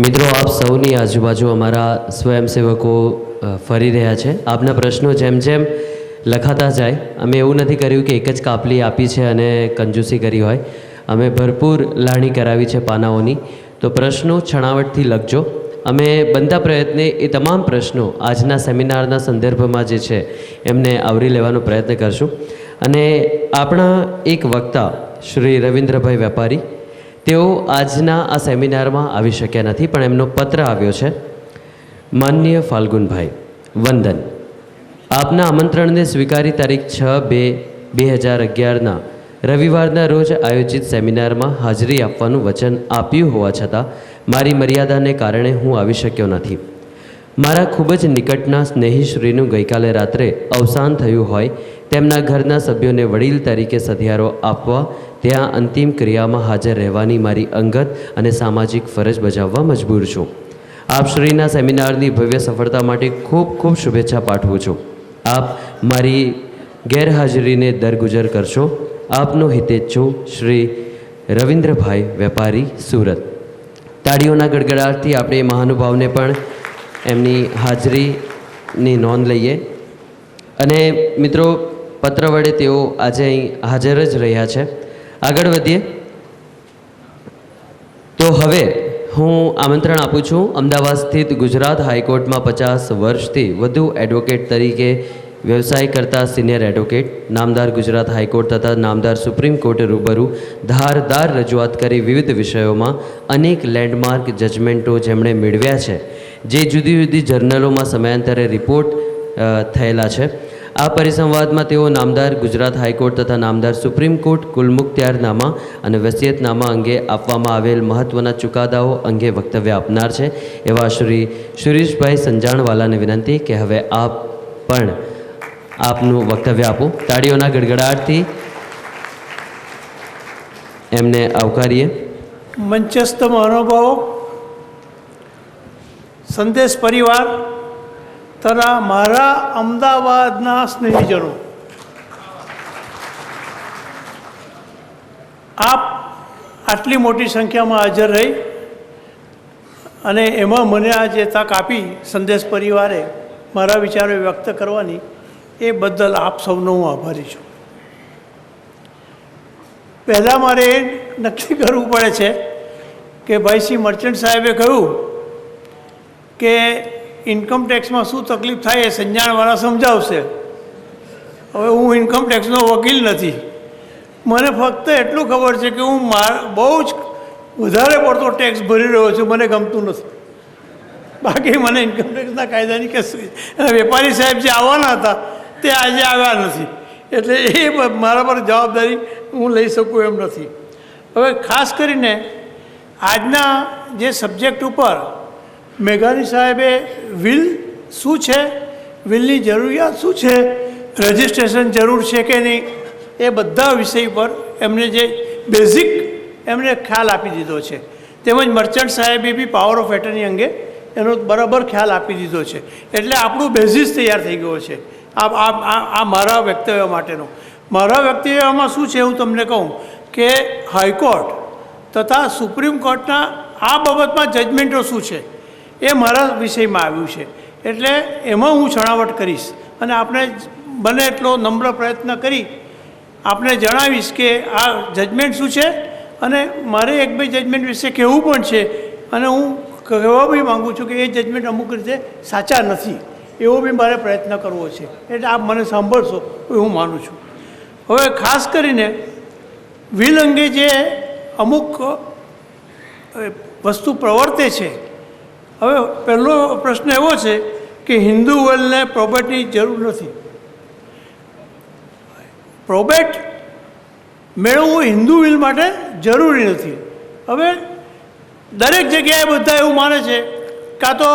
મિત્રો, આપ સૌની આજુબાજુ અમારા સ્વયંસેવકો ફરી રહ્યા છે. આપના પ્રશ્નો જેમ જેમ લખાતા જાય, અમે એવું નથી કર્યું કે એક જ કાપલી આપી છે અને કંજૂસી કરી હોય. અમે ભરપૂર લાણી કરાવી છે પાનાઓની. તો પ્રશ્નો છણાવટથી લખજો. અમે બનતા પ્રયત્ને એ તમામ પ્રશ્નો આજના સેમિનારના સંદર્ભમાં જે છે એમને આવરી લેવાનો પ્રયત્ન કરશું. અને આપણા એક વક્તા શ્રી રવિન્દ્રભાઈ વેપારી, તેઓ આજના આ સેમિનારમાં આવી શક્યા નથી, પણ એમનો પત્ર આવ્યો છે. માનનીય ફાલ્ગુનભાઈ, વંદન. આપના આમંત્રણને સ્વીકારી તારીખ 6/2/2011ના રવિવારના રોજ આયોજિત સેમિનારમાં હાજરી આપવાનું વચન આપ્યું હોવા છતાં મારી મર્યાદાને કારણે હું આવી શક્યો નથી. મારા ખૂબ જ નિકટના સ્નેહીશ્રીનું ગઈકાલે રાત્રે અવસાન થયું હોય તેમના ઘરના સભ્યોને વડીલ તરીકે સધિયારો આપવા ત્યાં અંતિમ ક્રિયામાં હાજર રહેવાની મારી અંગત અને સામાજિક ફરજ બજાવવા મજબૂર છું. આપ શ્રીના સેમિનારની ભવ્ય સફળતા માટે ખૂબ ખૂબ શુભેચ્છા પાઠવું છું. આપ મારી ગેરહાજરીને દરગુજર કરશો. આપનો હિતેચ્છુ શ્રી રવિન્દ્રભાઈ વેપારી, સુરત. તાળીઓના ગડગડાટથી આપણે એ મહાનુભાવને પણ એમની હાજરીની નોંધ લઈએ. અને મિત્રો, પત્ર વડે તેઓ આજે અહીં હાજર જ રહ્યા છે. આગળ વધીએ તો હવે હું આમંત્રણ આપું છું અમદાવાદ સ્થિત ગુજરાત હાઈકોર્ટમાં 50 વર્ષથી વધુ એડવોકેટ તરીકે વ્યવસાય કરતા સિનિયર એડવોકેટ, નામદાર ગુજરાત હાઈકોર્ટ તથા નામદાર સુપ્રીમ કોર્ટે રૂબરૂ ધારદાર રજૂઆત કરી વિવિધ વિષયોમાં અનેક લેન્ડમાર્ક જજમેન્ટો જેમણે મેળવ્યા છે, જે જુદી જુદી જર્નલોમાં સમયાંતરે રિપોર્ટ થયેલા છે. આ પરિસંવાદમાં તેઓ નામદાર ગુજરાત હાઈકોર્ટ તથા નામદાર સુપ્રીમ કોર્ટ કુલમુખ્તિયારનામા અને વસિયતનામા અંગે આપવામાં આવેલ મહત્ત્વના ચુકાદાઓ અંગે વક્તવ્ય આપનાર છે. એવા શ્રી સુરેશભાઈ સંજાણવાલાને વિનંતી કે હવે આપ પણ આપનું વક્તવ્ય આપો. તાળીઓના ગડગડાટથી એમને આવકારીએ. મંચસ્થ મહાનુભાવો, સંદેશ પરિવાર તથા મારા અમદાવાદના સ્નેહીજનો, આપ આટલી મોટી સંખ્યામાં હાજર રહી અને એમાં મને આ જે તક આપી સંદેશ પરિવારે મારા વિચારો વ્યક્ત કરવાની, એ બદલ આપ સૌનો હું આભારી છું. પહેલાં મારે એ નક્કી કરવું પડે છે કે ભાઈ શ્રી મર્ચન્ટ સાહેબે કહ્યું કે ઇન્કમ ટેક્સમાં શું તકલીફ થાય એ સંજાણવાળા સમજાવશે. હવે હું ઇન્કમ ટેક્સનો વકીલ નથી. મને ફક્ત એટલું ખબર છે કે હું બહુ જ વધારે પડતો ટેક્સ ભરી રહ્યો છું, મને ગમતું નથી. બાકી મને ઇન્કમ ટેક્સના કાયદાની કશું, અને વેપારી સાહેબ જે આવવાના હતા તે આજે આવ્યા નથી, એટલે એ મારા પર જવાબદારી હું લઈ શકું એમ નથી. હવે ખાસ કરીને આજના જે સબ્જેક્ટ ઉપર મેઘાણી સાહેબે વિલ શું છે, વિલની જરૂરિયાત શું છે, રજિસ્ટ્રેશન જરૂર છે કે નહીં, એ બધા વિષય પર એમને જે બેઝિક એમને ખ્યાલ આપી દીધો છે. તેમજ મર્ચન્ટ સાહેબે બી પાવર ઓફ એટર્ની અંગે એનો બરાબર ખ્યાલ આપી દીધો છે. એટલે આપણું બેઝિસ તૈયાર થઈ ગયો છે આ મારા વક્તવ્ય માટેનો. મારા વક્તવ્યમાં શું છે હું તમને કહું કે હાઈકોર્ટ તથા સુપ્રીમ કોર્ટના આ બાબતમાં જજમેન્ટો શું છે એ મારા વિષયમાં આવ્યું છે. એટલે એમાં હું છણાવટ કરીશ અને આપણે બને એટલો નમ્ર પ્રયત્ન કરી આપણે જણાવીશ કે આ જજમેન્ટ શું છે. અને મારે એક બે જજમેન્ટ વિશે કહેવું પણ છે, અને હું કહેવા બી માગું છું કે એ જજમેન્ટ અમુક રીતે સાચા નથી, એવો બી મારે પ્રયત્ન કરવો છે. એટલે આપ મને સાંભળશો એવું માનું છું. હવે ખાસ કરીને વિલ અંગે જે અમુક વસ્તુ પ્રવર્તે છે. હવે પહેલો પ્રશ્ન એવો છે કે હિન્દુ વિલને પ્રોબેટની જરૂર નથી. પ્રોબેટ મેળવવું હિન્દુ વિલ માટે જરૂરી નથી. હવે દરેક જગ્યાએ બધા એવું માને છે, કાં તો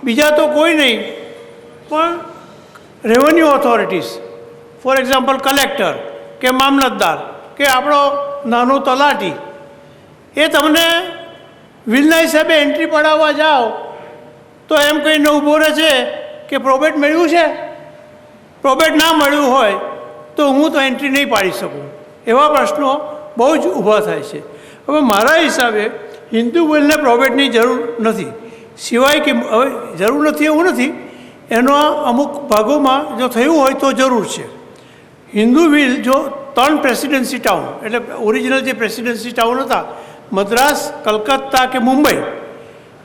બીજા તો કોઈ નહીં પણ revenue authorities, for example collector કે મામલતદાર કે આપણો નાનો તલાટી, એ તમને વિલના હિસાબે એન્ટ્રી પડાવવા જાઓ તો એમ કહીને ઊભો રહે છે કે પ્રોબેટ મળ્યું છે. પ્રોબેટ ના મળ્યું હોય તો હું તો એન્ટ્રી નહીં પાડી શકું. એવા પ્રશ્નો બહુ જ ઊભા થાય છે. હવે મારા હિસાબે હિન્દુ વિલને પ્રોબેટની જરૂર નથી, સિવાય કે હવે જરૂર નથી એવું નથી, એનો અમુક ભાગોમાં જો થયું હોય તો જરૂર છે. હિન્દુ વિલ જો 3 પ્રેસિડેન્સી ટાઉન એટલે ઓરિજિનલ જે પ્રેસિડેન્સી ટાઉન હતા મદ્રાસ, કલકત્તા કે મુંબઈ,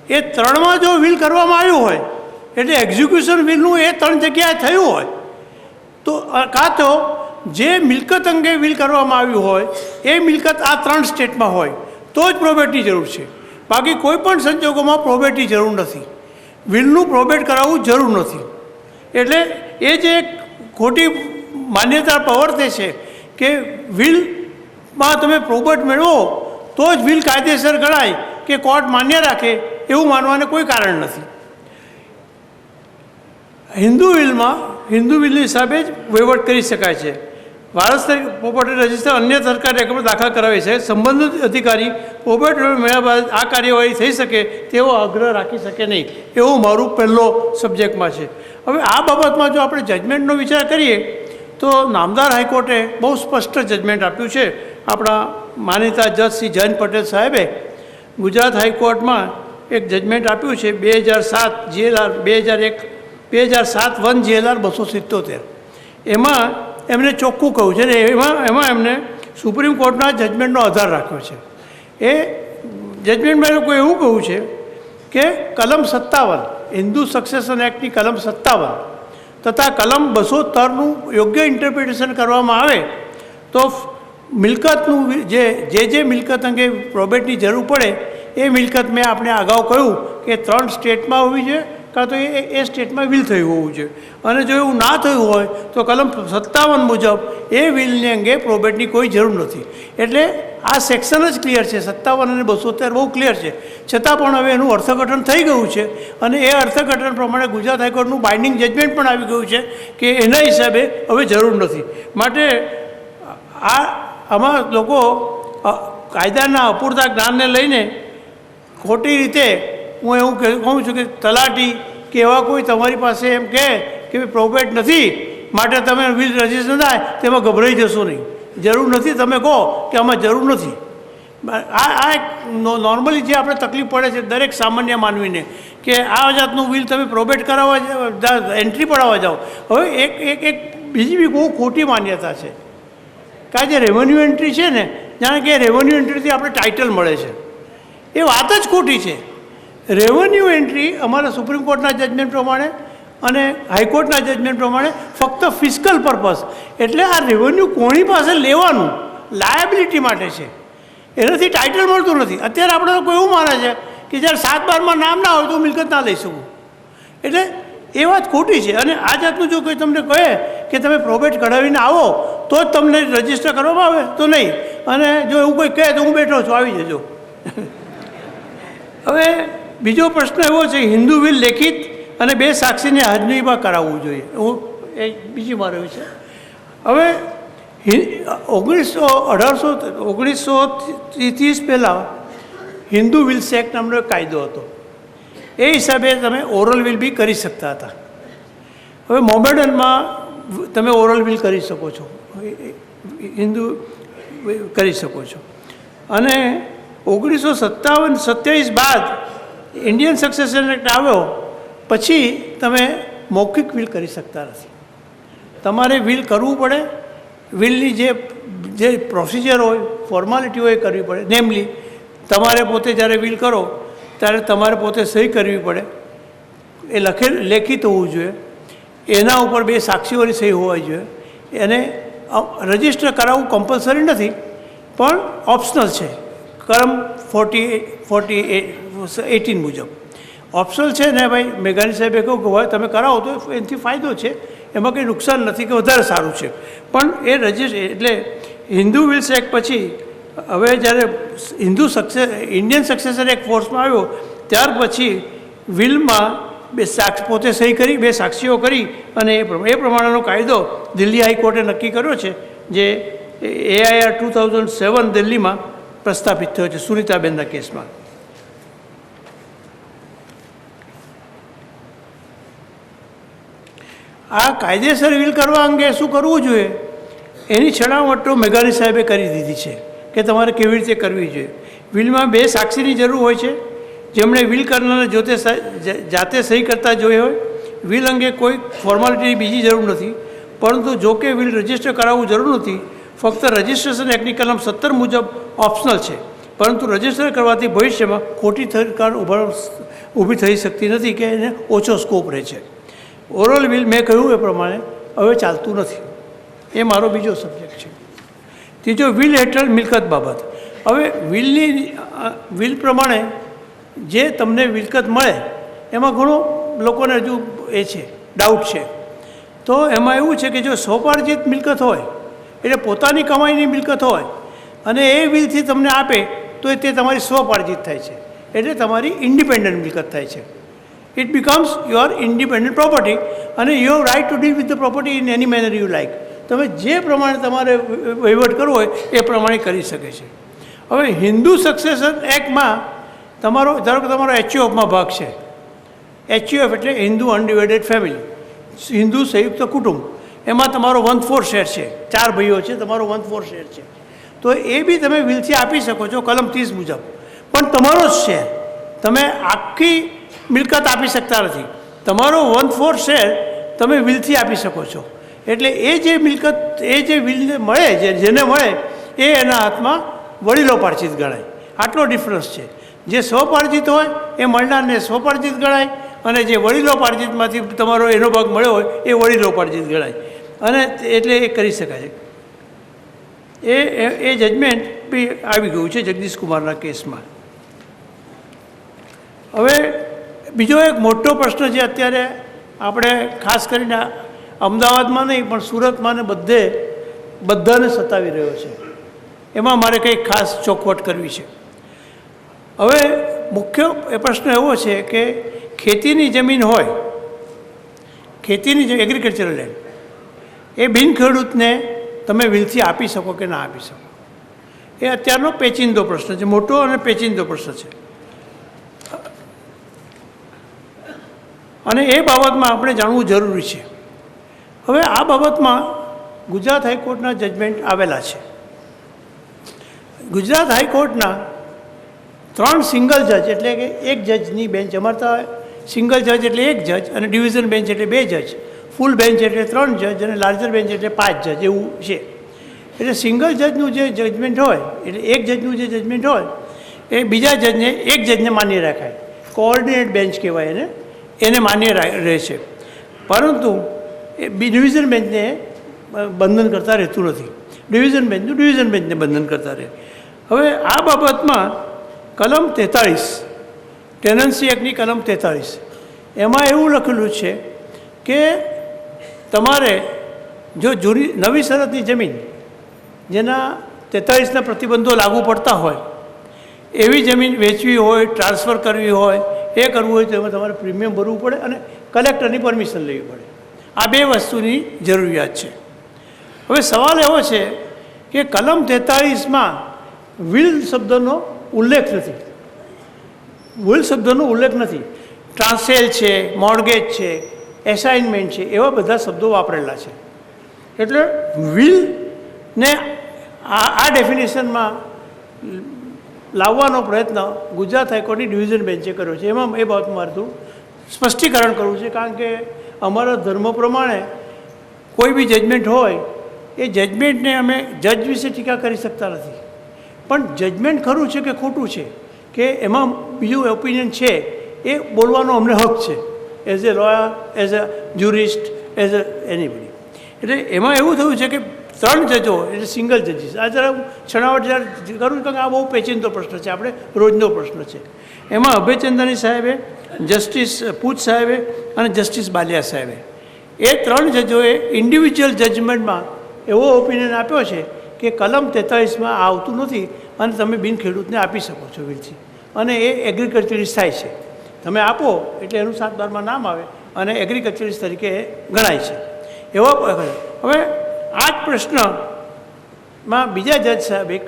એ 3માં જો વિલ કરવામાં આવ્યું હોય એટલે એક્ઝિક્યુશન વિલનું એ 3 જગ્યાએ થયું હોય તો કાં તો જે મિલકત અંગે વિલ કરવામાં આવ્યું હોય એ મિલકત આ 3 સ્ટેટમાં હોય તો જ પ્રોબેટની જરૂર છે. બાકી કોઈ પણ સંજોગોમાં પ્રોબેટની જરૂર નથી, વિલનું પ્રોબેટ કરાવવું જરૂર નથી. એટલે એ જે એક ખોટી માન્યતા પ્રવર્તે છે કે વિલમાં તમે પ્રોબેટ મેળવો તો જ વિલ કાયદેસર ગણાય કે કોર્ટ માન્ય રાખે, એવું માનવાને કોઈ કારણ નથી. હિન્દુ વિલની હિસાબે જ વહીવટ કરી શકાય છે. વારસ પ્રોપર્ટી રજિસ્ટર અન્ય સરકારી રેકોર્ડ દાખલ કરાવે છે. સંબંધિત અધિકારી પ્રોપર્ટી મેળવ્યા બાદ આ કાર્યવાહી થઈ શકે તેવો આગ્રહ રાખી શકે નહીં, એવું મારું પહેલો સબ્જેક્ટમાં છે. હવે આ બાબતમાં જો આપણે જજમેન્ટનો વિચાર કરીએ તો નામદાર હાઈકોર્ટે બહુ સ્પષ્ટ જજમેન્ટ આપ્યું છે. આપણા માનીતા જજ શ્રી જયંત પટેલ સાહેબે ગુજરાત હાઈકોર્ટમાં એક જજમેન્ટ આપ્યું છે 2007 GLR 2007 1 GLR 277. એમાં એમને ચોખ્ખું કહ્યું છે ને એમાં એમને સુપ્રીમ કોર્ટના જજમેન્ટનો આધાર રાખ્યો છે. એ જજમેન્ટમાં એ લોકોએ એવું કહ્યું છે કે કલમ 57 હિન્દુ સક્સેશન એક્ટની કલમ 57 તથા કલમ 213નું યોગ્ય ઇન્ટરપ્રિટેશન કરવામાં આવે તો મિલકતનું જે મિલકત અંગે પ્રોબેટની જરૂર પડે એ મિલકત મેં આપણે અગાઉ કહ્યું કે 3 સ્ટેટમાં હોવી જોઈએ કાં તો એ સ્ટેટમાં વિલ થયું હોવું જોઈએ. અને જો એવું ના થયું હોય તો કલમ 57 મુજબ એ વિલને અંગે પ્રોબેટની કોઈ જરૂર નથી. એટલે આ સેક્શન જ ક્લિયર છે, 57 અને 213 બહુ ક્લિયર છે. છતાં પણ હવે એનું અર્થઘટન થઈ ગયું છે અને એ અર્થઘટન પ્રમાણે ગુજરાત હાઈકોર્ટનું બાઇન્ડિંગ જજમેન્ટ પણ આવી ગયું છે કે એના હિસાબે હવે જરૂર નથી. માટે આમાં લોકો કાયદાના અપૂરતા જ્ઞાનને લઈને ખોટી રીતે હું એવું કહું છું કે તલાટી કે એવા કોઈ તમારી પાસે એમ કહે કે પ્રોબેટ નથી માટે તમે વિલ રજિસ્ટર થાય તેમાં ગભરાઈ જશો નહીં. જરૂર નથી તમે કહો કે આમાં જરૂર નથી. આ એક નોર્મલી જે આપણે તકલીફ પડે છે દરેક સામાન્ય માનવીને કે આ જાતનું વિલ તમે પ્રોબેટ કરાવવા એન્ટ્રી પડાવવા જાઓ. હવે એક બીજી બી બહુ ખોટી માન્યતા છે કે આ જે રેવન્યુ એન્ટ્રી છે ને, જાણે કે રેવન્યુ એન્ટ્રીથી આપણે ટાઇટલ મળે છે, એ વાત જ ખોટી છે. રેવન્યુ એન્ટ્રી અમારા સુપ્રીમ કોર્ટના જજમેન્ટ પ્રમાણે અને હાઈકોર્ટના જજમેન્ટ પ્રમાણે ફક્ત ફિસ્કલ પર્પઝ એટલે આ રેવન્યુ કોની પાસે લેવાનું લાયબિલિટી માટે છે, એનાથી ટાઇટલ મળતું નથી. અત્યારે આપણે લોકો એવું માને છે કે જ્યારે 7/12માં નામ ના હોય તો મિલકત ના લઈ શકું, એટલે એ વાત ખોટી છે. અને આ જાતનું જો કોઈ તમને કહે કે તમે પ્રોબેટ કઢાવીને આવો તો જ તમને રજિસ્ટર કરવામાં આવે તો નહીં, અને જો એવું કોઈ કહે તો હું બેઠો છું આવી જજો. હવે બીજો પ્રશ્ન એવો છે હિન્દુ વિલ લેખિત અને 2 સાક્ષીને હાજરીમાં કરાવવું જોઈએ, એવું એ બીજી મારો છે. હવે 1930 પહેલાં હિન્દુ વિલ્સ એક્ટ નામનો એક કાયદો હતો. એ હિસાબે તમે ઓરલ વિલ બી કરી શકતા હતા. હવે મોમેડનમાં તમે ઓરલ વિલ કરી શકો છો, હિન્દુ કરી શકો છો. અને 1927 બાદ ઇન્ડિયન સક્સેશન એક્ટ આવ્યો પછી તમે મૌખિક વિલ કરી શકતા નથી. તમારે વિલ કરવું પડે, વિલની જે પ્રોસિજર હોય ફોર્માલિટી હોય એ કરવી પડે. નેમલી તમારે પોતે જ્યારે વિલ કરો ત્યારે તમારે પોતે સહી કરવી પડે, એ લેખિત હોવું જોઈએ, એના ઉપર 2 સાક્ષીઓની સહી હોવી જોઈએ. એને રજિસ્ટર કરાવવું કમ્પલસરી નથી પણ ઓપ્શનલ છે. કલમ 18 મુજબ ઓપ્શનલ છે ને ભાઈ. મેઘાણી સાહેબે કહ્યું કે ભાઈ તમે કરાવો તો એનાથી ફાયદો છે, એમાં કંઈ નુકસાન નથી કે વધારે સારું છે. પણ એ એટલે હિન્દુ વિલ્સ એક્ટ પછી હવે જ્યારે ઇન્ડિયન સક્સેસર એક્ટ ફોર્સમાં આવ્યો ત્યાર પછી વિલમાં પોતે સહી કરી 2 સાક્ષીઓ કરી અને એ પ્રમાણેનો કાયદો દિલ્હી હાઈકોર્ટે નક્કી કર્યો છે, જે AIR 2007 દિલ્હીમાં પ્રસ્થાપિત થયો છે સુનીતાબેનના કેસમાં. આ કાયદેસર વિલ કરવા અંગે શું કરવું જોઈએ એની છણાવટો મેઘાણી સાહેબે કરી દીધી છે. કે તમારે કેવી રીતે કરવી જોઈએ. વિલમાં 2 સાક્ષીની જરૂર હોય છે, જેમણે વિલ કરનારને જાતે સહી કરતા જોઈએ હોય. વિલ અંગે કોઈ ફોર્માલિટીની બીજી જરૂર નથી, પરંતુ જો કે વિલ રજિસ્ટર કરાવવું જરૂર નથી. ફક્ત રજિસ્ટ્રેશન એક્ટની કલમ 17 મુજબ ઓપ્શનલ છે, પરંતુ રજિસ્ટર કરવાથી ભવિષ્યમાં ખોટી સરકાર ઊભી થઈ શકતી નથી કે એને ઓછો સ્કોપ રહે છે. ઓરલ વિલ મેં કહ્યું એ પ્રમાણે હવે ચાલતું નથી. એ મારો બીજો સબ્જેક્ટ છે. ત્રીજો, વિલ હેઠળ મિલકત બાબત. હવે વિલ પ્રમાણે જે તમને મિલકત મળે એમાં ઘણો લોકોને હજુ એ છે, ડાઉટ છે. તો એમાં એવું છે કે જો સ્વપાર્જિત મિલકત હોય, એટલે પોતાની કમાઈની મિલકત હોય અને એ વિલથી તમને આપે તો તે તમારી સ્વપાર્જિત થાય છે, એટલે તમારી ઇન્ડિપેન્ડન્ટ મિલકત થાય છે. It becomes your independent property અને you have right to deal with the property in any manner you like. તમે જે પ્રમાણે તમારે વહીવટ કરવો હોય એ પ્રમાણે કરી શકે છે. હવે હિન્દુ સક્સેશન એક્ટમાં ધારો કે તમારો HUFમાં ભાગ છે. HUF એટલે હિન્દુ અનડિવાઇડેડ ફેમિલી, હિન્દુ સંયુક્ત કુટુંબ. એમાં તમારો 1/4 શેર છે, 4 ભાઈઓ છે, તમારો 1/4 શેર છે. તો એ બી તમે વિલથી આપી શકો છો કલમ 30 મુજબ, પણ તમારો જ શેર. તમે આખી મિલકત આપી શકતા નથી. તમારો 1/4 શેર તમે વિલથી આપી શકો છો. એટલે એ જે મિલકત એ જે વિલને મળે, જેને મળે એ એના હાથમાં વડીલોપાર્જિત ગણાય. આટલો ડિફરન્સ છે. જે સ્વપાર્જિત હોય એ મળનારને સ્વપાર્જિત ગણાય, અને જે વડીલોપાર્જિતમાંથી તમારો એનો ભાગ મળ્યો હોય એ વડીલોપાર્જિત ગણાય. અને એટલે એ કરી શકાય. એ જજમેન્ટ બી આવી ગયું છે જગદીશ કુમારના કેસમાં. હવે બીજો એક મોટો પ્રશ્ન જે અત્યારે આપણે ખાસ કરીને અમદાવાદમાં નહીં પણ સુરતમાં ને બધાને સતાવી રહ્યો છે, એમાં મારે કંઈક ખાસ ચોખવટ કરવી છે. હવે મુખ્ય એ પ્રશ્ન એવો છે કે ખેતીની જમીન હોય, ખેતીની એગ્રીકલ્ચરલ લેન્ડ, એ બિનખેડૂતને તમે વિલથી આપી શકો કે ના આપી શકો. એ અત્યારનો પેચીદો પ્રશ્ન છે, મોટો અને પેચીદો પ્રશ્ન છે. અને એ બાબતમાં આપણે જાણવું જરૂરી છે. હવે આ બાબતમાં ગુજરાત હાઈકોર્ટના જજમેન્ટ આવેલા છે. ગુજરાત હાઈકોર્ટના 3 સિંગલ જજ એટલે કે એક જજની બેન્ચ, અમારે તો સિંગલ જજ એટલે 1 જજ અને ડિવિઝન બેન્ચ એટલે 2 જજ, ફૂલ બેન્ચ એટલે 3 જજ અને લાર્જર બેન્ચ એટલે 5 જજ એવું છે. એટલે સિંગલ જજનું જે જજમેન્ટ હોય, એટલે એક જજનું જે જજમેન્ટ હોય એ બીજા જજને, એક જજને માન્ય રાખાય. કોઓર્ડિનેટ બેન્ચ કહેવાય એને માન્ય રહે છે. પરંતુ એ ડિવિઝન બેન્ચને બંધન કરતા રહેતું નથી. ડિવિઝન બેન્ચને બંધન કરતા રહે. હવે આ બાબતમાં કલમ 43 ટેનન્સી એક્ટની કલમ 43 એમાં એવું લખેલું છે કે તમારે જો નવી શરતની જમીન જેના 43ના પ્રતિબંધો લાગુ પડતા હોય એવી જમીન વેચવી હોય, ટ્રાન્સફર કરવી હોય, એ કરવું હોય તો એમાં તમારે પ્રીમિયમ ભરવું પડે અને કલેક્ટરની પરમિશન લેવી પડે. આ 2 વસ્તુની જરૂરિયાત છે. હવે સવાલ એવો છે કે કલમ 43માં વિલ શબ્દનો ઉલ્લેખ નથી. વિલ શબ્દનો ઉલ્લેખ નથી. ટ્રાન્સેલ છે, મોર્ગેજ છે, એસાઇનમેન્ટ છે, એવા બધા શબ્દો વાપરેલા છે. એટલે વિલને આ ડેફિનેશનમાં લાવવાનો પ્રયત્ન ગુજરાત હાઈકોર્ટની ડિવિઝન બેન્ચે કર્યો છે. એમાં એ બાબત મારે થોડું સ્પષ્ટીકરણ કરવું છે, કારણ કે અમારા ધર્મ પ્રમાણે કોઈ બી જજમેન્ટ હોય એ જજમેન્ટને અમે જજ વિશે ટીકા કરી શકતા નથી. પણ જજમેન્ટ ખરું છે કે ખોટું છે કે એમાં બીજું ઓપિનિયન છે એ બોલવાનો અમને હક છે, as a lawyer, as a jurist, as a anybody. એટલે એમાં એવું થયું છે કે 3 જજો એટલે સિંગલ જજીસ. આ જરા છણાવટ જ્યારે કરું છું, કારણ કે આ બહુ પેચીદો પ્રશ્ન છે, આપણે રોજનો પ્રશ્ન છે. એમાં અભયચંદાની સાહેબે, જસ્ટિસ પૂત સાહેબે અને જસ્ટિસ બાલિયા સાહેબે, એ 3 જજોએ ઇન્ડિવિજ્યુઅલ જજમેન્ટમાં એવો ઓપિનિયન આપ્યો છે કે કલમ 43માં આવતું નથી અને તમે બિન ખેડૂતને આપી શકો છો વિલથી, અને એ એગ્રીકલ્ચરિસ્ટ થાય છે. તમે આપો એટલે એનું 7/12માં નામ આવે અને એગ્રીકલ્ચરિસ્ટ તરીકે ગણાય છે. એવા હવે આ જ પ્રશ્નમાં બીજા જજ સાહેબ એક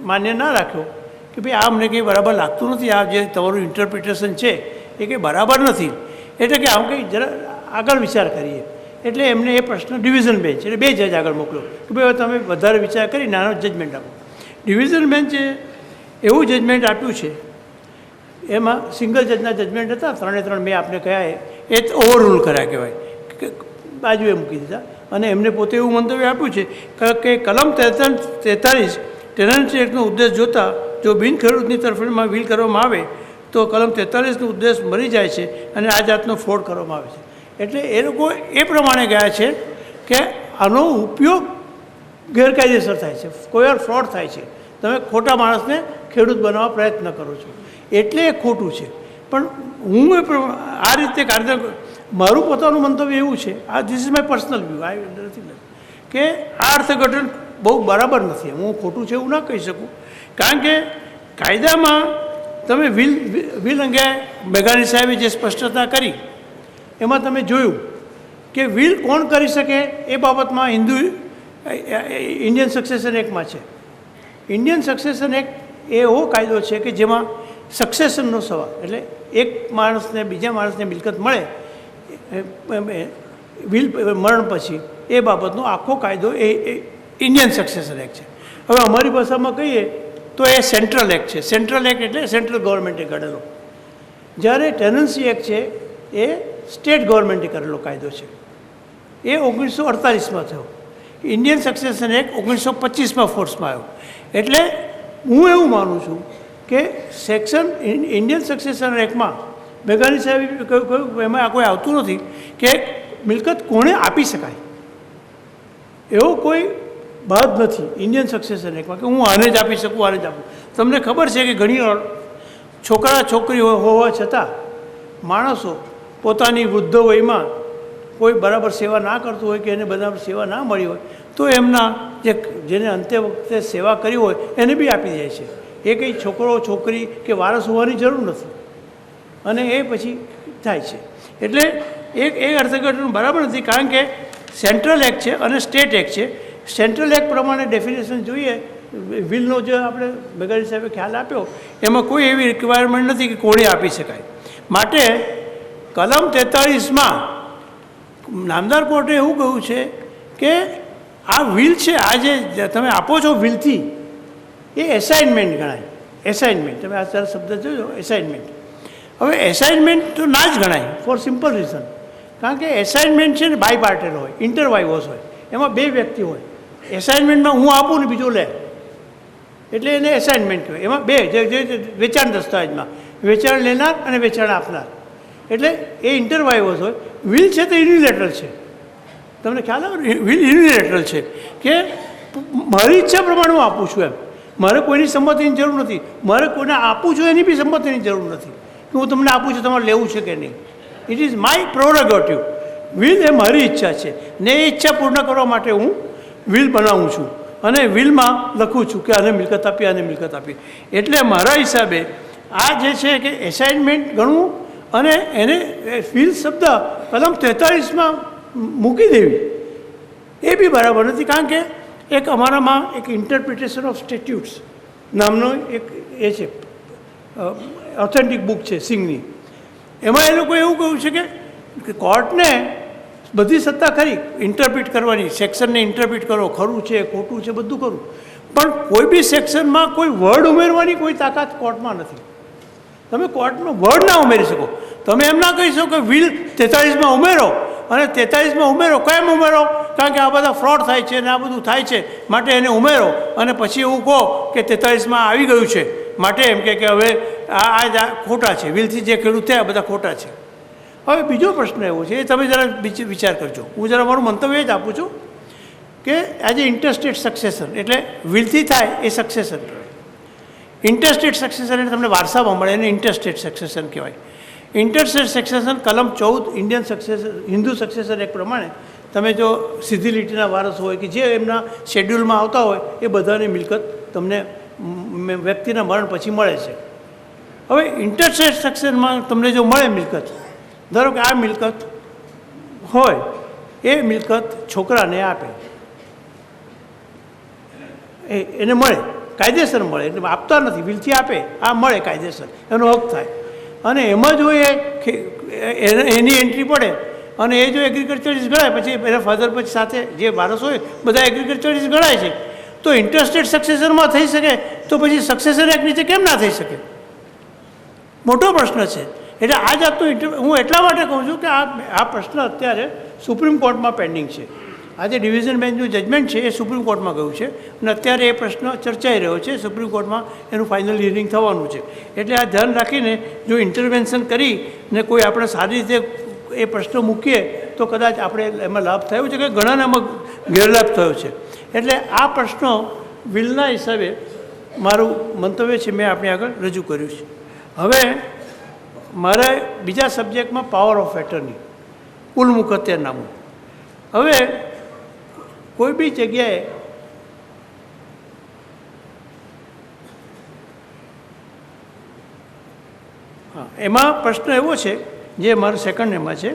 માન્ય ના રાખ્યો કે ભાઈ આ અમને કંઈ બરાબર લાગતું નથી, આ જે તમારું ઇન્ટરપ્રિટેશન છે એ કંઈ બરાબર નથી, એટલે કે આમ કંઈ જરા આગળ વિચાર કરીએ. એટલે એમને એ પ્રશ્ન ડિવિઝન બેન્ચ એટલે 2 જજ આગળ મોકલ્યો કે ભાઈ તમે વધારે વિચાર કરી નાનો જજમેન્ટ આપો. ડિવિઝન બેન્ચે એવું જજમેન્ટ આપ્યું છે, એમાં સિંગલ જજના જજમેન્ટ હતા, 3-3 મેં આપને કહ્યા એ ઓવરરૂલ કર્યા કહેવાય, કે બાજુએ મૂકી દીધા. અને એમને પોતે એવું મંતવ્ય આપ્યું છે કે કલમ 43 ટેનન્સી એક્ટનો ઉદ્દેશ જોતા જો બિન ખેડૂતની તરફેણમાં વિલ કરવામાં આવે તો કલમ 43નો ઉદ્દેશ મરી જાય છે અને આ જાતનો ફ્રોડ કરવામાં આવે છે. એટલે એ લોકો એ પ્રમાણે ગયા છે કે આનો ઉપયોગ ગેરકાયદેસર થાય છે, કોઈ વાર ફ્રોડ થાય છે, તમે ખોટા માણસને ખેડૂત બનાવવા પ્રયત્ન કરો છો, એટલે એ ખોટું છે. પણ હું આ રીતે કાર્ય મારું પોતાનું મંતવ્ય એવું છે, આ this is my personal view, આ નથી કે આ અર્થઘટન બહુ બરાબર નથી. હું ખોટું છે એવું ના કહી શકું, કારણ કે કાયદામાં તમે વિલ અંગે મેઘાણી સાહેબે જે સ્પષ્ટતા કરી એમાં તમે જોયું કે વિલ કોણ કરી શકે એ બાબતમાં ઇન્ડિયન સક્સેશન એક્ટમાં છે. ઇન્ડિયન સક્સેશન એક્ટ એ એવો કાયદો છે કે જેમાં સક્સેશનનો સવાલ, એટલે એક માણસને બીજા માણસને મિલકત મળે વિલ મરણ પછી, એ બાબતનો આખો કાયદો એ ઇન્ડિયન સક્સેશન એક્ટ છે. હવે અમારી ભાષામાં કહીએ તો એ સેન્ટ્રલ એક્ટ છે. સેન્ટ્રલ એક્ટ એટલે સેન્ટ્રલ ગવર્મેન્ટે ઘડેલો, જ્યારે ટેનન્સી એક્ટ છે એ સ્ટેટ ગવર્મેન્ટે કરેલો કાયદો છે. એ 1948માં થયો. ઇન્ડિયન સક્સેશન એક્ટ 1925માં ફોર્સમાં આવ્યો. એટલે હું એવું માનું છું કે ઇન્ડિયન સક્સેશન એક્ટમાં મેઘાણી સાહેબે કહ્યું એમાં આ કોઈ આવતું નથી કે મિલકત કોણે આપી શકાય, એવો કોઈ બાદ નથી ઇન્ડિયન સક્સેશન એક્ટમાં કે હું આને જ આપી શકું, આને જ આપું. તમને ખબર છે કે ઘણી વાર છોકરા છોકરી હોવા છતાં માણસો પોતાની વૃદ્ધ વયમાં કોઈ બરાબર સેવા ના કરતું હોય કે એને બરાબર સેવા ના મળી હોય તો એમના જેને અંતે વખતે સેવા કરી હોય એને બી આપી દે છે. એ કંઈ છોકરો છોકરી કે વારસ હોવાની જરૂર નથી, અને એ પછી થાય છે. એટલે એ અર્થઘટન બરાબર નથી, કારણ કે સેન્ટ્રલ એક્ટ છે અને સ્ટેટ એક્ટ છે. સેન્ટ્રલ એક્ટ પ્રમાણે ડેફિનેશન જોઈએ, વિલનો જે આપણે મેઘાણી સાહેબે ખ્યાલ આપ્યો એમાં કોઈ એવી રિક્વાયરમેન્ટ નથી કે કોણે આપી શકાય. માટે કલમ 43માં નામદાર કોર્ટે એવું કહ્યું છે કે આ વિલ છે, આ જે તમે આપો છો વિલથી, એ એસાઇનમેન્ટ ગણાય. એસાઇનમેન્ટ, તમે આ ચાર શબ્દ જોજો, એસાઇનમેન્ટ. હવે એસાઇનમેન્ટ તો ના જ ગણાય ફોર સિમ્પલ રીઝન, કારણ કે એસાઇનમેન્ટ છે ને બાય પાર્ટેલ હોય, ઇન્ટરવાઇવોસ હોય, એમાં બે વ્યક્તિ હોય. એસાઇનમેન્ટમાં હું આપું ને બીજો લે, એટલે એને એસાઇનમેન્ટ કહેવાય. એમાં બે જે વેચાણ દસ્તાવેજમાં વેચાણ લેનાર અને વેચાણ આપનાર, એટલે એ ઇન્ટરવાઇવોસ હોય. વિલ છે તો યુનિલેટરલ છે, તમને ખ્યાલ આવે? વિલ યુનિલેટરલ છે કે મારી ઈચ્છા પ્રમાણે હું આપું છું, એમ મારે કોઈની સંમતિની જરૂર નથી. મારે કોઈને આપું છું એની બી સંમતિની જરૂર નથી કે હું તમને આપું છું, તમારે લેવું છે કે નહીં. It is my prerogative. Will એ મારી ઈચ્છા છે ને એ ઈચ્છા પૂર્ણ કરવા માટે હું વિલ બનાવું છું અને વિલમાં લખું છું કે આને મિલકત આપી, આને મિલકત આપી. એટલે મારા હિસાબે આ જે છે કે એસાઇનમેન્ટ ગણવું અને એને વિલ શબ્દ કલમ 43માં મૂકી દેવી એ બી બરાબર નથી, કારણ કે એક અમારામાં એક ઇન્ટરપ્રિટેશન ઓફ સ્ટેટ્યુટ્સ નામનો એક એ છે ઓથેન્ટિક બુક છે સિંઘની. એમાં એ લોકોએ એવું કહ્યું છે કે કોર્ટને બધી સત્તા ખરી ઇન્ટરપ્રિટ કરવાની, સેક્શનને ઇન્ટરપ્રિટ કરો, ખરું છે ખોટું છે બધું કરું, પણ કોઈ બી સેક્શનમાં કોઈ વર્ડ ઉમેરવાની કોઈ તાકાત કોર્ટમાં નથી. તમે કોર્ટમાં વર્ડ ના ઉમેરી શકો. તમે એમ ના કહી શકો કે વિલ 43માં ઉમેરો અને 43માં ઉમેરો. કેમ ઉમેરો? કારણ કે આ બધા ફ્રોડ થાય છે અને આ બધું થાય છે માટે એને ઉમેરો, અને પછી એવું કહો કે 43માં આવી ગયું છે માટે એમ કે હવે આ ખોટા છે, વિલથી જે ખેડૂત થયા બધા ખોટા છે. હવે બીજો પ્રશ્ન એવો છે, એ તમે જરા વિચાર કરજો. હું જરા મારું મંતવ્ય જ આપું છું કે એઝ એ ઇન્ટરસ્ટેટ સક્સેસન, એટલે વિલથી થાય એ સક્સેસન. ઇન્ટરસ્ટેટ સક્સેસન એટલે તમને વારસામાં મળે, એને ઇન્ટરસ્ટેટ સક્સેસન કહેવાય. ઇન્ટરસ્ટેટ સક્સેસન કલમ 14 ઇન્ડિયન સક્સેસન હિન્દુ સક્સેસન એક્ટ પ્રમાણે તમે જો સીધી લીટીના વારસ હોય કે જે એમના શેડ્યુલમાં આવતા હોય એ બધાની મિલકત તમને વ્યક્તિના મરણ પછી મળે છે. હવે ઇન્ટરસ્ટેટ સક્સેસનમાં તમને જો મળે મિલકત, ધારો કે આ મિલકત હોય, એ મિલકત છોકરાને આપે, એને મળે, કાયદેસર મળે, એટલે આપતા નથી, વિલથી આપે, આ મળે કાયદેસર, એનો હક થાય. અને એમાં જો એની એન્ટ્રી પડે અને એ જો એગ્રીકલ્ચરિસ્ટ ગણાય, પછી એના ફાધર પછી સાથે જે વારસ હોય બધા એગ્રીકલ્ચરિસ્ટ ગણાય છે, તો ઇન્ટરેસ્ટેડ સક્સેસરમાં થઈ શકે તો પછી સક્સેસર એક્ટ નીચે કેમ ના થઈ શકે? મોટો પ્રશ્ન છે. એટલે આ જાતનું હું એટલા માટે કહું છું કે આ પ્રશ્ન અત્યારે સુપ્રીમ કોર્ટમાં પેન્ડિંગ છે. આજે ડિવિઝન બેન્ચનું જજમેન્ટ છે એ સુપ્રીમ કોર્ટમાં ગયું છે અને અત્યારે એ પ્રશ્ન ચર્ચાઈ રહ્યો છે. સુપ્રીમ કોર્ટમાં એનું ફાઇનલ હિયરિંગ થવાનું છે. એટલે આ ધ્યાન રાખીને જો ઇન્ટરવેન્શન કરીને કોઈ આપણે સારી રીતે એ પ્રશ્ન મૂકીએ તો કદાચ આપણે એમાં લાભ થયો છે કે ઘણાને એમાં ગેરલાભ થયો છે. એટલે આ પ્રશ્નો બિલના હિસાબે મારું મંતવ્ય છે મેં આપણે આગળ રજૂ કર્યું છે. હવે મારે બીજા સબ્જેક્ટમાં પાવર ઓફ એટર્ની, કુલ મુખત્યારનામું. હવે કોઈ બી જગ્યાએ એમાં પ્રશ્ન એવો છે જે મારો સેકન્ડ એમાં છે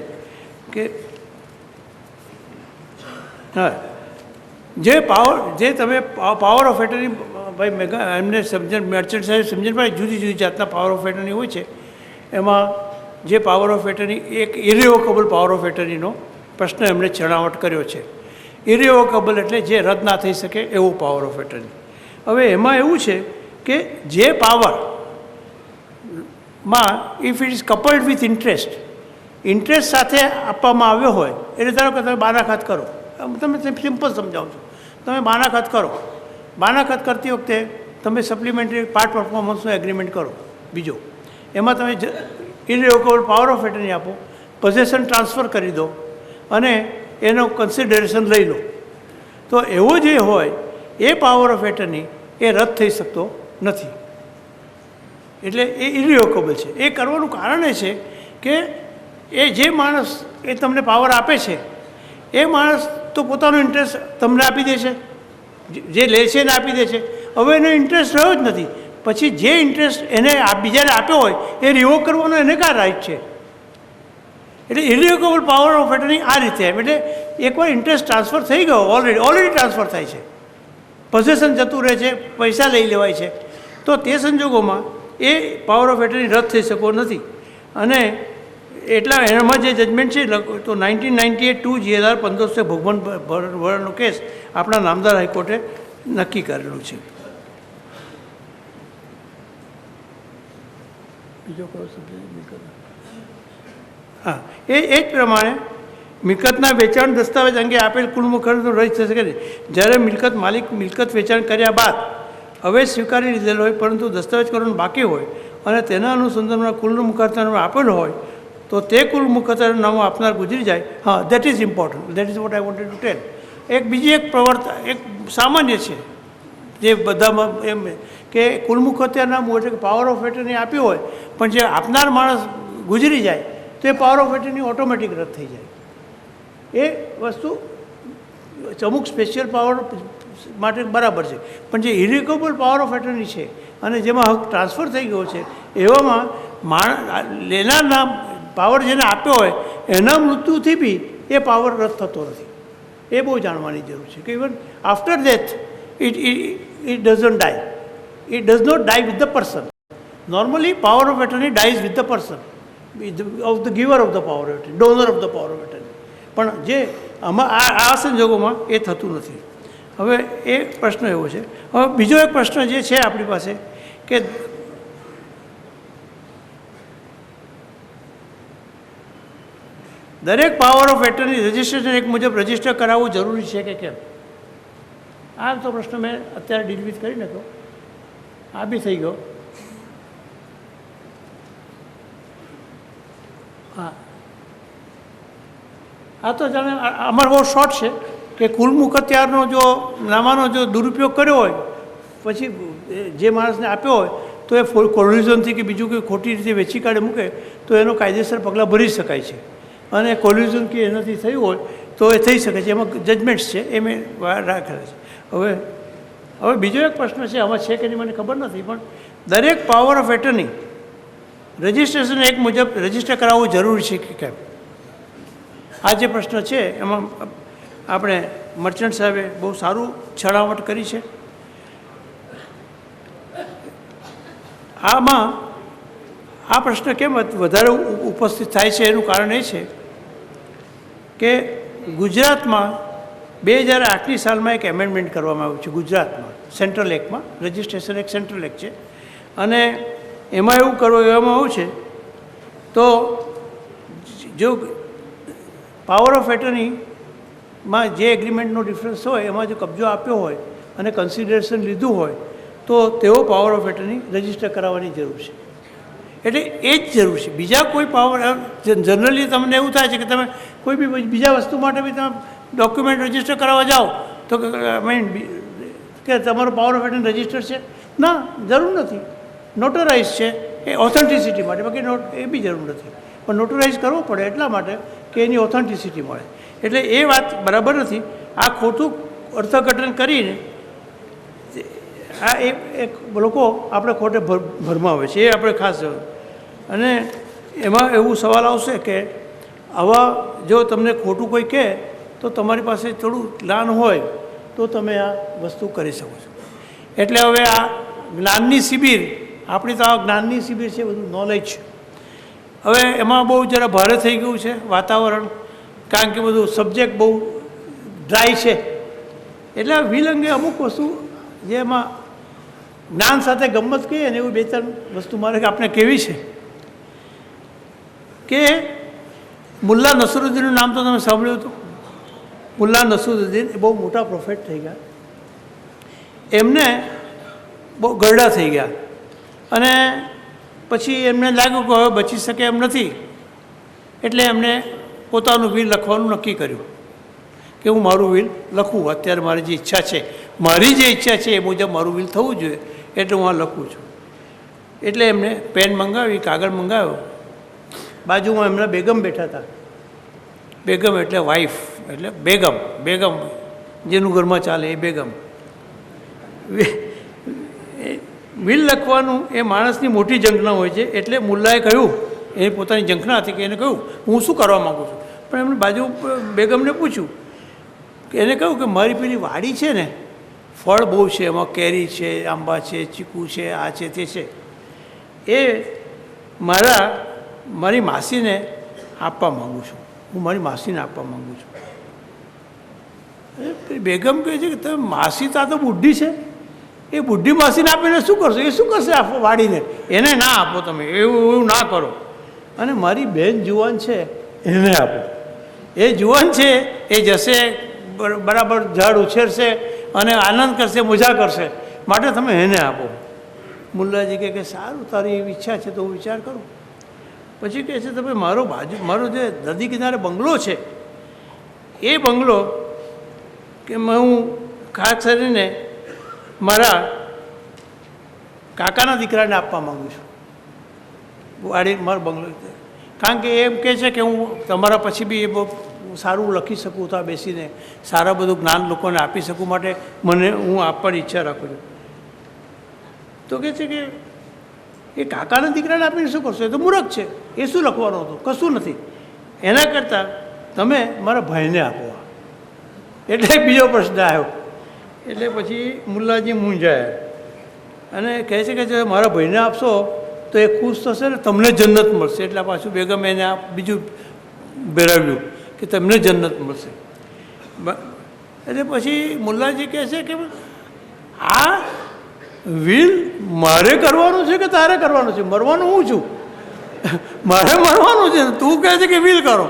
કે હા જે તમે પાવર ઓફ એટર્ની ભાઈ એમને મર્ચન્ટ સાહેબ સમજણ ભાઈ જુદી જુદી જાતના પાવર ઓફ એટર્ની હોય છે. એમાં જે પાવર ઓફ એટર્ની એક ઇરિવોકેબલ પાવર ઓફ એટર્નીનો પ્રશ્ન એમણે છણાવટ કર્યો છે. ઇરિવોકેબલ એટલે જે રદ ના થઈ શકે એવો પાવર ઓફ એટર્ની. હવે એમાં એવું છે કે જે પાવરમાં if it is coupled with interest સાથે આપવામાં આવ્યો હોય એટલે ધારો કે તમે બાનાખાત કરો, તમે સિમ્પલ સમજાવું છું, તમે બાનાખાત કરો, બાનાખાત કરતી વખતે તમે સપ્લિમેન્ટરી પાર્ટ પરફોર્મન્સનો એગ્રીમેન્ટ કરો બીજો, એમાં તમે ઇરિવોકેબલ પાવર ઓફ એટર્ની આપો, પોઝેશન ટ્રાન્સફર કરી દો અને એનો કન્સિડરેશન લઈ લો, તો એવો જે હોય એ પાવર ઓફ એટર્ની એ રદ થઈ શકતો નથી. એટલે એ ઇરિવોકેબલ છે. એ કરવાનું કારણ એ છે કે એ જે માણસ એ તમને પાવર આપે છે એ માણસ તો પોતાનો ઇન્ટરેસ્ટ તમને આપી દે છે, જે લે છે એને આપી દે છે. હવે એનો ઇન્ટરેસ્ટ રહ્યો જ નથી, પછી જે ઇન્ટરેસ્ટ એને બીજાને આપ્યો હોય એ રિવોક કરવાનો એને કા રાઈટ છે? એટલે ઇરિવોકેબલ પાવર ઓફ એટર્ની આ રીતે એમ. એટલે એકવાર ઇન્ટરેસ્ટ ટ્રાન્સફર થઈ ગયો, ઓલરેડી ટ્રાન્સફર થાય છે, પોઝેશન જતું રહે છે, પૈસા લઈ લેવાય છે, તો તે સંજોગોમાં એ પાવર ઓફ એટર્ની રદ થઈ શકવો નથી. અને એટલા એમાં જે જજમેન્ટ છે તો 1998 GR 1500 ભગવાન વરનો કેસ આપણા નામદાર હાઈકોર્ટે નક્કી કરેલું છે. બીજો કયો સબ્જેક્ટ? હા, એ જ પ્રમાણે મિલકતના વેચાણ દસ્તાવેજ અંગે આપેલ કુલ મુખત્યાર રદ થઈ શકે નહીં. જ્યારે માલિક મિલકત વેચાણ કર્યા બાદ હવે સ્વીકારી લીધેલો હોય પરંતુ દસ્તાવેજ કરવાનું બાકી હોય અને તેના અનુસંધાનમાં કુલ મુખત્યારનામું આપેલું હોય તો તે કુલ મુખત્યારનામું આપનાર ગુજરી જાય. હા, that is important, that is what I wanted to tell. બીજી એક પ્રવર્તન એક સામાન્ય છે જે બધામાં એમ કે કુલ મુખત્યારનામું એટલે કે પાવર ઓફ એટર્ની આપ્યું હોય પણ જે આપનાર માણસ ગુજરી જાય તો એ પાવર ઓફ એટર્ની ઓટોમેટિક રદ થઈ જાય. એ વસ્તુ અમુક સ્પેશિયલ પાવર માટે બરાબર છે, પણ જે ઇરિવોકેબલ પાવર ઓફ એટર્ની છે અને જેમાં હક ટ્રાન્સફર થઈ ગયો છે એવામાં લેનારના પાવર જેને આપ્યો હોય એના મૃત્યુથી બી એ પાવર રદ થતો નથી. એ બહુ જાણવાની જરૂર છે કે even after death it doesn't die. It does not die with the person. Normally, power of attorney dies with the person, of the giver of the power of attorney, donor of the power of attorney. પણ જે આ સંજોગોમાં એ થતું નથી. હવે એ પ્રશ્ન એવો છે. હવે બીજો એક પ્રશ્ન જે છે આપણી પાસે કે દરેક પાવર ઓફ એટર્ની રજિસ્ટ્રેશન એક મુજબ રજિસ્ટર કરાવવું જરૂરી છે કે કેમ? આ તો પ્રશ્ન મેં અત્યારે ડીલ વિથ કરી નાખ્યો, આ બી થઈ ગયો. હા, આ તો જાણે અમારો બહુ શોર્ટ છે કે કુલ મુખત્યારનો જો નામાનો જો દુરુપયોગ કર્યો હોય પછી જે માણસને આપ્યો હોય તો એ કોલ્યુઝનથી કે બીજું કોઈ ખોટી રીતે વેચી કાઢે મૂકે તો એનો કાયદેસર પગલાં ભરી શકાય છે. અને કોલ્યુઝન કે એનાથી થયું હોય તો એ થઈ શકે છે. એમાં જજમેન્ટ્સ છે એ મેં રાખેલા છે. હવે બીજો એક પ્રશ્ન છે, આમાં છે કે નહીં મને ખબર નથી, પણ દરેક પાવર ઓફ એટર્ની રજિસ્ટ્રેશન એક મુજબ રજિસ્ટર કરાવવું જરૂરી છે કે કેમ? આ જે પ્રશ્ન છે એમાં આપણે મર્ચન્ટ સાહેબે બહુ સારું છણાવટ કરી છે. આમાં આ પ્રશ્ન કેમ વધારે ઉપસ્થિત થાય છે એનું કારણ એ છે કે ગુજરાતમાં 2008ની સાલમાં એક એમેન્ડમેન્ટ કરવામાં આવ્યું છે ગુજરાતમાં, સેન્ટ્રલ એક્ટમાં. રજિસ્ટ્રેશન એક સેન્ટ્રલ એક્ટ છે અને એમાં એવું કરવામાં આવ્યું છે તો જો પાવર ઓફ એટર્નીમાં જે એગ્રીમેન્ટનો ડિફરન્સ હોય એમાં જો કબજો આપ્યો હોય અને કન્સિડરેશન લીધું હોય તો તેઓ પાવર ઓફ એટર્ની રજિસ્ટર કરાવવાની જરૂર છે. એટલે એ જ જરૂર છે, બીજા કોઈ પાવર. જનરલી તમને એવું થાય છે કે તમે કોઈ બી બીજા વસ્તુ માટે બી તમે ડોક્યુમેન્ટ રજિસ્ટર કરાવવા જાઓ તો કે તમારો પાવર ઓફ એટર્ની રજિસ્ટર છે, ના, જરૂર નથી. નોટરાઇઝ છે એ ઓથેન્ટિસિટી માટે, બાકી એ બી જરૂર નથી. પણ નોટરાઇઝ કરવો પડે એટલા માટે કે એની ઓથેન્ટિસિટી મળે. એટલે એ વાત બરાબર નથી. આ ખોટું અર્થઘટન કરીને આ એક લોકો આપણે ખોટે ભરમાવે છે, એ આપણે ખાસ. અને એમાં એવું સવાલ આવશે કે આવા જો તમને ખોટું કોઈ કહે તો તમારી પાસે થોડું જ્ઞાન હોય તો તમે આ વસ્તુ કરી શકો છો. એટલે હવે આ જ્ઞાનની શિબિર, આપણી તો આ જ્ઞાનની શિબિર છે, બધું નોલેજ. હવે એમાં બહુ જરા ભારે થઈ ગયું છે વાતાવરણ, કારણ કે બધું સબ્જેક્ટ બહુ ડ્રાય છે. એટલે વિલંગે અમુક વસ્તુ જેમાં જ્ઞાન સાથે ગમત કહીએ ને એવું 2-3 વસ્તુ મારે આપણે કહેવી છે. કે મુલ્લા નસરુદ્દીનનું નામ તો તમે સાંભળ્યું હતું. મુલ્લા નસરુદ્દીન એ બહુ મોટા પ્રોફેટ થઈ ગયા. એમને બહુ ગરડા થઈ ગયા અને પછી એમને લાગ્યું કે હવે બચી શકે એમ નથી. એટલે એમને પોતાનું વિલ લખવાનું નક્કી કર્યું કે હું મારું વિલ લખું. અત્યારે મારી જે ઈચ્છા છે, મારી જે ઈચ્છા છે એ મુજબ મારું વિલ થવું જોઈએ, એટલે હું આ લખું છું. એટલે એમને પેન મંગાવી, કાગળ મંગાવ્યો. બાજુમાં એમના બેગમ બેઠા હતા. બેગમ એટલે વાઈફ, એટલે બેગમ. બેગમ જેનું ઘરમાં ચાલે એ બેગમ. વિલ લખવાનું એ માણસની મોટી ઝંખના હોય છે. એટલે મુલ્લાએ કહ્યું, એ પોતાની ઝંખના હતી કે એને કહ્યું હું શું કરવા માગું છું. પણ એમણે બાજુ બેગમને પૂછ્યું કે એને કહ્યું કે મારી પેલી વાડી છે ને, ફળ બહુ છે, એમાં કેરી છે, આંબા છે, ચીકુ છે, આ છે, તે છે, એ મારી માસીને આપવા માગું છું. હું મારી માસીને આપવા માગું છું. બેગમ કહે છે કે તમે માસી તો આ તો બુઢી છે, એ બુઢી માસીને આપીને શું કરશો? એ શું કરશે આપો વાડીને? એને ના આપો તમે, એવું ના કરો. અને મારી બહેન જુવાન છે એને આપો. એ જુવાન છે એ જશે, બરાબર ઝાડ ઉછેરશે અને આનંદ કરશે, મજા કરશે, માટે તમે એને આપો. મુલ્લાજી કહે કે સારું, તારી એવી ઈચ્છા છે તો હું વિચાર કરું. પછી કહે છે તમે મારો જે નદી કિનારે બંગલો છે એ બંગલો કે હું ખાસ કરીને મારા કાકાના દીકરાને આપવા માગું છું. વાડી મારો બંગલો, કારણ કે એમ કહે છે કે હું તમારા પછી બી એ બહુ સારું લખી શકું, તો બેસીને સારા બધું જ્ઞાન લોકોને આપી શકું, માટે હું આપવાની ઈચ્છા રાખું છું. તો કહે છે કે એ કાકાના દીકરાને આપીને શું કરશો? એ તો મૂર્ખ છે, એ શું લખવાનું હતું? કશું નથી. એના કરતાં તમે મારા ભાઈને આપો. એટલે બીજો પ્રશ્ન આવ્યો. એટલે પછી મુલ્લાજી મૂંઝાયા અને કહે છે કે મારા ભાઈને આપશો તો એ ખુશ થશે ને તમને જન્નત મળશે. એટલે પાછું બેગમ એને બીજું બેરાવ્યું કે તમને જન્નત મળશે. એટલે પછી મુલ્લાજી કહે છે કે આ વિલ મારે કરવાનું છે કે તારે કરવાનું છે? મરવાનું હું છું, મારે મરવાનું છે. તું કહે છે કે વિલ કરો,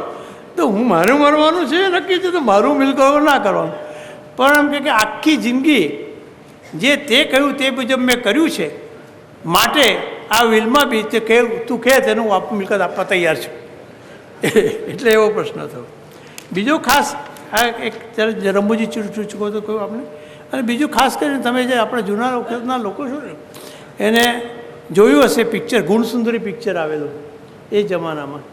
તો હું મારે મરવાનું છે નક્કી છે, તો મારું વિલ કરવાનું ના કરવાનું. પણ એમ કે આખી જિંદગી જે તે કહ્યું તે મુજબ મેં કર્યું છે, માટે આ વિલમાં બી તે કહે તું કહે તેનું મિલકત આપવા તૈયાર છું. એટલે એવો પ્રશ્ન થયો. બીજો ખાસ આ એક રંબુજી ચૂકો તો કહ્યું આપણે. અને બીજું ખાસ કરીને તમે જે આપણે જૂના વખતના લોકો છો ને, એને જોયું હશે પિક્ચર, ગુણસુંદરી પિક્ચર આવેલું એ જમાનામાં.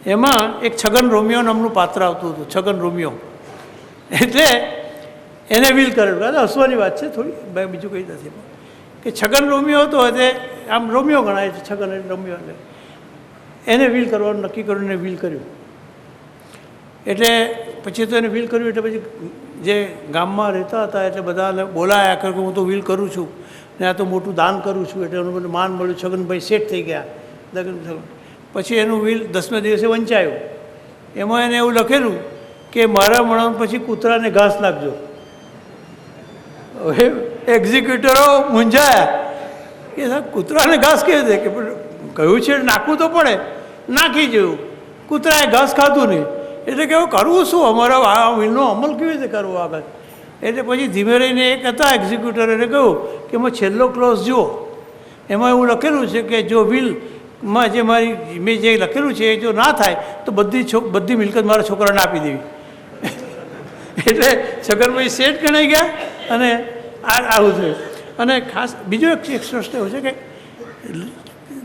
એમાં એક છગન રોમિયો નામનું પાત્ર આવતું હતું. છગન રોમિયો એટલે એને વિલ કરેલું. હસવાની વાત છે થોડી, બીજું કંઈ નથી. કે છગન રોમિયો હતો તે આમ રોમિયો ગણાય છે, છગન એટલે રોમિયો. એટલે એને વિલ કરવાનું નક્કી કર્યું, એને વિલ કર્યું. એટલે પછી તો એને વિલ કર્યું એટલે પછી જે ગામમાં રહેતા હતા એટલે બધાને બોલાયા કે હું તો વિલ કરું છું ને આ તો મોટું દાન કરું છું, એટલે એનું બધું માન મળ્યું. છગનભાઈ સેટ થઈ ગયા. પછી એનું વિલ 10મે દિવસે વંચાયું. એમાં એને એવું લખેલું કે મારા મરણ પછી કૂતરાને ઘાસ નાખજો. હવે એક્ઝિક્યુટરો મૂંઝાયા કે સાહેબ કૂતરાને ઘાસ કેવી રીતે, કે કહ્યું છે નાખવું તો પડે, નાખી જેવું. કૂતરાએ ઘાસ ખાધું નહીં, એટલે કે હવે કરવું શું, અમારા આ વિલનો અમલ કેવી રીતે કરવો આગળ. એટલે પછી ધીમે રહીને એક હતા એક્ઝિક્યુટર, એને કહ્યું કે એમાં છેલ્લો ક્લોઝ જુઓ, એમાં એવું લખેલું છે કે જો વિલમાં જે મેં જે લખેલું છે એ જો ના થાય તો બધી મિલકત મારા છોકરાને આપી દેવી. એટલે છગનભાઈ શેઠ ગણાઈ ગયા અને આવું થયું. અને ખાસ બીજો એક પ્રશ્ન એવું છે કે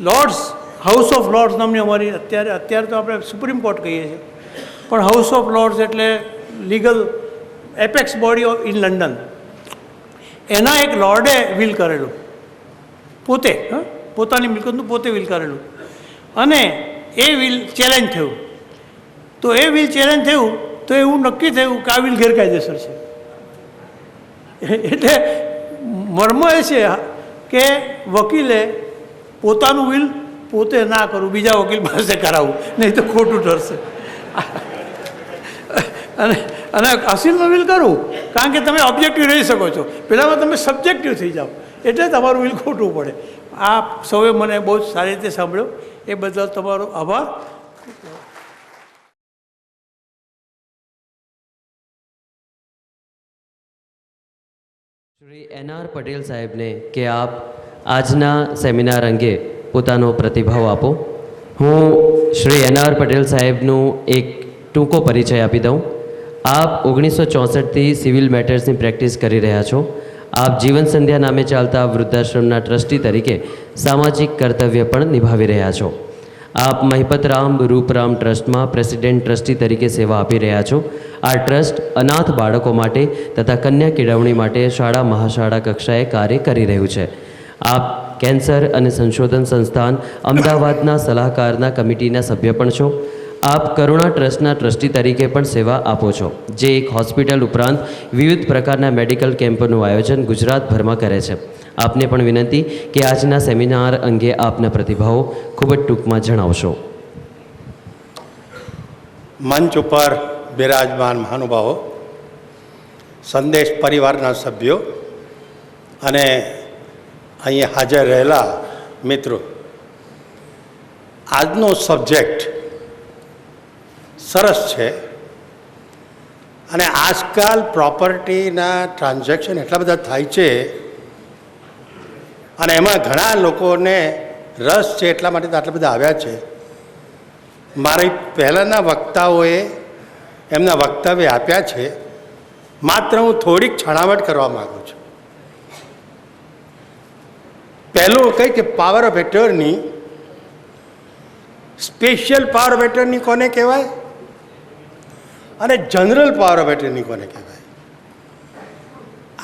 લોર્ડ્સ, હાઉસ ઓફ લોર્ડ્સ નામની અમારી અત્યારે તો આપણે સુપ્રીમ કોર્ટ કહીએ છીએ, પણ હાઉસ ઓફ લોર્ડ્સ એટલે legal apex body in London. એના એક લોર્ડે વિલ કરેલું પોતે, પોતાની મિલકતનું પોતે વિલ કરેલું, અને એ વિલ ચેલેન્જ થયું. તો એ વિલ ચેલેન્જ થયું તો એવું નક્કી થયું કે આ વિલ ગેરકાયદેસર છે. એટલે મર્મ એ છે કે વકીલે પોતાનું વિલ પોતે ના કરવું, બીજા વકીલ પાસે કરાવવું, નહીં તો ખોટું ઠરશે. અને અસીલનું વિલ કરવું, કારણ કે તમે ઓબ્જેક્ટિવ રહી શકો છો, પહેલાંમાં તમે સબ્જેક્ટિવ થઈ જાઓ, એટલે તમારું વિલ ખોટવું પડે. આ સૌએ મને બહુ જ સારી રીતે સાંભળ્યો, એ બદલ તમારો આભાર. શ્રી NR પટેલ સાહેબને કે આપ આજના સેમિનાર અંગે પોતાનો પ્રતિભાવ આપો. હું શ્રી NR પટેલ સાહેબનું એક ટૂંકો પરિચય આપી દઉં. આપ 1964થી સિવિલ મેટર્સની પ્રેક્ટિસ કરી રહ્યા છો. આપ જીવન સંધ્યા નામે ચાલતા વૃદ્ધાશ્રમના ટ્રસ્ટી તરીકે સામાજિક કર્તવ્ય પણ નિભાવી રહ્યા છો. આપ મહિપતરામ રૂપરામ ટ્રસ્ટમાં પ્રેસિડેન્ટ ટ્રસ્ટી તરીકે સેવા આપી રહ્યા છો. આ ટ્રસ્ટ અનાથ બાળકો માટે તથા કન્યા કેળવણી માટે શાળા મહાશાળા કક્ષાએ કાર્ય કરી રહ્યું છે. આપ કેન્સર અને સંશોધન સંસ્થાન અમદાવાદના સલાહકારના કમિટીના સભ્ય પણ છો. આપ કરુણા ટ્રસ્ટના ટ્રસ્ટી તરીકે પણ સેવા આપો છો, જે એક હોસ્પિટલ ઉપરાંત વિવિધ પ્રકારના મેડિકલ કેમ્પોનું આયોજન ગુજરાતભરમાં કરે છે. આપને પણ વિનંતી કે આજના સેમિનાર અંગે આપના પ્રતિભાવો ખૂબ જ ટૂંકમાં જણાવશો. મંચ ઉપર બિરાજમાન મહાનુભાવો, સંદેશ પરિવારના સભ્યો અને અહીં હાજર રહેલા મિત્રો, આજનો સબ્જેક્ટ સરસ છે. અને આજકાલ પ્રોપર્ટીના ટ્રાન્ઝેક્શન એટલા બધા થાય છે અને એમાં ઘણા લોકોને રસ છે, એટલા માટે તો આટલા બધા આવ્યા છે. મારી પહેલાંના વક્તાઓએ એમના વક્તવ્ય આપ્યા છે, માત્ર હું થોડીક છણાવટ કરવા માગું છું. પહેલું કહી કે power of attorney, special power of attorney કોને કહેવાય અને જનરલ પાવર ઓફ એટર્ની કોને કહેવાય.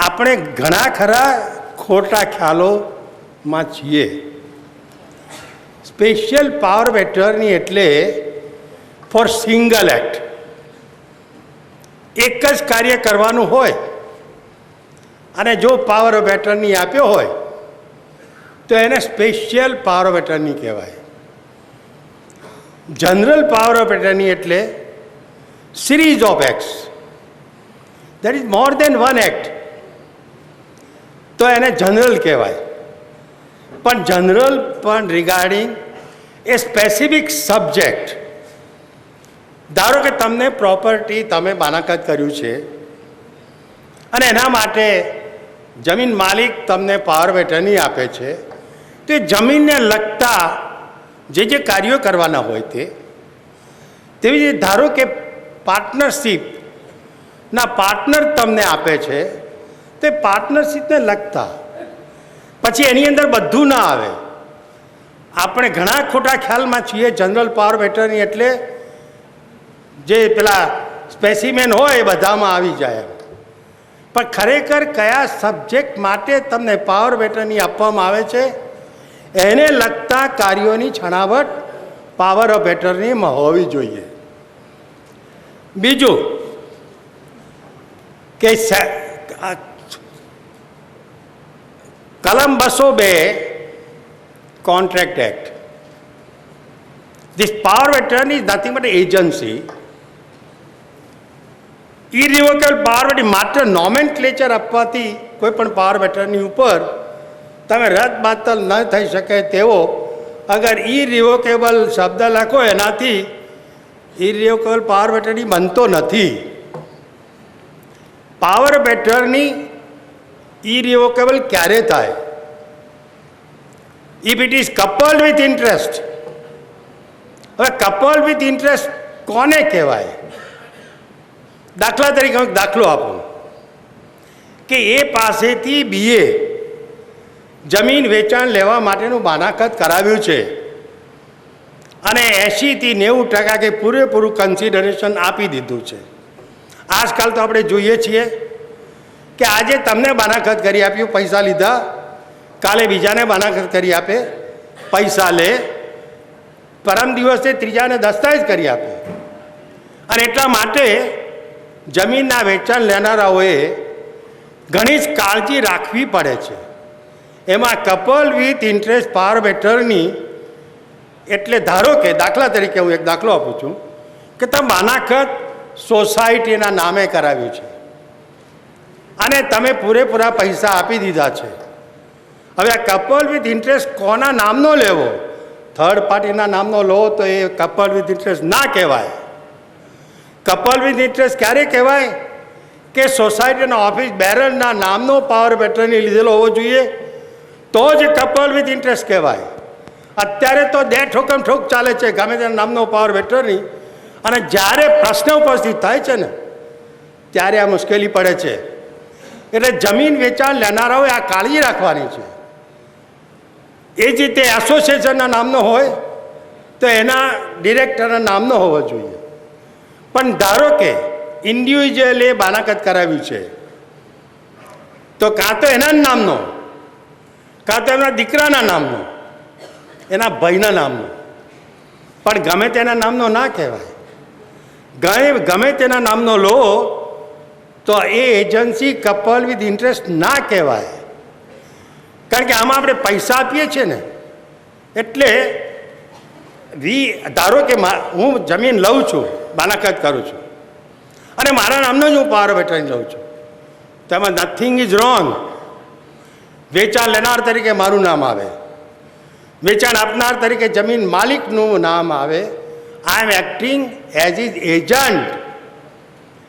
આપણે ઘણા ખરા ખોટા ખ્યાલોમાં છીએ. સ્પેશિયલ પાવર ઓફ એટર્ની એટલે ફોર સિંગલ એક્ટ, એક જ કાર્ય કરવાનું હોય અને જો પાવર ઓફ એટર્ની આપ્યો હોય તો એને સ્પેશિયલ પાવર ઓફ એટર્ની કહેવાય. જનરલ પાવર ઓફ એટર્ની એટલે series of acts, there is more than one act, તો એને જનરલ કહેવાય. પણ જનરલ પણ રિગાર્ડિંગ એ સ્પેસિફિક સબ્જેક્ટ. ધારો કે તમને પ્રોપર્ટી, તમે બાનાકત કર્યું છે અને એના માટે જમીન માલિક તમને પાવર ઓફ એટર્ની આપે છે, તો એ જમીનને લગતા જે કાર્યો કરવાના હોય તેવી રીતે ધારો કે પાર્ટનરશીપના પાર્ટનર તમને આપે છે, તે પાર્ટનરશીપને લગતા, પછી એની અંદર બધું ના આવે. આપણે ઘણા ખોટા ખ્યાલમાં છીએ. જનરલ પાવર ઓફ એટર્ની એટલે જે પેલા સ્પેસિમેન હોય એ બધામાં આવી જાય, પણ ખરેખર કયા સબ્જેક્ટ માટે તમને પાવર ઓફ એટર્ની આપવામાં આવે છે એને લગતા કાર્યોની છણાવટ પાવર ઓફ એટર્નીમાં હોવી જોઈએ. બીજું કે કલમ 202 contract act, this power of attorney is nothing but agency irrevocable power વટી માત્ર નોમેનક્લેચર આપવાથી કોઈ પણ પાવર બેટરની ઉપર તમે રદ બાતલ ન થઈ શકે તેવો અગર ઇરિવોકેબલ શબ્દ લખો એનાથી ઇરિવોકેબલ પાવર બેટરી બનતો નથી. પાવર બેટરની ઇરિવોકેબલ ક્યારે થાય? If it is coupled with interest. હવે કપલ્ડ વિથ ઇન્ટરેસ્ટ કોને કહેવાય? દાખલા તરીકે હું દાખલો આપું કે એ પાસેથી બીએ જમીન વેચાણ લેવા માટેનું બાનાખત કરાવ્યું છે અને 80થી 90% કે પૂરેપૂરું કન્સિડરેશન આપી દીધું છે. આજકાલ તો આપણે જોઈએ છીએ કે આજે તમને બાનાખત કરી આપ્યું, પૈસા લીધા, કાલે બીજાને બાનાખત કરી આપે, પૈસા લે, પરમ દિવસે ત્રીજાને દસ્તાવેજ કરી આપે. અને એટલા માટે જમીનના વેચાણ લેનારાઓએ ઘણી જ કાળજી રાખવી પડે છે. એમાં કપલ વિથ ઇન્ટરેસ્ટ પાવર બેટરની એટલે ધારો કે દાખલા તરીકે હું એક દાખલો આપું છું કે તમે બાનાખત સોસાયટીના નામે કરાવ્યું છે અને તમે પૂરેપૂરા પૈસા આપી દીધા છે. હવે આ કપલ વિથ ઇન્ટરેસ્ટ કોના નામનો લેવો? થર્ડ પાર્ટીના નામનો લો તો એ કપલ વિથ ઇન્ટરેસ્ટ ના કહેવાય. કપલ વિથ ઇન્ટરેસ્ટ ક્યારે કહેવાય? કે સોસાયટીના ઓફિસ બેરરના નામનો પાવર બેટરની લીધેલો હોવો જોઈએ તો જ કપલ વિથ ઇન્ટરેસ્ટ કહેવાય. અત્યારે તો દે ઠોકમ ઠોક ચાલે છે ગમે તેના નામનો પાવર બેટરની, અને જ્યારે પ્રશ્ન ઉપસ્થિત થાય છે ને ત્યારે આ મુશ્કેલી પડે છે. એટલે જમીન વેચાણ લેનારાઓએ આ કાળજી રાખવાની છે. એ જ રીતે એસોસિએશનના નામનો હોય તો એના ડિરેક્ટરના નામનો હોવો જોઈએ. પણ ધારો કે ઇન્ડિવિજ્યુઅલે બાનાખત કરાવ્યું છે તો કાં તો એના નામનો, કાં તો એમના દીકરાના નામનો, એના ભાઈના નામનો, પણ ગમે તેના નામનો ના કહેવાય. ગમે તેના નામનો લો તો એ એજન્સી કપલ વિથ ઇન્ટરેસ્ટ ના કહેવાય. કારણ કે આમાં આપણે પૈસા આપીએ છીએ ને, એટલે ધારો કે હું જમીન લઉં છું, બાનાખત કરું છું અને મારા નામનો જ હું પાવર બેટરી લઉં છું, તો એમાં નથિંગ ઇઝ રોંગ. વેચાણ લેનાર તરીકે મારું નામ આવે, વેચાણ આપનાર તરીકે જમીન માલિકનું નામ આવે. આઈ એમ એક્ટિંગ એઝ ઇઝ એજન્ટ.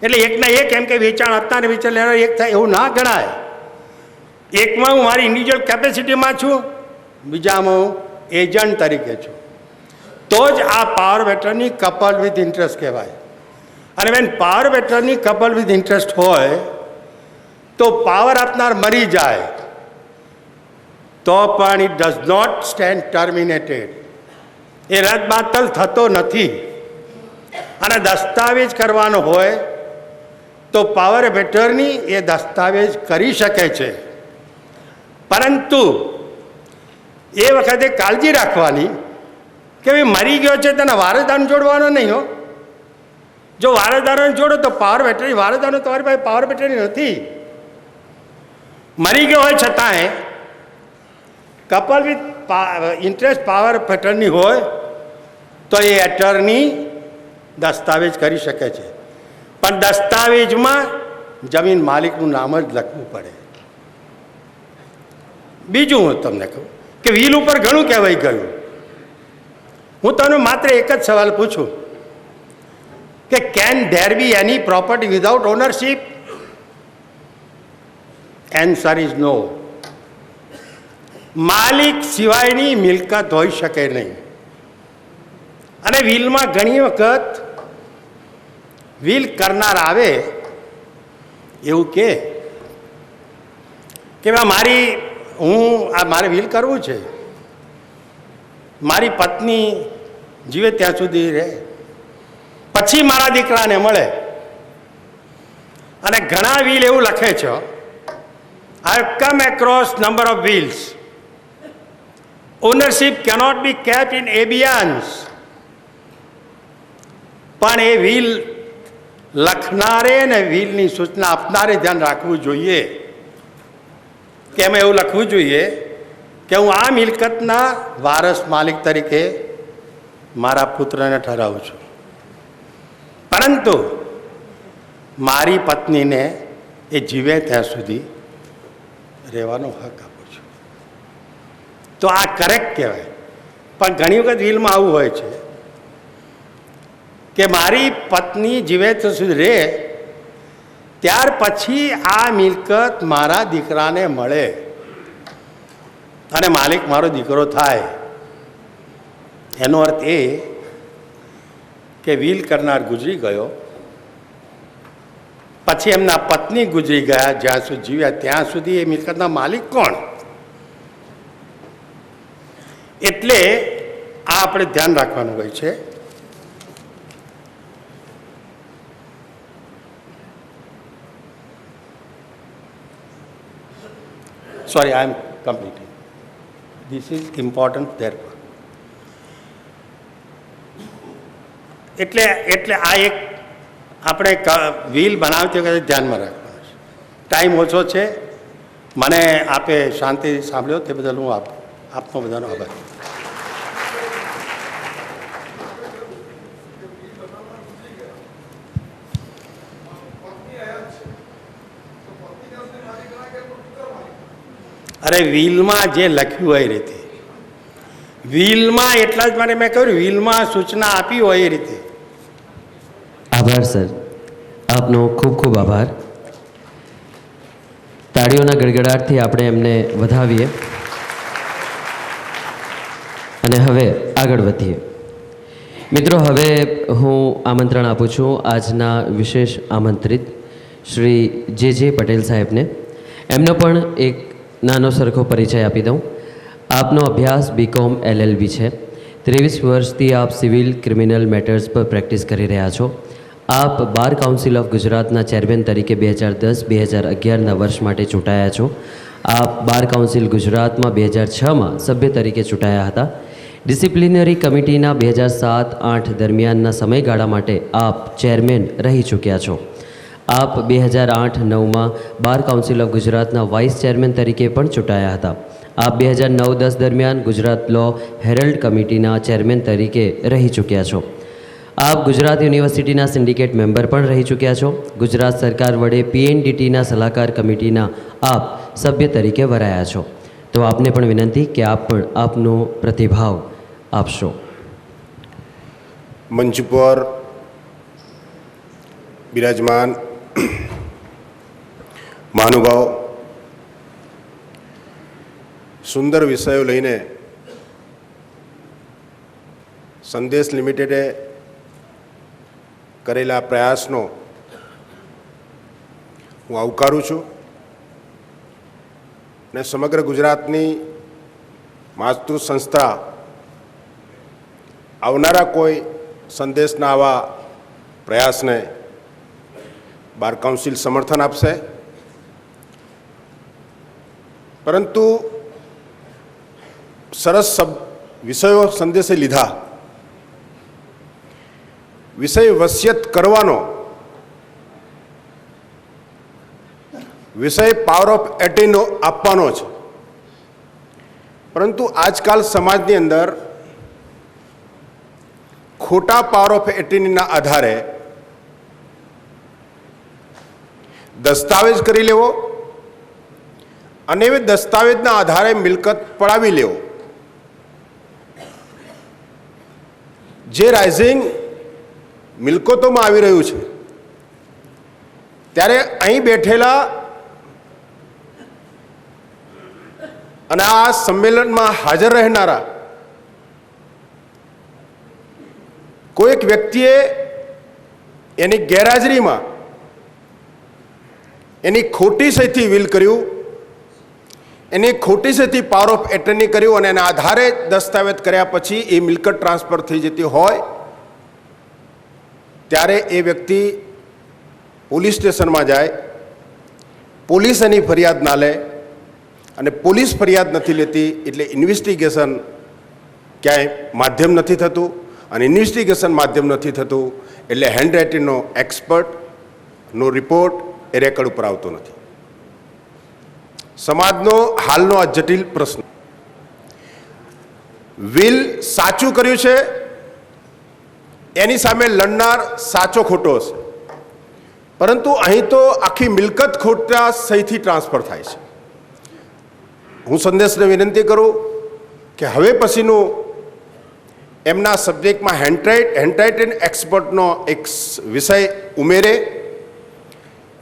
એટલે એકના એક એમ કે વેચાણ આપનાર વેચાણ લેનાર એક થાય એવું ના ગણાય. એકમાં હું મારી ઇન્ડિવિજ્યુઅલ કેપેસિટીમાં છું, બીજામાં હું એજન્ટ તરીકે છું. તો જ આ પાવર બેટરની કપલ વિથ ઇન્ટરેસ્ટ કહેવાય. અને વેન પાવર બેટરની કપલ વિથ ઇન્ટરેસ્ટ હોય તો પાવર આપનાર મરી જાય તો પણ it does not stand terminated. એ રદબાતલ થતો નથી. અને દસ્તાવેજ કરવાનો હોય તો પાવર બેટરની એ દસ્તાવેજ કરી શકે છે. પરંતુ એ વખતે કાળજી રાખવાની કે ભાઈ મરી ગયો છે તેને વારસદારને જોડવાનો નહીં હો. જો વારસદારોને જોડો તો પાવર બેટરી વારસદારનો તમારી પાસે પાવર બેટરી નથી. મરી ગયો હોય છતાંય કપલ વિથ ઇન્ટરેસ્ટ પાવર બેટરની હોય તો એ એટર્ની દસ્તાવેજ કરી શકે છે. પણ દસ્તાવેજમાં જમીન માલિકનું નામ જ લખવું પડે. બીજું હું તમને કહું કે વ્હીલ ઉપર ઘણું કહેવાય ગયું. હું તમને માત્ર એક જ સવાલ પૂછું કે can there be any property without ownership? Answer is no. માલિક સિવાયની મિલકત હોઈ શકે નહીં. અને વ્હીલમાં ઘણી વખત વ્હીલ કરનાર આવે એવું કે મારે વ્હીલ કરવું છે, મારી પત્ની જીવે ત્યાં સુધી રહે, પછી મારા દીકરાને મળે. અને ઘણા વ્હીલ એવું લખે છે, I have come across number of wills, ownership cannot be kept in abeyance. પણ એ વ્હીલ લખનારે અને વ્હીલની સૂચના આપનારે ધ્યાન રાખવું જોઈએ કે એમાં એવું લખવું જોઈએ કે હું આ મિલકતના વારસ માલિક તરીકે મારા પુત્રને ઠરાવું છું. પરંતુ મારી પત્નીને એ જીવે ત્યાં સુધી રહેવાનો હક આપું છું. તો આ કરેક્ટ કહેવાય. પણ ઘણી વખત વિલમાં આવું હોય છે કે મારી પત્ની જીવે ત્યાં સુધી રહે, ત્યાર પછી આ મિલકત મારા દીકરાને મળે અને માલિક મારો દીકરો થાય. એનો અર્થ એ કે વિલ કરનાર ગુજરી ગયો, પછી એમના પત્ની ગુજરી ગયા, જ્યાં સુધી જીવ્યા ત્યાં સુધી એ મિલકતના માલિક કોણ? એટલે આ આપણે ધ્યાન રાખવાનું હોય છે. Sorry, I am completing. This is important therefore. એટલે આ એક આપણે વ્હીલ બનાવતી વખતે ધ્યાનમાં રાખવાનું છે. ટાઈમ ઓછો છે, મને આપે શાંતિથી સાંભળ્યો તે બદલ હું આપનો બધાનો આભાર. અરે વ્હીલમાં જે લખ્યું હોય એ રીતે, વ્હીલમાં એટલા જ માટે મેં કહ્યું વ્હીલમાં સૂચના આપી હોય એ રીતે. આભાર સર, આપનો ખૂબ ખૂબ આભાર. તાળીઓના ગડગડાટથી આપણે એમને વધાવીએ અને હવે આગળ વધીએ. મિત્રો, હવે હું આમંત્રણ આપું છું આજના વિશેષ આમંત્રિત શ્રી જે પટેલ સાહેબને. એમનો પણ એક નાનો સરખો પરિચય આપી દઉં. આપનો અભ્યાસ BCom LLB છે. 23 વર્ષથી આપ સિવિલ ક્રિમિનલ મેટર્સ પર પ્રેક્ટિસ કરી રહ્યા છો. આપ બાર કાઉન્સિલ ઓફ ગુજરાતના ચેરમેન તરીકે 2010-2011ના વર્ષ માટે ચૂંટાયા છો. આપ બાર કાઉન્સિલ ગુજરાતમાં 2006માં સભ્ય તરીકે ચૂંટાયા હતા. ડિસિપ્લિનરી કમિટીના 2007-8 દરમિયાનના સમયગાળા માટે આપ ચેરમેન રહી ચૂક્યા છો. આપ 2008-9માં બાર કાઉન્સિલ ઓફ ગુજરાતના વાઇસ ચેરમેન તરીકે પણ ચૂંટાયા હતા. આપ 2009-10 દરમિયાન ગુજરાત લો હેરલ્ડ કમિટીના ચેરમેન તરીકે રહી ચૂક્યા છો. આપ ગુજરાત યુનિવર્સિટીના સિન્ડિકેટ મેમ્બર પણ રહી ચૂક્યા છો. ગુજરાત સરકાર વડે PNDTના સલાહકાર કમિટીના આપ સભ્ય તરીકે વરાયા છો. તો આપને પણ વિનંતી કે આપ પણ આપનો પ્રતિભાવ આપશો. મંચ પર બિરાજમાન મહાનુભાવ, સુંદર વિષયો લઈને સંદેશ લિમિટેડે કરેલા પ્રયાસનો હું આવકારું છું અને સમગ્ર ગુજરાતની માતૃ સંસ્થા આવનારા કોઈ સંદેશના આવા પ્રયાસને બાર કાઉન્સિલ સમર્થન આપશે. પરંતુ સરસ વિષયો સંદેશે લીધા. વિષય વસિયત કરવાનો, વિષય પાવર ઓફ એટર્ની આપવાનો છે. પરંતુ આજકાલ સમાજની અંદર ખોટા પાવર ઓફ એટર્નીના આધારે દસ્તાવેજ કરી લેવો અને એ દસ્તાવેજના આધારે મિલકત પડાવી લેવો, જે રાઇઝિંગ મિલકતોમાં આવી રહ્યું છે. ત્યારે અહીં બેઠેલા અને આ સંમેલનમાં હાજર રહેનારા કોઈક વ્યક્તિએ એની ગેરહાજરીમાં એની ખોટી સહીથી વિલ કર્યું, એની ખોટી સહીથી પાવર ઓફ એટર્ની કર્યું અને એના આધારે દસ્તાવેજ કર્યા પછી એ મિલકત ટ્રાન્સફર થઈ જતી હોય ત્યારે એ વ્યક્તિ પોલીસ સ્ટેશનમાં જાય, પોલીસ એની ફરિયાદ ના લે અને પોલીસ ફરિયાદ નથી લેતી એટલે ઇન્વેસ્ટિગેશન ક્યાંય માધ્યમ નથી થતું અને ઇન્વેસ્ટિગેશન માધ્યમ નથી થતું એટલે હેન્ડ રાઇટિંગનો એક્સપર્ટનો રિપોર્ટ એ રેકર્ડ ઉપર આવતો નથી. સમાજનો હાલનો આ જટિલ પ્રશ્ન. વિલ સાચું કર્યું છે એની સામે લડનાર સાચો ખોટો હશે, પરંતુ અહીં તો આખી મિલકત ખોટા સહીથી ટ્રાન્સફર થાય છે. હું સંદેશને વિનંતી કરું કે હવે પછીનું એમના સબ્જેક્ટમાં હેન્ડરાઇટેડ એક્સપર્ટનો એક વિષય ઉમેરે,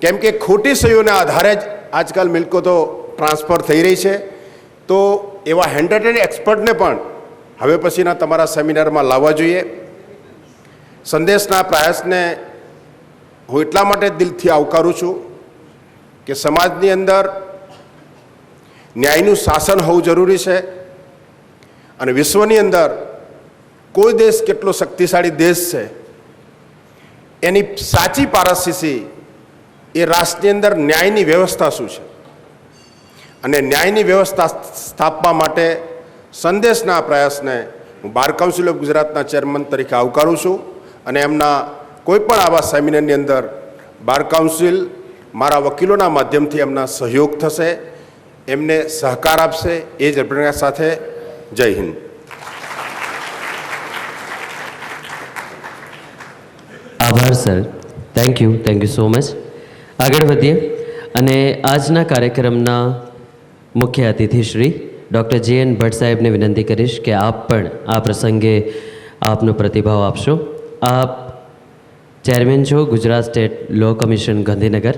કેમ કે ખોટી સહીઓના આધારે જ આજકાલ મિલકતો ટ્રાન્સફર થઈ રહી છે. તો એવા હેન્ડરાઇટેડ એક્સપર્ટને પણ હવે પછીના તમારા સેમિનારમાં લાવવા જોઈએ. સંદેશના પ્રયાસને હું એટલા માટે દિલથી આવકારું છું કે સમાજની અંદર ન્યાયનું શાસન હોવું જરૂરી છે, અને વિશ્વની અંદર કોઈ દેશ કેટલો શક્તિશાળી દેશ છે એની સાચી પારસીસી એ રાષ્ટ્રની અંદર ન્યાયની વ્યવસ્થા શું છે, અને ન્યાયની વ્યવસ્થા સ્થાપવા માટે સંદેશના પ્રયાસને હું બાર કાઉન્સિલ ઓફ ગુજરાતના ચેરમેન તરીકે આવકારું છું. અને એમના કોઈ પણ આવા સેમિનારની અંદર બાર કાઉન્સિલ મારા વકીલોના માધ્યમથી એમના સહયોગ થશે, એમને સહકાર આપશે, એ જ અભિપ્રાય સાથે જય હિન્દ. આભાર sir, thank you so much. આગળ વધીએ અને આજના કાર્યક્રમના મુખ્ય અતિથિ શ્રી ડૉક્ટર JN ભટ્ટ સાહેબને વિનંતી કરીશ કે આપ પણ આ પ્રસંગે આપનો પ્રતિભાવ આપશો. આપ ચેરમેન છો ગુજરાત સ્ટેટ લો કમિશન ગાંધીનગર.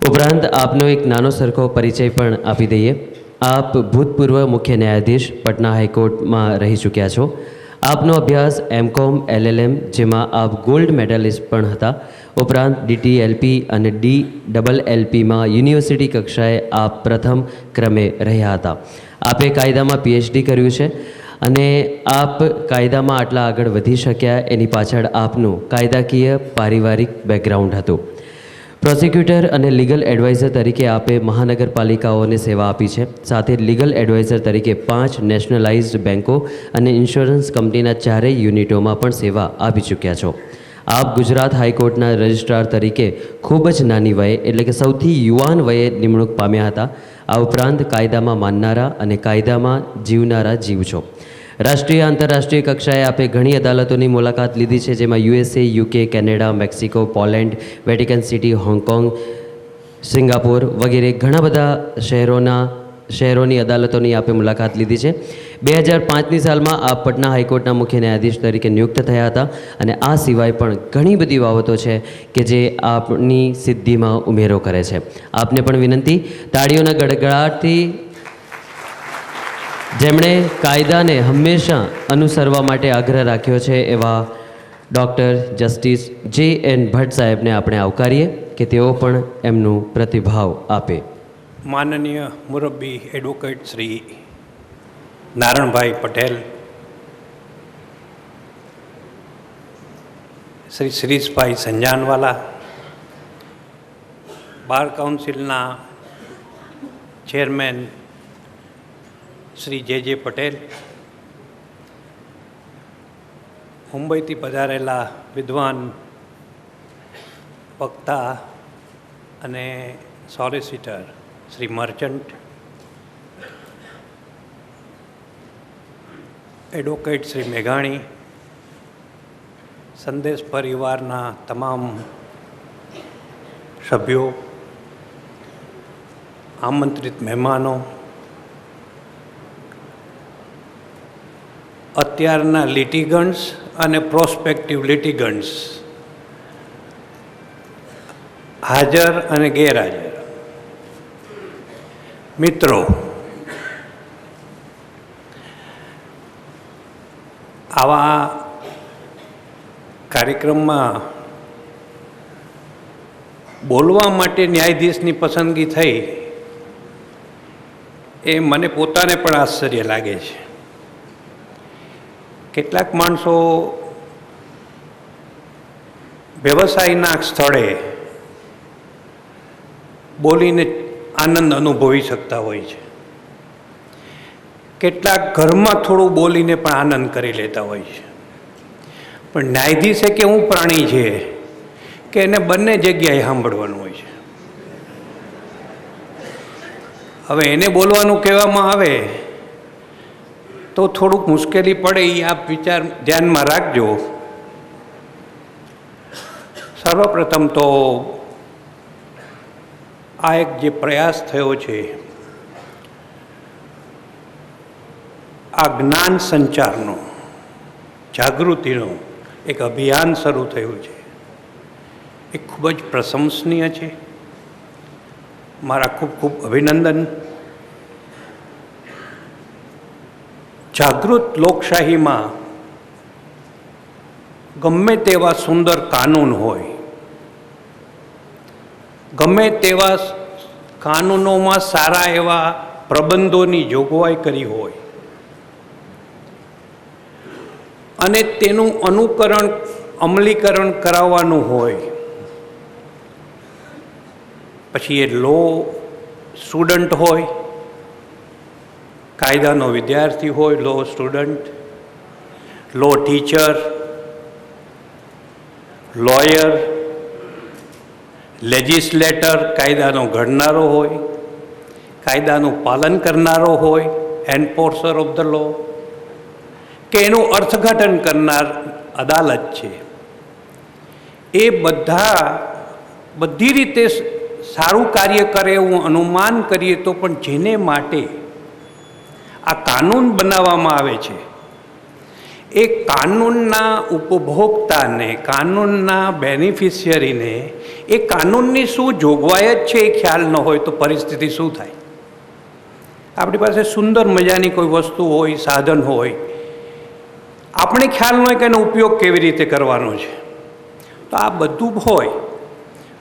ઉપરાંત આપનો એક નાનો સરખો પરિચય પણ આપી દઈએ. આપ ભૂતપૂર્વ મુખ્ય ન્યાયાધીશ પટના હાઈકોર્ટમાં રહી ચૂક્યા છો. આપનો અભ્યાસ MCOM LLM, જેમાં આપ ગોલ્ડ મેડલિસ્ટ પણ હતા. ઉપરાંત DTLP અને DLLPમાં યુનિવર્સિટી કક્ષાએ આપ પ્રથમ ક્રમે રહ્યા હતા. આપે કાયદામાં PhD કર્યું છે, અને આપ કાયદામાં આટલા આગળ વધી શક્યા એની પાછળ આપનું કાયદાકીય પારિવારિક બેકગ્રાઉન્ડ હતું. પ્રોસિક્યુટર અને લીગલ એડવાઇઝર તરીકે આપે મહાનગરપાલિકાઓને સેવા આપી છે. સાથે લીગલ એડવાઇઝર તરીકે 5 નેશનલાઇઝ્ડ બેન્કો અને ઇન્સ્યોરન્સ કંપનીના 4 યુનિટોમાં પણ સેવા આપી ચૂક્યા છો. આપ ગુજરાત હાઈકોર્ટના રજિસ્ટ્રાર તરીકે ખૂબ જ નાની વયે, એટલે કે સૌથી યુવાન વયે નિમણૂક પામ્યા હતા. આ ઉપરાંત કાયદામાં માનનારા અને કાયદામાં જીવનારા જીવ છો. રાષ્ટ્રીય આંતરરાષ્ટ્રીય કક્ષાએ આપે ઘણી અદાલતોની મુલાકાત લીધી છે, જેમાં USA, UK, Canada, Mexico, Poland, Vatican city, Hong Kong, Singapore વગેરે ઘણા બધા શહેરોની અદાલતોની આપે મુલાકાત લીધી છે. 2005ની સાલમાં આપ પટના હાઈકોર્ટના મુખ્ય ન્યાયાધીશ તરીકે નિયુક્ત થયા હતા, અને આ સિવાય પણ ઘણી બધી બાબતો છે કે જે આપની સિદ્ધિમાં ઉમેરો કરે છે. આપને પણ વિનંતી, તાળીઓના ગડગડાટથી જેમણે કાયદાને હંમેશા અનુસરવા માટે આગ્રહ રાખ્યો છે એવા ડૉક્ટર જસ્ટિસ JN ભટ્ટ સાહેબને આપણે આવકારીએ કે તેઓ પણ એમનું પ્રતિભાવ આપે. માનનીય મુરબ્બી એડવોકેટ શ્રી નારણભાઈ પટેલ, શ્રી શિરીષભાઈ સંજાનવાલા, બાર કાઉન્સિલના ચેરમેન શ્રી JJ પટેલ, મુંબઈથી પધારેલા વિદ્વાન વક્તા અને solicitor Shri merchant, advocate Shri મેઘાણી, સંદેશ પરિવારના તમામ સભ્યો, આમંત્રિત મહેમાનો, અત્યારના લિટિગન્ટ્સ અને પ્રોસ્પેક્ટિવ લિટિગન્ટ્સ, હાજર અને ગેરહાજર મિત્રો, આવા કાર્યક્રમમાં બોલવા માટે ન્યાયાધીશની પસંદગી થઈ એ મને પોતાને પણ આશ્ચર્ય લાગે છે. કેટલાક માણસો વ્યવસાયના સ્થળે બોલીને આનંદ અનુભવી શકતા હોય છે, કેટલાક ઘરમાં થોડું બોલીને પણ આનંદ કરી લેતા હોય છે. પણ ન્યાયાધીશ કે હું પ્રાણી છે કે એને બંને જગ્યાએ સાંભળવાનું હોય છે. હવે એને બોલવાનું કહેવામાં આવે તો થોડુંક મુશ્કેલી પડે, એ આપ વિચાર ધ્યાનમાં રાખજો. સર્વપ્રથમ તો આ એક જે પ્રયાસ થયો છે, આ જ્ઞાન સંચારનો, જાગૃતિનો એક અભિયાન શરૂ થયું છે, એ ખૂબ જ પ્રશંસનીય છે. મારા ખૂબ ખૂબ અભિનંદન. જાગૃત લોકશાહીમાં ગમે તેવા સુંદર કાનૂન હોય, ગમે તેવા કાનૂનોમાં સારા એવા પ્રબંધોની જોગવાઈ કરી હોય અને તેનું અનુકરણ, અમલીકરણ કરાવવાનું હોય, પછી એ લો સ્ટુડન્ટ હોય, કાયદાનો વિદ્યાર્થી હોય, લો સ્ટુડન્ટ, લો ટીચર, લોયર, લેજિસ્લેટર, કાયદાનો ઘડનારો હોય, કાયદાનું પાલન કરનારો હોય, એન્ફોર્સર ઓફ ધ લો, કે એનું અર્થઘટન કરનાર અદાલત છે, એ બધી રીતે સારું કાર્ય કરે એવું અનુમાન કરીએ તો પણ જેને માટે આ કાનૂન બનાવવામાં આવે છે, એ કાનૂનના ઉપભોક્તાને, કાનૂનના બેનિફિશિયરીને એ કાનૂનની શું જોગવાઈ જ છે એ ખ્યાલ ન હોય તો પરિસ્થિતિ શું થાય? આપણી પાસે સુંદર મજાની કોઈ વસ્તુ હોય, સાધન હોય, આપણે ખ્યાલ ન હોય કે એનો ઉપયોગ કેવી રીતે કરવાનો છે. તો આ બધું હોય,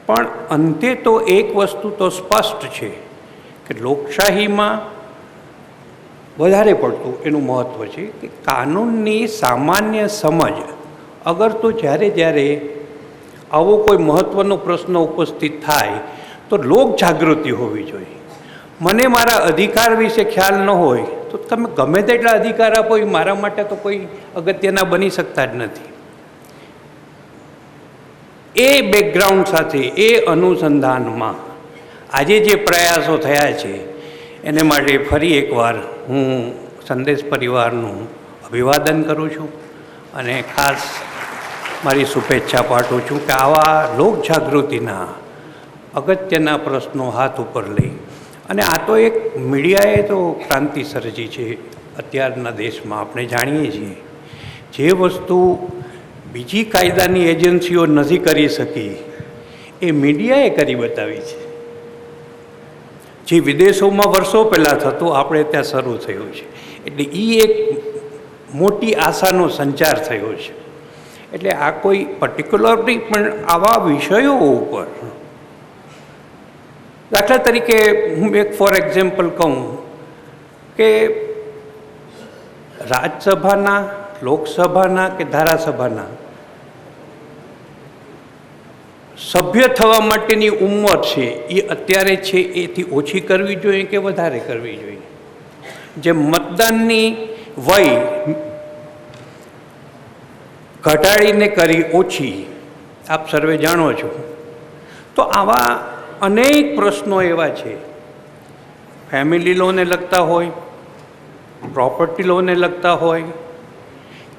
પણ અંતે તો એક વસ્તુ તો સ્પષ્ટ છે કે લોકશાહીમાં વધારે પડતું એનું મહત્ત્વ છે કે કાનૂનની સામાન્ય સમજ. અગર તો જ્યારે આવો કોઈ મહત્ત્વનો પ્રશ્ન ઉપસ્થિત થાય તો લોક જાગૃતિ હોવી જોઈએ. મને મારા અધિકાર વિશે ખ્યાલ ન હોય તો તમે ગમે તેટલા અધિકાર આપો, એ મારા માટે તો કોઈ અગત્યના બની શકતા જ નથી. એ બેકગ્રાઉન્ડ સાથે, એ અનુસંધાનમાં આજે જે પ્રયાસો થયા છે એને માટે ફરી એકવાર હું સંદેશ પરિવારનું અભિવાદન કરું છું અને ખાસ મારી શુભેચ્છા પાઠવું છું કે આવા લોકજાગૃતિના અગત્યના પ્રશ્નો હાથ ઉપર લઈ, અને આ તો એક મીડિયાએ તો ક્રાંતિ સર્જી છે અત્યારના દેશમાં. આપણે જાણીએ છીએ જે વસ્તુ બીજી કાયદાની એજન્સીઓ નથી કરી શકી એ મીડિયાએ કરી બતાવી છે. જે વિદેશોમાં વર્ષો પહેલાં થતું આપણે ત્યાં શરૂ થયું છે. એટલે એ એક મોટી આશાનો સંચાર થયો છે. એટલે આ કોઈ પર્ટિક્યુલરલી પણ આવા વિષયો ઉપર, દાખલા તરીકે હું એક ફોર એક્ઝામ્પલ કહું કે રાજ્યસભાના, લોકસભાના કે ધારાસભાના સભ્ય થવા માટેની ઉંમર છે એ અત્યારે છે એથી ઓછી કરવી જોઈએ કે વધારે કરવી જોઈએ? જે મતદાનની વય ઘટાડીને કરી ઓછી, આપ સર્વે જાણો છો. તો આવા અનેક પ્રશ્નો એવા છે, ફેમિલી લોને લગતા હોય, પ્રોપર્ટી લોને લગતા હોય,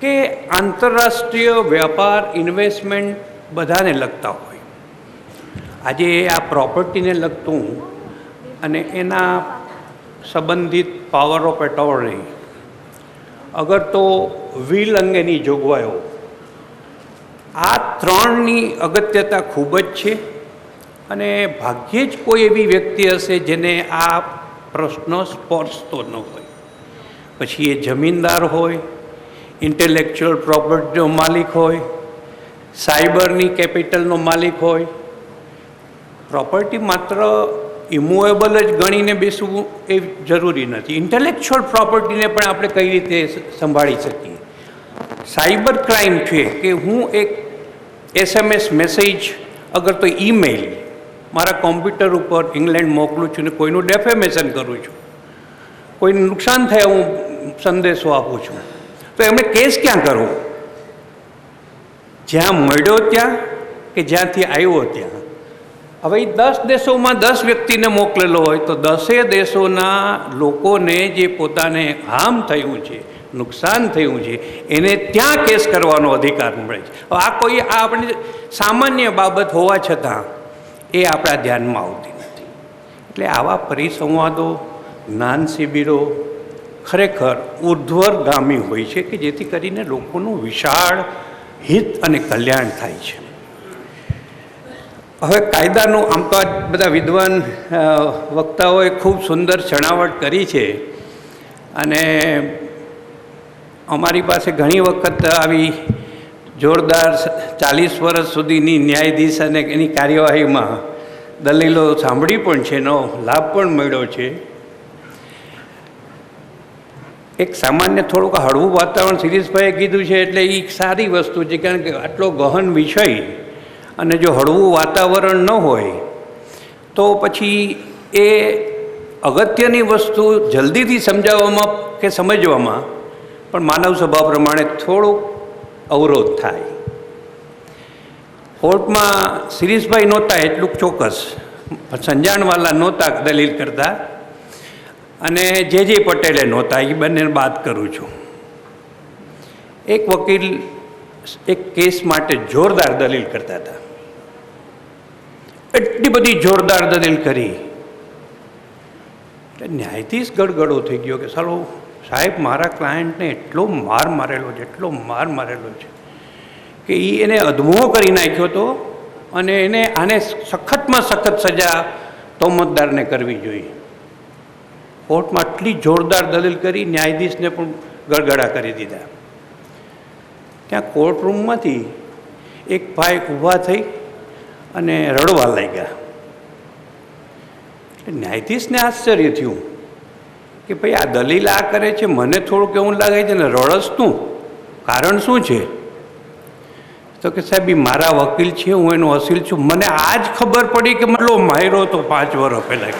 કે આંતરરાષ્ટ્રીય વ્યાપાર, ઇન્વેસ્ટમેન્ટ બધાને લગતા હોય. આજે આ પ્રોપર્ટીને લગતું અને એના સંબંધિત પાવર ઓફ એટોર્ની, અગર તો વિલ અંગેની જોગવાઈઓ, આ ત્રણની અગત્યતા ખૂબ જ છે. અને ભાગ્યે જ કોઈ એવી વ્યક્તિ હશે જેને આ પ્રશ્ન સ્પર્શતો ન હોય. પછી એ જમીનદાર હોય, ઇન્ટેલેક્ચ્યુઅલ પ્રોપર્ટીનો માલિક હોય, સાયબરની કેપિટલનો માલિક હોય. પ્રોપર્ટી માત્ર ઇમૂવેબલ જ ગણીને બેસવું એ જરૂરી નથી. ઇન્ટેલેક્ચ્યુઅલ પ્રોપર્ટીને પણ આપણે કઈ રીતે સંભાળી શકીએ? સાયબર ક્રાઇમ છે કે હું એક SMS મેસેજ, અગર તો ઈમેલ મારા કોમ્પ્યુટર ઉપર ઇંગ્લેન્ડ મોકલું છું ને કોઈનું ડેફેમેશન કરું છું, કોઈને નુકસાન થાય હું સંદેશો આપું છું, તો એમણે કેસ ક્યાં કરવો? જ્યાં મળ્યો ત્યાં કે જ્યાંથી આવ્યો ત્યાં? હવે એ 10 દેશોમાં 10 વ્યક્તિને મોકલેલો હોય તો 10 દેશોના લોકોને જે પોતાને હાર્મ થયું છે, નુકસાન થયું છે એને ત્યાં કેસ કરવાનો અધિકાર મળે છે. હવે આ આપણી સામાન્ય બાબત હોવા છતાં એ આપણા ધ્યાનમાં આવતી નથી. એટલે આવા પરિસંવાદો, જ્ઞાન શિબિરો ખરેખર ઉર્ધ્વગામી હોય છે કે જેથી કરીને લોકોનું વિશાળ હિત અને કલ્યાણ થાય છે. હવે કાયદાનું આમ તો આ બધા વિદ્વાન વક્તાઓએ ખૂબ સુંદર છણાવટ કરી છે અને અમારી પાસે ઘણી વખત આવી જોરદાર 40 વર્ષ સુધીની ન્યાયાધીશ અને એની કાર્યવાહીમાં દલીલો સાંભળી પણ છે, એનો લાભ પણ મળ્યો છે. એક સામાન્ય થોડુંક હળવું વાતાવરણ શિરીષભાઈએ કીધું છે એટલે એ સારી વસ્તુ છે, કારણ કે આટલો ગહન વિષય અને જો હળવું વાતાવરણ ન હોય તો પછી એ અગત્યની વસ્તુ જલ્દીથી સમજાવવામાં કે સમજવામાં પણ માનવ સ્વભાવ પ્રમાણે થોડુંક અવરોધ થાય. કોર્ટમાં શિરીષભાઈ નહોતા એટલું ચોક્કસ, સંજાણવાલા નહોતા દલીલ કરતા અને જે પટેલે નહોતા, એ બંનેને બાદ કરું છું. એક વકીલ એક કેસ માટે જોરદાર દલીલ કરતા હતા, એટલી બધી જોરદાર દલીલ કરી એટલે ન્યાયાધીશ ગડગડો થઈ ગયો કે સાલો સાહેબ મારા ક્લાયન્ટને એટલો માર મારેલો છે કે એને અધમો કરી નાખ્યો હતો અને આને સખતમાં સખત સજા તોમતદારને કરવી જોઈએ. કોર્ટમાં આટલી જોરદાર દલીલ કરી ન્યાયાધીશને પણ ગડગડા કરી દીધા. ત્યાં કોર્ટરૂમમાંથી એક ભાઈ ઊભા થઈ અને રડવા લાગ્યા. ન્યાયાધીશને આશ્ચર્ય થયું કે ભાઈ આ દલીલ આ કરે છે, મને થોડુંક એવું લાગે છે ને રડસ તું કારણ શું છે? તો કે સાહેબ એ મારા વકીલ છે, હું એનો અસીલ છું, મને આજ ખબર પડી કે મતલબ માર્યો તો 5 વર્ષ પહેલાં.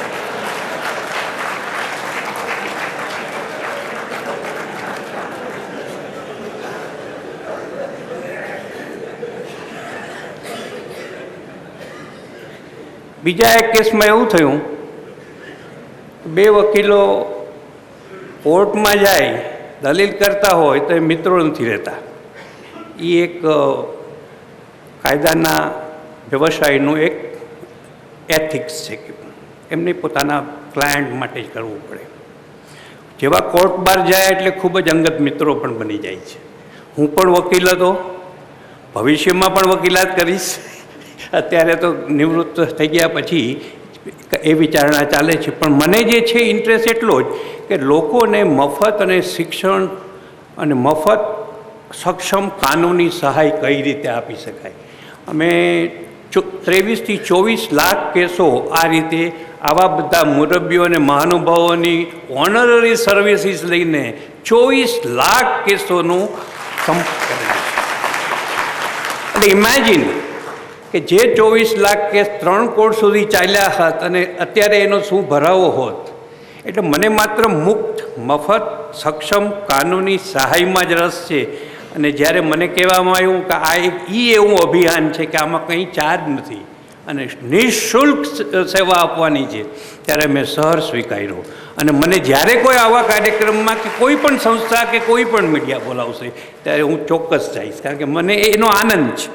બીજા એક કેસમાં એવું થયું, 2 વકીલો કોર્ટમાં જાય દલીલ કરતા હોય તો એ મિત્રો નથી રહેતા. એ એક કાયદાના વ્યવસાયનું એક એથિક્સ છે કે એમને પોતાના ક્લાયન્ટ માટે જ કરવું પડે. જેવા કોર્ટ બહાર જાય એટલે ખૂબ જ અંગત મિત્રો પણ બની જાય છે. હું પણ વકીલ હતો, ભવિષ્યમાં પણ વકીલાત કરીશ. અત્યારે તો નિવૃત્ત થઈ ગયા પછી એ વિચારણા ચાલે છે, પણ મને જે છે ઇન્ટરેસ્ટ એટલો જ કે લોકોને મફત અને શિક્ષણ અને મફત સક્ષમ કાનૂની સહાય કઈ રીતે આપી શકાય. અમે 23 થી 24 લાખ કેસો આ રીતે આવા બધા મુરબ્બીઓ અને મહાનુભાવોની ઓનરરી સર્વિસીસ લઈને 24 લાખ કેસોનું સંપ કરેલું છે. એટલે ઇમેજિન કે જે 24 લાખ કેસ 3 કોર્ટ સુધી ચાલ્યા હોત અને અત્યારે એનો શું ભરાવો હોત. એટલે મને માત્ર મુક્ત મફત સક્ષમ કાનૂની સહાયમાં જ રસ છે. અને જ્યારે મને કહેવામાં આવ્યું કે આ એક એવું અભિયાન છે કે આમાં કંઈ ચાર્જ નથી અને નિઃશુલ્ક સેવા આપવાની છે, ત્યારે મેં સહર સ્વીકાર્યો. અને મને જ્યારે કોઈ આવા કાર્યક્રમમાં કે કોઈ પણ સંસ્થા કે કોઈ પણ મીડિયા બોલાવશે ત્યારે હું ચોક્કસ જઈશ, કારણ કે મને એનો આનંદ છે.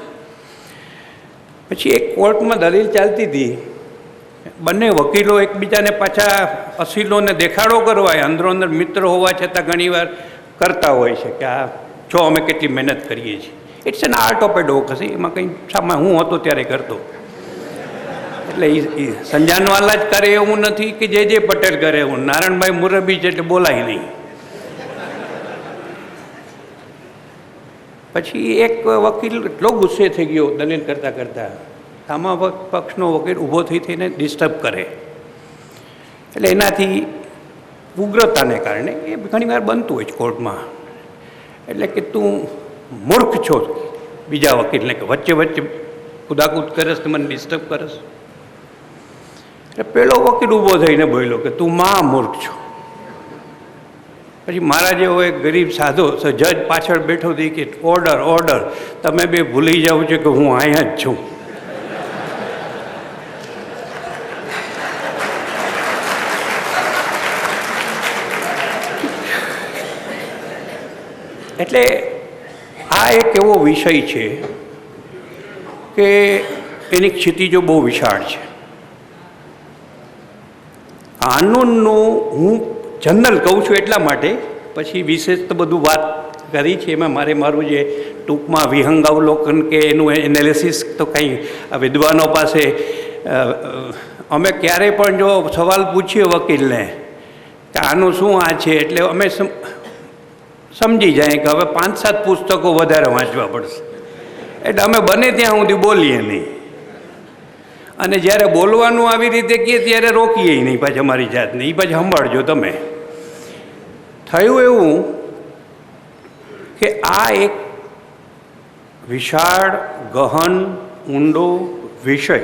પછી એક કોર્ટમાં દલીલ ચાલતી હતી, બંને વકીલો એકબીજાને પાછા અસીલોને દેખાડો કરવા અંદરો અંદર મિત્ર હોવા છતાં ઘણીવાર કરતા હોય છે કે આ જો અમે કેટલી મહેનત કરીએ છીએ. It's an art of advocacy. એમાં કંઈ સામા હું હતો ત્યારે કરતો. એટલે એ સંજાનવાલા જ કરે એવું નથી કે જે પટેલ કરે એવું. નારાયણભાઈ મુરબી છે એટલે બોલાય નહીં. પછી એક વકીલ એટલો ગુસ્સે થઈ ગયો દલીલ કરતાં કરતાં, સામા પક્ષનો વકીલ ઊભો થઈને ડિસ્ટર્બ કરે. એટલે એનાથી ઉગ્રતાને કારણે એ ઘણીવાર બનતું હોય છે કોર્ટમાં. એટલે કે તું મૂર્ખ છો બીજા વકીલને, કે વચ્ચે કુદાકૂદ કરસ તો મને ડિસ્ટર્બ કરસ. એટલે પેલો વકીલ ઊભો થઈને બોલ્યો કે તું મૂર્ખ છો. પછી મારા જેવો એક ગરીબ સાધો જજ પાછળ બેઠો હતી કે ઓર્ડર, તમે બે ભૂલી જાઓ છો કે હું અહીંયા જ છું. એટલે આ એક એવો વિષય છે કે એની ક્ષિતિજો બહુ વિશાળ છે. કાનૂનનું હું જનરલ કહું છું એટલા માટે, પછી વિશેષ તો બધું વાત કરી છે એમાં મારું જે ટૂંકમાં વિહંગાવલોકન કે એનું એનાલિસિસ તો કંઈ વિદ્વાનો પાસે અમે ક્યારેય પણ જો સવાલ પૂછીએ વકીલને કે આનું શું આ છે, એટલે અમે સમજી જાય કે હવે 5-7 પુસ્તકો વધારે વાંચવા પડશે, એટલે અમે બને ત્યાં સુધી બોલીએ નહીં. અને જ્યારે બોલવાનું આવી રીતે કહીએ ત્યારે રોકીએ નહીં પાછી અમારી જાતને, એ પાછી સંભાળજો તમે. થયું એવું કે આ એક વિશાળ ગહન ઊંડો વિષય,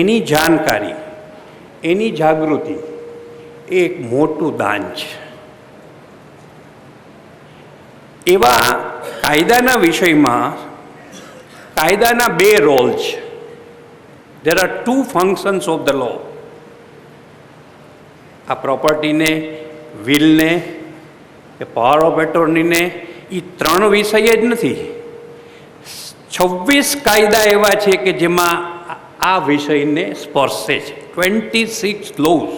એની જાણકારી, એની જાગૃતિ એ એક મોટું દાન છે. એવા કાયદાના વિષયમાં કાયદાના 2 રોલ છે. There are 2 functions of the law. આ પ્રોપર્ટીને, વિલને, કે પાવર ઓફ એટોર્નીને, એ 3 વિષય જ નથી. 26 કાયદા એવા છે કે જેમાં આ વિષયને સ્પર્શે છે. 26 લોઝ.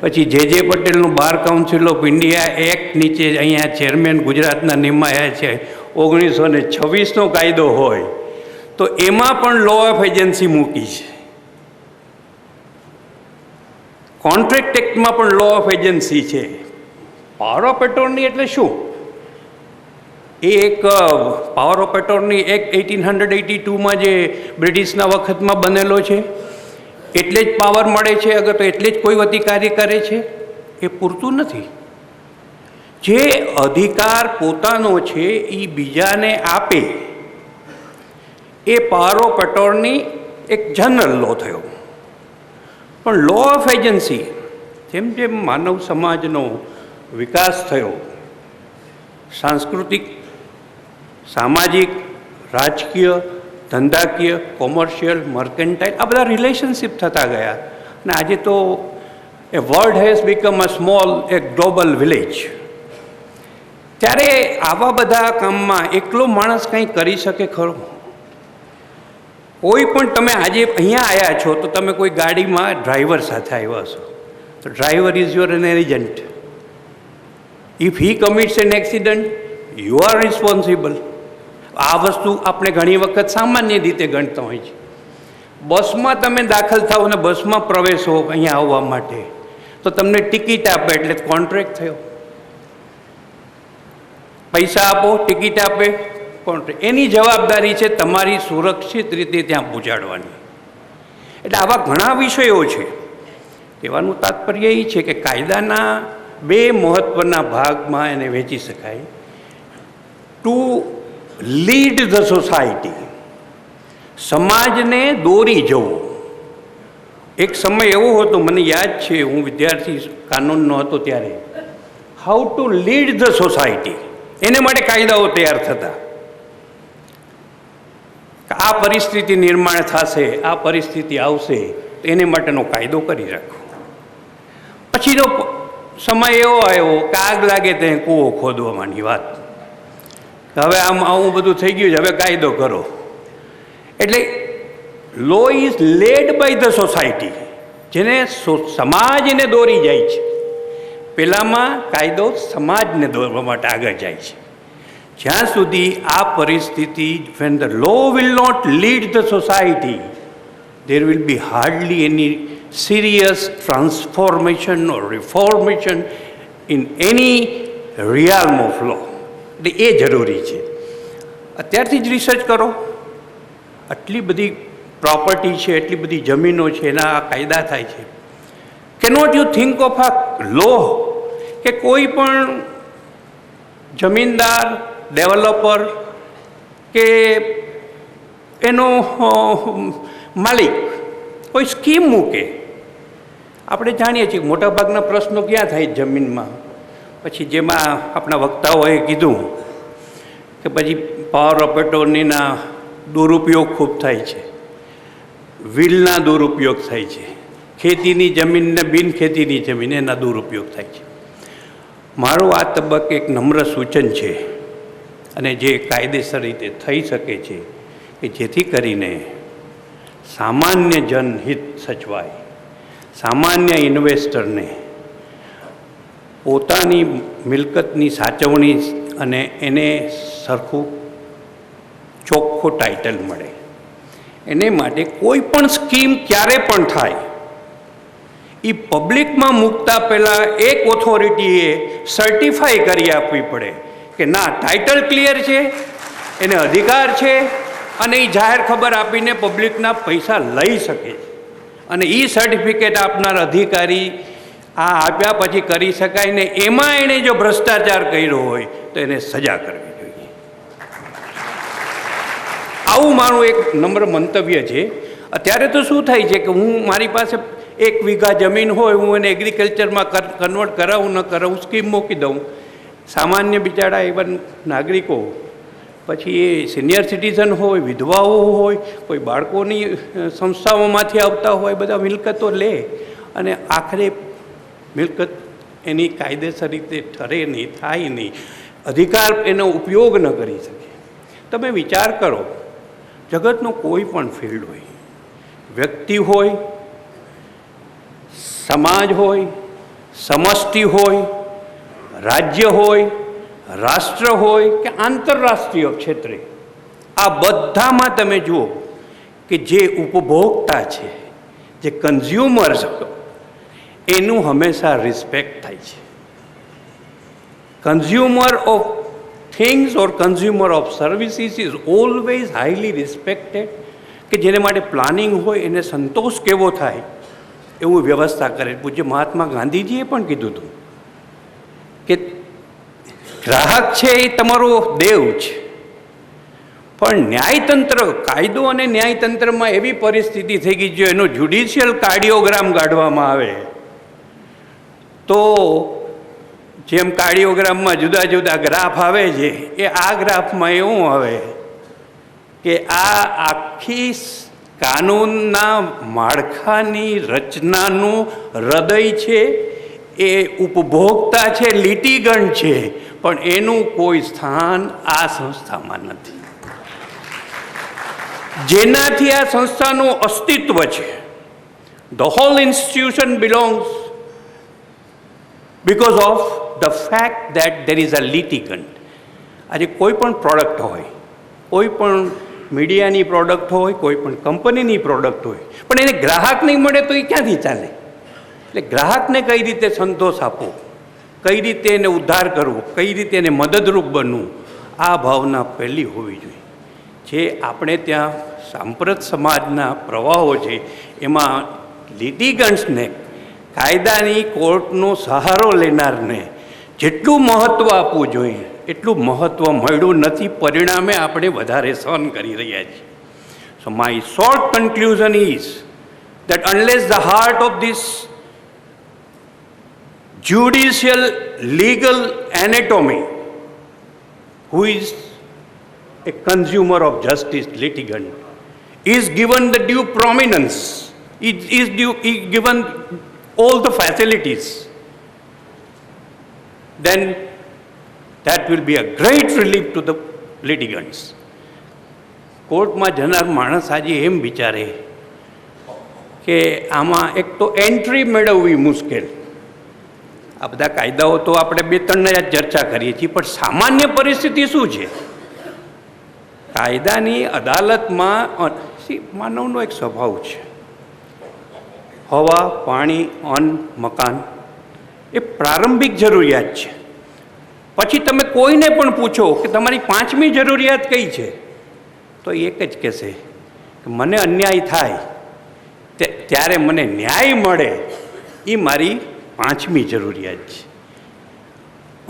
પછી જે પટેલનું bar council of India act નીચે અહીંયા ચેરમેન ગુજરાતના નિમાયા છે, 1926નો કાયદો હોય તો એમાં પણ લો ઓફ એજન્સી મૂકી છે. કોન્ટ્રાક્ટ એક્ટમાં પણ લો ઓફ એજન્સી છે. પાવર ઓફ એટોર્ની એટલે શું? એ એક પાવર ઓફ એટોર્ની એક્ટ 1882માં જે બ્રિટિશના વખતમાં બનેલો છે, એટલે જ પાવર મળે છે, અગર તો એટલે જ કોઈ વતી કાર્ય કરે છે, એ પૂરતું નથી. જે અધિકાર પોતાનો છે એ બીજાને આપે એ પાવર ઓફ એટોર્ની એક જનરલ લો થયો. પણ લો ઓફ એજન્સી, જેમ જેમ માનવ સમાજનો વિકાસ થયો, સાંસ્કૃતિક, સામાજિક, રાજકીય, ધંધાકીય, કોમર્શિયલ, મર્કેન્ટાઇલ, આ બધા રિલેશનશિપ થતા ગયા, અને આજે તો એ world has become a small a global village. ત્યારે આવા બધા કામમાં એકલો માણસ કંઈ કરી શકે ખરો? કોઈ પણ તમે આજે અહીંયા આવ્યા છો તો તમે કોઈ ગાડીમાં ડ્રાઈવર સાથે આવ્યા છો, તો driver is your an agent. If he commits an accident, you are responsible. આ વસ્તુ આપણે ઘણી વખત સામાન્ય રીતે ગણતા હોય છે. બસમાં તમે દાખલ થાઓ અને બસમાં પ્રવેશો અહીંયા આવવા માટે, તો તમને ટિકિટ આપે એટલે કોન્ટ્રાક્ટ થયો. પૈસા આપો, ટિકિટ આપે, કોન્ટ્રાક્ટ. એની જવાબદારી છે તમારી સુરક્ષિત રીતે ત્યાં પહોંચાડવાની. એટલે આવા ઘણા વિષયો છે. કહેવાનું તાત્પર્ય એ છે કે કાયદાના 2 મહત્ત્વના ભાગમાં એને વહેંચી શકાય. ટુ લીડ ધ સોસાયટી, સમાજને દોરી જવું. એક સમય એવો હતો, મને યાદ છે, હું વિદ્યાર્થી કાનૂનનો હતો ત્યારે, how to lead the society, એને માટે કાયદાઓ તૈયાર થતા. આ પરિસ્થિતિ નિર્માણ થશે, આ પરિસ્થિતિ આવશે, તો એને માટેનો કાયદો કરી રાખો. પછીનો સમય એવો આવ્યો કે આગ લાગે ત્યાં કૂવો ખોદવાની વાત. હવે આવું બધું થઈ ગયું છે, હવે કાયદો કરો. એટલે law is led by the society, જેને સમાજને દોરી જાય છે. પહેલામાં કાયદો સમાજને દોરવા માટે આગળ જાય છે. જ્યાં સુધી આ પરિસ્થિતિ, when the law will not lead the society, there will be hardly any serious transformation or reformation in any realm of law. એટલે એ જરૂરી છે. અત્યારથી જ રિસર્ચ કરો. આટલી બધી પ્રોપર્ટી છે, એટલી બધી જમીનો છે, એના આ કાયદા થાય છે. Cannot you think of a law કે કોઈ પણ જમીનદાર, ડેવલપર કે એનો માલિક કોઈ સ્કીમ મૂકે? આપણે જાણીએ છીએ મોટાભાગના પ્રશ્નો ક્યાં થાય જમીનમાં. પછી જેમાં આપણા વક્તાઓએ કીધું કે પછી પાવર ઓફ એટોર્નીના દુરુપયોગ ખૂબ થાય છે, વિલના દુરુપયોગ થાય છે, ખેતીની જમીન ને બિનખેતીની જમીન એના દુરુપયોગ થાય છે. મારું આ તબક્કે એક નમ્ર સૂચન છે અને જે કાયદેસર રીતે થઈ શકે છે કે જેથી કરીને સામાન્ય જનહિત સચવાય, સામાન્ય ઇન્વેસ્ટરને પોતાની મિલકતની સાચવણી અને એને સરખું ચોખ્ખો ટાઇટલ મળે. એને માટે કોઈ પણ સ્કીમ ક્યારે પણ થાય એ પબ્લિકમાં મૂકતા પહેલાં એક ઓથોરિટીએ સર્ટિફાઈ કરી આપવી પડે કે ના, ટાઇટલ ક્લિયર છે, એને અધિકાર છે અને એ જાહેર ખબર આપીને પબ્લિકના પૈસા લઈ શકે છે. અને એ સર્ટિફિકેટ આપનાર અધિકારી આ આપ્યા પછી કરી શકાય ને એમાં એણે જો ભ્રષ્ટાચાર કર્યો હોય તો એને સજા કરવી જોઈએ. આવું મારું એક નમ્ર મંતવ્ય છે. અત્યારે તો શું થાય છે કે મારી પાસે 1 વીઘા જમીન હોય, હું એને એગ્રીકલ્ચરમાં કન્વર્ટ કરાવું ન કરાવું, સ્કીમ મૂકી દઉં. સામાન્ય બિચારા એવા નાગરિકો, પછી એ સિનિયર સિટીઝન હોય, વિધવાઓ હોય, કોઈ બાળકોની સંસ્થાઓમાંથી આવતા હોય, બધા મિલકતો લે અને આખરે મિલકત એની કાયદેસર રીતે ઠરે નહીં, થાય નહીં, અધિકાર એનો ઉપયોગ ન કરી શકે. તમે વિચાર કરો, જગતનો કોઈ પણ ફિલ્ડ હોય, વ્યક્તિ હોય, સમાજ હોય, સમષ્ટિ હોય, રાજ્ય હોય, રાષ્ટ્ર હોય કે આંતરરાષ્ટ્રીય ક્ષેત્રે, આ બધામાં તમે જુઓ કે જે ઉપભોક્તા છે, જે કન્ઝ્યુમર્સ, એનું હંમેશા રિસ્પેક્ટ થાય છે. Consumer of things or consumer of services is always highly respected. કે જેને માટે પ્લાનિંગ હોય એને સંતોષ કેવો થાય એવું વ્યવસ્થા કરે. પૂજ્ય મહાત્મા ગાંધીજીએ પણ કીધું હતું કે ગ્રાહક છે એ તમારો દેવ છે, પણ ન્યાયતંત્ર, કાયદો અને ન્યાયતંત્રમાં એવી પરિસ્થિતિ થઈ ગઈ, જો એનો જ્યુડિશિયલ કાર્ડિયોગ્રામ કાઢવામાં આવે તો જેમ કાર્ડિયોગ્રામમાં જુદા જુદા ગ્રાફ આવે છે, એ આ ગ્રાફમાં એવું આવે કે આ આખી કાનૂનના માળખાની રચનાનું હૃદય છે એ ઉપભોક્તા છે, લિટિગન્ટ છે, પણ એનું કોઈ સ્થાન આ સંસ્થામાં નથી. જેનાથી આ સંસ્થાનું અસ્તિત્વ છે. The whole institution belongs because of the fact that there is a litigant. આજે કોઈ પણ પ્રોડક્ટ હોય, કોઈ પણ મીડિયાની પ્રોડક્ટ હોય, કોઈ પણ કંપનીની પ્રોડક્ટ હોય, પણ એને ગ્રાહક નહીં મળે તો એ ક્યાંથી ચાલે? એટલે ગ્રાહકને કઈ રીતે સંતોષ આપવો, કઈ રીતે એને ઉદ્ધાર કરવો, કઈ રીતે એને મદદરૂપ બનવું, આ ભાવના પહેલી હોવી જોઈએ. જે આપણે ત્યાં સાંપ્રત સમાજના પ્રવાહો છે એમાં લિટિગન્ટ્સને, કાયદાની કોર્ટનો સહારો લેનારને જેટલું મહત્ત્વ આપવું જોઈએ એટલું મહત્ત્વ મળ્યું નથી. પરિણામે આપણે વધારે સહન કરી રહ્યા છીએ. સો my short conclusion is that unless the heart of this judicial legal anatomy, who is a consumer of justice, litigant, is given the due prominence, is given all the facilities, then that will be a great relief to the litigants. કોર્ટમાં જનાર માણસ આજે એમ વિચારે કે આમાં એક તો entry મેળવવી મુશ્કેલ. આ બધા કાયદાઓ તો આપણે 2-3 જ ચર્ચા કરીએ છીએ, પણ સામાન્ય પરિસ્થિતિ શું છે? કાયદાની અદાલતમાં માનવનો એક સ્વભાવ છે, હવા, પાણી, અન્ન, મકાન એ પ્રારંભિક જરૂરિયાત છે. પછી તમે કોઈને પણ પૂછો કે તમારી 5મી જરૂરિયાત કઈ છે, તો એક જ કહેશે કે મને અન્યાય થાય ત્યારે મને ન્યાય મળે, એ મારી 5મી જરૂરિયાત છે.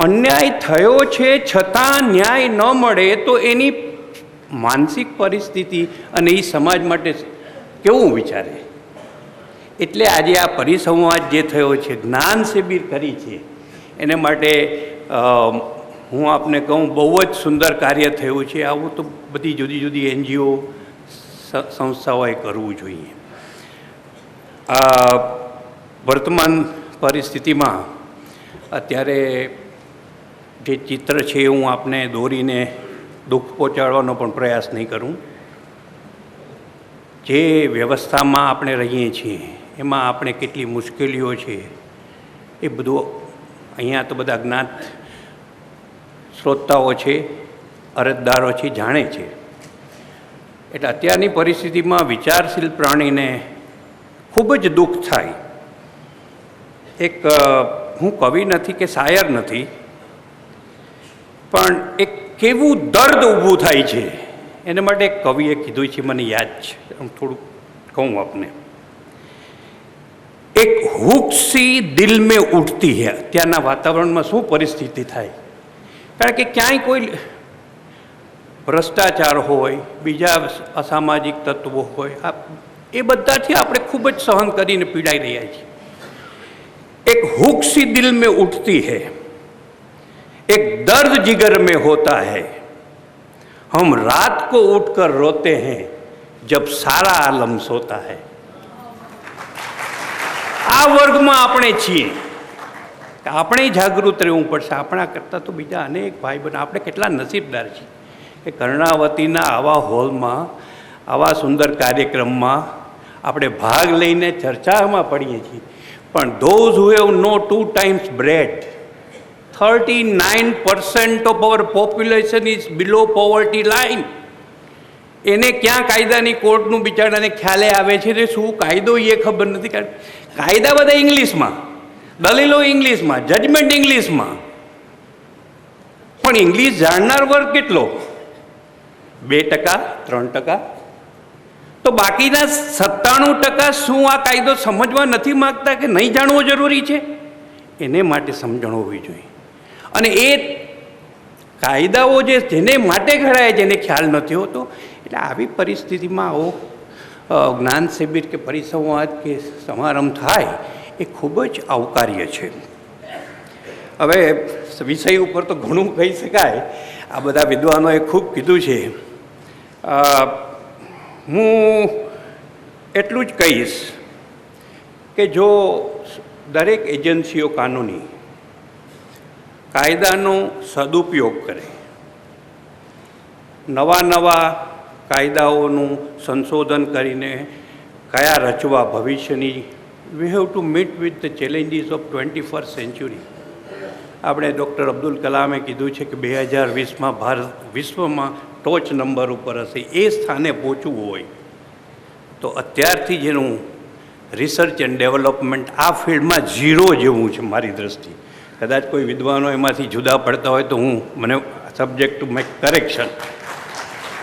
અન્યાય થયો છે છતાં ન્યાય ન મળે તો એની માનસિક પરિસ્થિતિ અને એ સમાજ માટે કેવું વિચારે? એટલે આજે આ પરિસંવાદ જે થયો છે, જ્ઞાન શિબિર કરી છે, એને માટે હું આપને કહું બહુ જ સુંદર કાર્ય થયું છે. આવું તો બધી જુદી જુદી NGO સંસ્થાઓએ કરવું જોઈએ. વર્તમાન પરિસ્થિતિમાં અત્યારે જે ચિત્ર છે હું આપને દોરીને દુઃખ પહોંચાડવાનો પણ પ્રયાસ નહીં કરું. જે વ્યવસ્થામાં આપણે રહીએ છીએ એમાં આપણે કેટલી મુશ્કેલીઓ છે એ બધું અહીંયા તો બધા જ્ઞાત શ્રોતાઓ છે, અરજદારો છે, જાણે છે. એટલે અત્યારની પરિસ્થિતિમાં વિચારશીલ પ્રાણીને ખૂબ જ દુઃખ થાય. એક હું કવિ નથી કે શાયર નથી, પણ એક કેવું દર્દ ઊભું થાય છે એને માટે એક કવિએ કીધું છે, મને યાદ છે, હું થોડુંક કહું આપને. એક હુક સી દિલ મેં ઉઠતી હૈ. અત્યારના વાતાવરણમાં શું પરિસ્થિતિ થાય, કારણ કે ક્યાંય કોઈ ભ્રષ્ટાચાર હોય, બીજા અસામાજિક તત્વો હોય, એ બધાથી આપણે ખૂબ જ સહન કરીને પીડાઈ રહ્યા છીએ. एक हुक सी दिल में उठती है, एक दर्द जिगर में होता है, हम रात को उठकर रोते हैं जब सारा आलम सोता है. આ વર્ગમાં આપણે છીએ, આપણે જાગૃત રહેવું પડશે. આપણા કરતાં તો બીજા અનેક ભાઈ બહેન, આપણે કેટલા નસીબદાર છીએ કે કર્ણાવતીના આવા હોલમાં, આવા સુંદર કાર્યક્રમમાં આપણે ભાગ લઈને ચર્ચામાં પડીએ છીએ. પણ those who have no 2 times bread, 39% of our population is below poverty line. એને ક્યાં કાયદાની કોર્ટનું બિચારાને ખ્યાલે આવે છે ને શું કાયદો એ ખબર નથી. કારણ કાયદા બધા ઇંગ્લિશમાં, દલીલો ઇંગ્લિશમાં, જજમેન્ટ ઇંગ્લિશમાં, પણ ઇંગ્લિશ જાણનાર વર્ગ કેટલો? 2%, 3%. તો બાકીના 97% શું આ કાયદો સમજવા નથી માગતા કે નહીં જાણવો જરૂરી છે? એને માટે સમજણ હોવી જોઈએ. અને એ કાયદાઓ જેને માટે ઘડાય છે એને ખ્યાલ નથી હોતો. એટલે આવી પરિસ્થિતિમાં આવો જ્ઞાન શિબિર કે પરિસંવાદ કે સમારંભ થાય એ ખૂબ જ આવકાર્ય છે. હવે વિષય ઉપર તો ઘણું કહી શકાય, આ બધા વિદ્વાનોએ ખૂબ કીધું છે. હું એટલું જ કહીશ કે જો દરેક એજન્સીઓ કાનૂની કાયદાનો સદુપયોગ કરે, નવા કાયદાઓનું સંશોધન કરીને કયા રચવા ભવિષ્યની, we have to meet with the challenges of 21st century. આપણે ડૉક્ટર અબ્દુલ કલામે કીધું છે કે 2020માં ભારત વિશ્વમાં ટોચ નંબર ઉપર હશે. એ સ્થાને પહોંચવું હોય તો અત્યારથી જેનું રિસર્ચ એન્ડ ડેવલપમેન્ટ આ ફિલ્ડમાં 0 જેવું છે મારી દૃષ્ટિએ. કદાચ કોઈ વિદ્વાનો એમાંથી જુદા પડતા હોય તો મને સબ્જેક્ટ ટુ મેક કરેક્શન.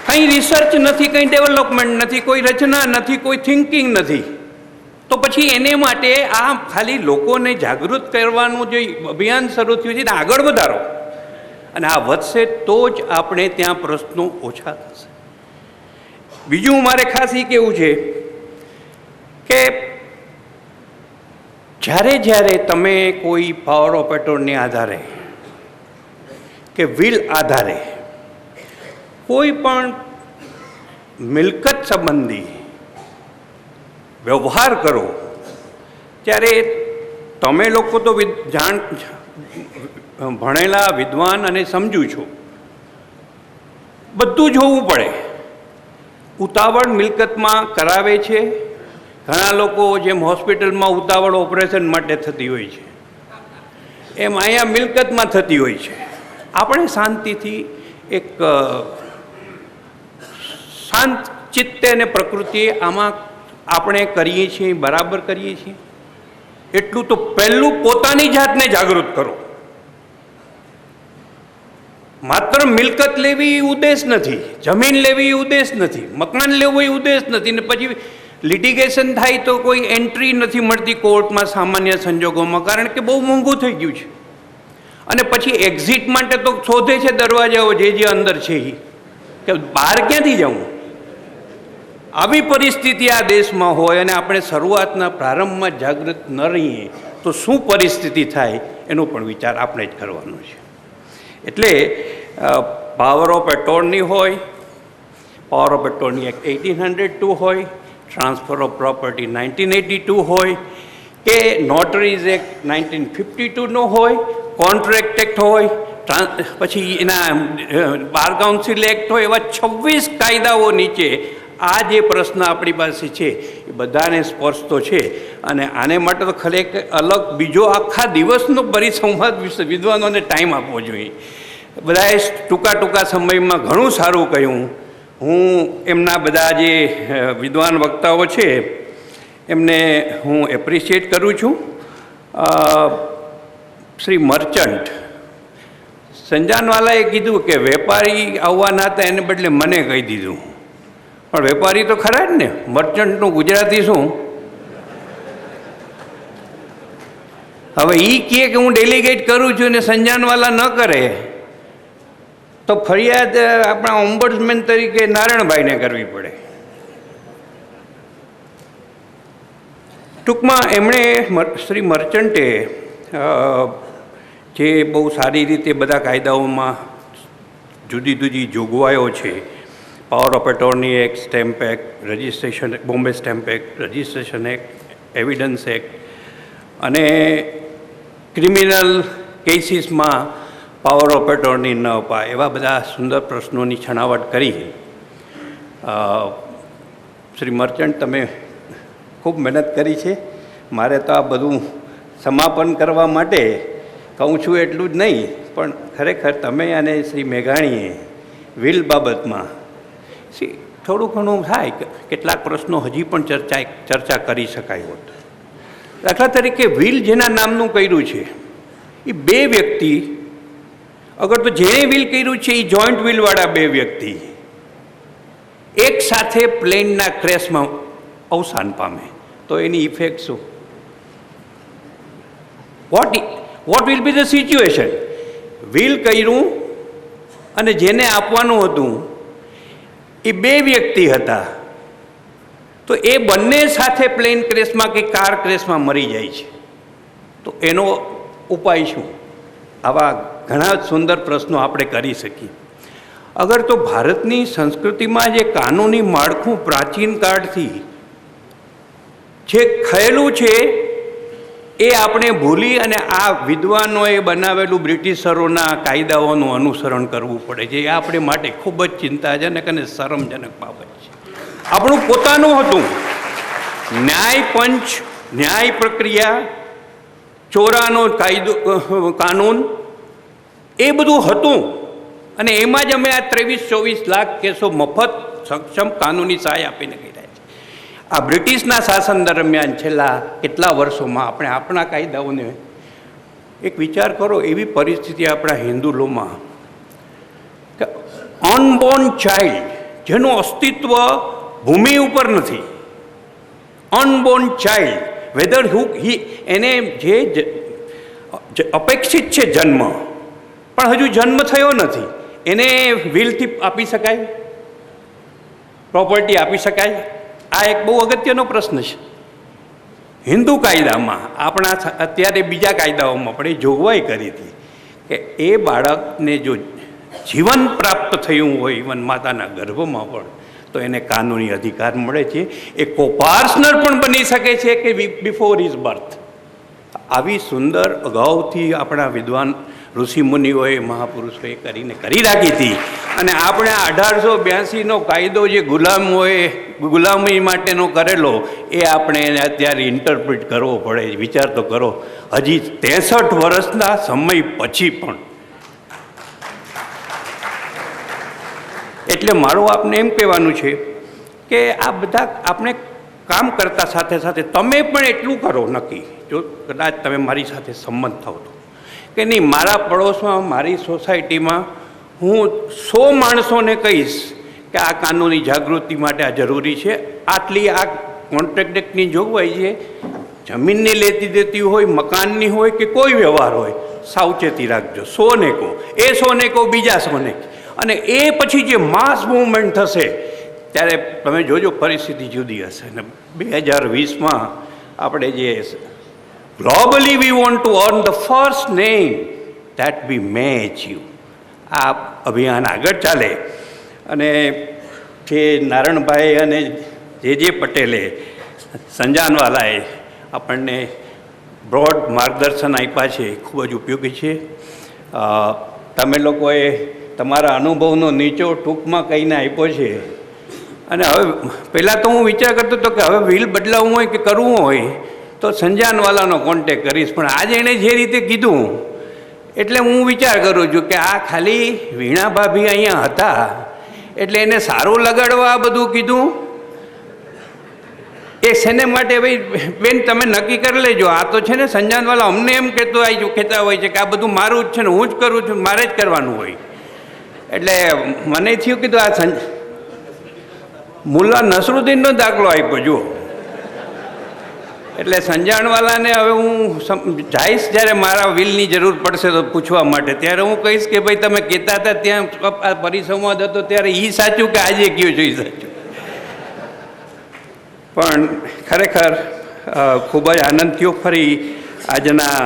કંઈ રિસર્ચ નથી, કંઈ ડેવલપમેન્ટ નથી, કોઈ રચના નથી, કોઈ થિંકિંગ નથી. તો પછી એને માટે આ ખાલી લોકોને જાગૃત કરવાનું જે અભિયાન શરૂ થયું છે એને આગળ વધારો, અને આ વધશે તો જ આપણે ત્યાં પ્રશ્નો ઓછા થશે. બીજું મારે ખાસ એ કહેવું છે કે જ્યારે તમે કોઈ પાવર ઓફ એટર્ની આધારે કે વિલ આધારે કોઈ પણ મિલકત સંબંધી વ્યવહાર કરો, ત્યારે તમે લોકો તો ભણેલા વિદ્વાન અને સમજુ છો, બધું જોવું પડે. ઉતાવળ મિલકતમાં કરાવે છે. ઘણા લોકો જેમ હોસ્પિટલમાં ઉતાવળ ઓપરેશન માટે થતી હોય છે, એમ અહીંયા મિલકતમાં થતી હોય છે. આપણે શાંતિથી એક શાંત ચિત્તે અને પ્રકૃતિએ આમાં આપણે કરીએ છીએ, બરાબર કરીએ છીએ. એટલું તો પહેલું પોતાની જાતને જાગૃત કરો. માત્ર મિલકત લેવી એ ઉદ્દેશ નથી, જમીન લેવી એ ઉદ્દેશ નથી, મકાન લેવું એ ઉદ્દેશ નથી, ને પછી લિટિગેશન થાય તો કોઈ એન્ટ્રી નથી મળતી કોર્ટમાં સામાન્ય સંજોગોમાં, કારણ કે બહુ મોંઘું થઈ ગયું છે. અને પછી એક્ઝિટ માટે તો શોધે છે દરવાજાઓ જે અંદર છે એ, કે બહાર ક્યાંથી જવું. આવી પરિસ્થિતિ આ દેશમાં હોય અને આપણે શરૂઆતના પ્રારંભમાં જાગૃત ન રહીએ તો શું પરિસ્થિતિ થાય એનો પણ વિચાર આપણે જ કરવાનો છે. એટલે પાવર ઓફ એટોર્ની હોય, પાવર ઓફ એટોર્ની એક્ટ 1802 હોય, ટ્રાન્સફર ઓફ પ્રોપર્ટી 1982 હોય, કે નોટરીઝ એક્ટ 1952 નો હોય, કોન્ટ્રાક્ટ એક્ટ હોય, પછી એના બાર કાઉન્સિલ એક્ટ હોય, એવા 26 કાયદાઓ નીચે આ જે પ્રશ્ન આપણી પાસે છે એ બધાને સ્પર્શતો છે. અને આને માટે તો ખરેખર અલગ બીજો આખા દિવસનો પરિસંવાદ વિદ્વાનોને ટાઈમ આપવો જોઈએ. બધાએ ટૂંકા સમયમાં ઘણું સારું કહ્યું. હું એમના બધા જે વિદ્વાન વક્તાઓ છે એમને હું એપ્રિશિએટ કરું છું. શ્રી મર્ચન્ટ સંજાનવાલાએ કીધું કે વેપારી આવવાના હતા, એને બદલે મને કહી દીધું. પણ વેપારી તો ખરા જ ને, મર્ચન્ટનું ગુજરાતી શું? હવે એ કહે કે હું ડેલિગેટ કરું છું ને સંજાનવાલા ન કરે તો ફરિયાદ આપણા ઓમ્બડ્સમેન તરીકે નારાયણભાઈને કરવી પડે. ટૂંકમાં એમણે શ્રી મર્ચન્ટે જે બહુ સારી રીતે બધા કાયદાઓમાં જુદી જુદી જોગવાઈઓ છે, power of attorney act, stamp act, registration, Bombay stamp act, registration act, evidence act અને ક્રિમિનલ કેસીસમાં પાવર ઓફ એટોર્ની ન અપાય, એવા બધા સુંદર પ્રશ્નોની છણાવટ કરી. શ્રી મર્ચન્ટ, તમે ખૂબ મહેનત કરી છે. મારે તો આ બધું સમાપન કરવા માટે કહું છું એટલું જ નહીં, પણ ખરેખર તમે અને શ્રી મેઘાણીએ વિલ બાબતમાં થોડું ઘણું થાય, કેટલાક પ્રશ્નો હજી પણ ચર્ચા કરી શકાય હોત. દાખલા તરીકે વિલ જેના નામનું કર્યું છે એ બે વ્યક્તિ, અગર તો જેણે વિલ કર્યું છે એ જોઈન્ટ વિલવાળા બે વ્યક્તિ એક સાથે પ્લેનના ક્રેશમાં અવસાન પામે તો એની ઇફેક્ટ શું? What will be the situation? Will કર્યું અને જેને આપવાનું હતું એ બે વ્યક્તિ હતા, તો એ બંને સાથે પ્લેન ક્રેશમાં કે કાર ક્રેશમાં મરી જાય છે, તો એનો ઉપાય શું? આવા ઘણા સુંદર પ્રશ્નો આપણે કરી શકીએ. અગર તો ભારતની સંસ્કૃતિમાં જે કાનૂની માળખું પ્રાચીન કાળથી જે ખયેલું છે એ આપણે ભૂલી અને આ વિદ્વાનોએ બનાવેલું બ્રિટિશરોના કાયદાઓનું અનુસરણ કરવું પડે છે. એ આપણે માટે ખૂબ જ ચિંતાજનક અને શરમજનક બાબત છે. આપણું પોતાનું હતું ન્યાય પંચ, ન્યાય પ્રક્રિયા, ચોરાનો કાયદો, કાનૂન, એ બધું હતું અને એમાં જ અમે આ 23-24 લાખ કેસો મફત સક્ષમ કાનૂની સહાય આપીને કર્યા છે. આ બ્રિટિશના શાસન દરમિયાન છેલ્લા કેટલા વર્ષોમાં આપણે આપણા કાયદાઓને એક વિચાર કરો, એવી પરિસ્થિતિ આપણા હિન્દુ લોમાં કે અનબોર્ન ચાઇલ્ડ જેનું અસ્તિત્વ ભૂમિ ઉપર નથી, અનબોર્ન ચાઇલ્ડ વેધર એને જે અપેક્ષિત છે જન્મ પણ હજુ જન્મ થયો નથી, એને વિલથી આપી શકાય, પ્રોપર્ટી આપી શકાય? આ એક બહુ અગત્યનો પ્રશ્ન છે. હિન્દુ કાયદામાં, આપણા અત્યારે બીજા કાયદાઓમાં પણ એ જોગવાઈ કરી હતી કે એ બાળકને જો જીવન પ્રાપ્ત થયું હોય ઇવન માતાના ગર્ભમાં પણ તો એને કાનૂની અધિકાર મળે છે. એ કોપાર્સનર પણ બની શકે છે કે બિફોર હિઝ બર્થ. આવી સુંદર અગાઉથી આપણા વિદ્વાન ઋષિમુનિઓએ, મહાપુરુષોએ કરી રાખી હતી અને આપણે 1882નો કાયદો જે ગુલામી માટેનો કરેલો એ આપણે એને અત્યારે ઇન્ટરપ્રિટ કરવો પડે. વિચાર તો કરો, હજી 63 વર્ષના સમય પછી પણ. એટલે મારું આપને એમ કહેવાનું છે કે આ બધા આપણે કામ કરતા સાથે સાથે તમે પણ એટલું કરો નક્કી, જો કદાચ તમે મારી સાથે સંમત થાવ તો, કે નહીં મારા પડોશમાં, મારી સોસાયટીમાં હું 100 માણસોને કહીશ કે આ કાનૂની જાગૃતિ માટે આ જરૂરી છે, આટલી આ કોન્ટ્રાક્ટ એક્ટની જોગવાઈ છે, જમીનની લેતી દેતી હોય, મકાનની હોય કે કોઈ વ્યવહાર હોય, સાવચેતી રાખજો. 100 ને કહો, એ 100 ને કહો, બીજા 100 ને, અને એ પછી જે માસ મૂવમેન્ટ થશે ત્યારે તમે જોજો પરિસ્થિતિ જુદી હશે. અને 2020માં આપણે જે globally we want to earn the first name that we May achieve, આ અભિયાન આગળ ચાલે. અને જે નારણભાઈ અને જે પટેલે, સંજાનવાલાએ આપણને બ્રોડ માર્ગદર્શન આપ્યા છે, ખૂબ જ ઉપયોગી છે. તમે લોકોએ તમારા અનુભવનો નીચો ટૂંકમાં કહીને આપ્યો છે. અને હવે પહેલાં તો હું વિચાર કરતો હતો કે હવે વ્હીલ બદલાવવું હોય કે કરવું હોય તો સંજાનવાલાનો કોન્ટેક કરીશ, પણ આજે એણે જે રીતે કીધું એટલે હું વિચાર કરું છું કે આ ખાલી વીણા ભાભી અહીંયા હતા એટલે એને સારું લગાડવા આ બધું કીધું. એ શેને માટે ભાઈ બેન તમે નક્કી કરી લેજો. આ તો છે ને સંજાનવાલા અમને એમ કહેતા હોય છે કે આ બધું મારું જ છે ને હું જ કરું છું, મારે જ કરવાનું હોય. એટલે મને થયું કીધું આ મુલ્લા નસરુદ્દીનનો દાખલો આપ્યો જુઓ. એટલે સંજાણવાલાને હવે હું જઈશ જ્યારે મારા વ્હીલની જરૂર પડશે તો પૂછવા માટે, ત્યારે હું કહીશ કે ભાઈ તમે કહેતા હતા ત્યાં આ પરિસંવાદ હતો ત્યારે એ સાચું કે આજે કયું છે એ સાચું. પણ ખરેખર ખૂબ જ આનંદ થયો. ફરી આજના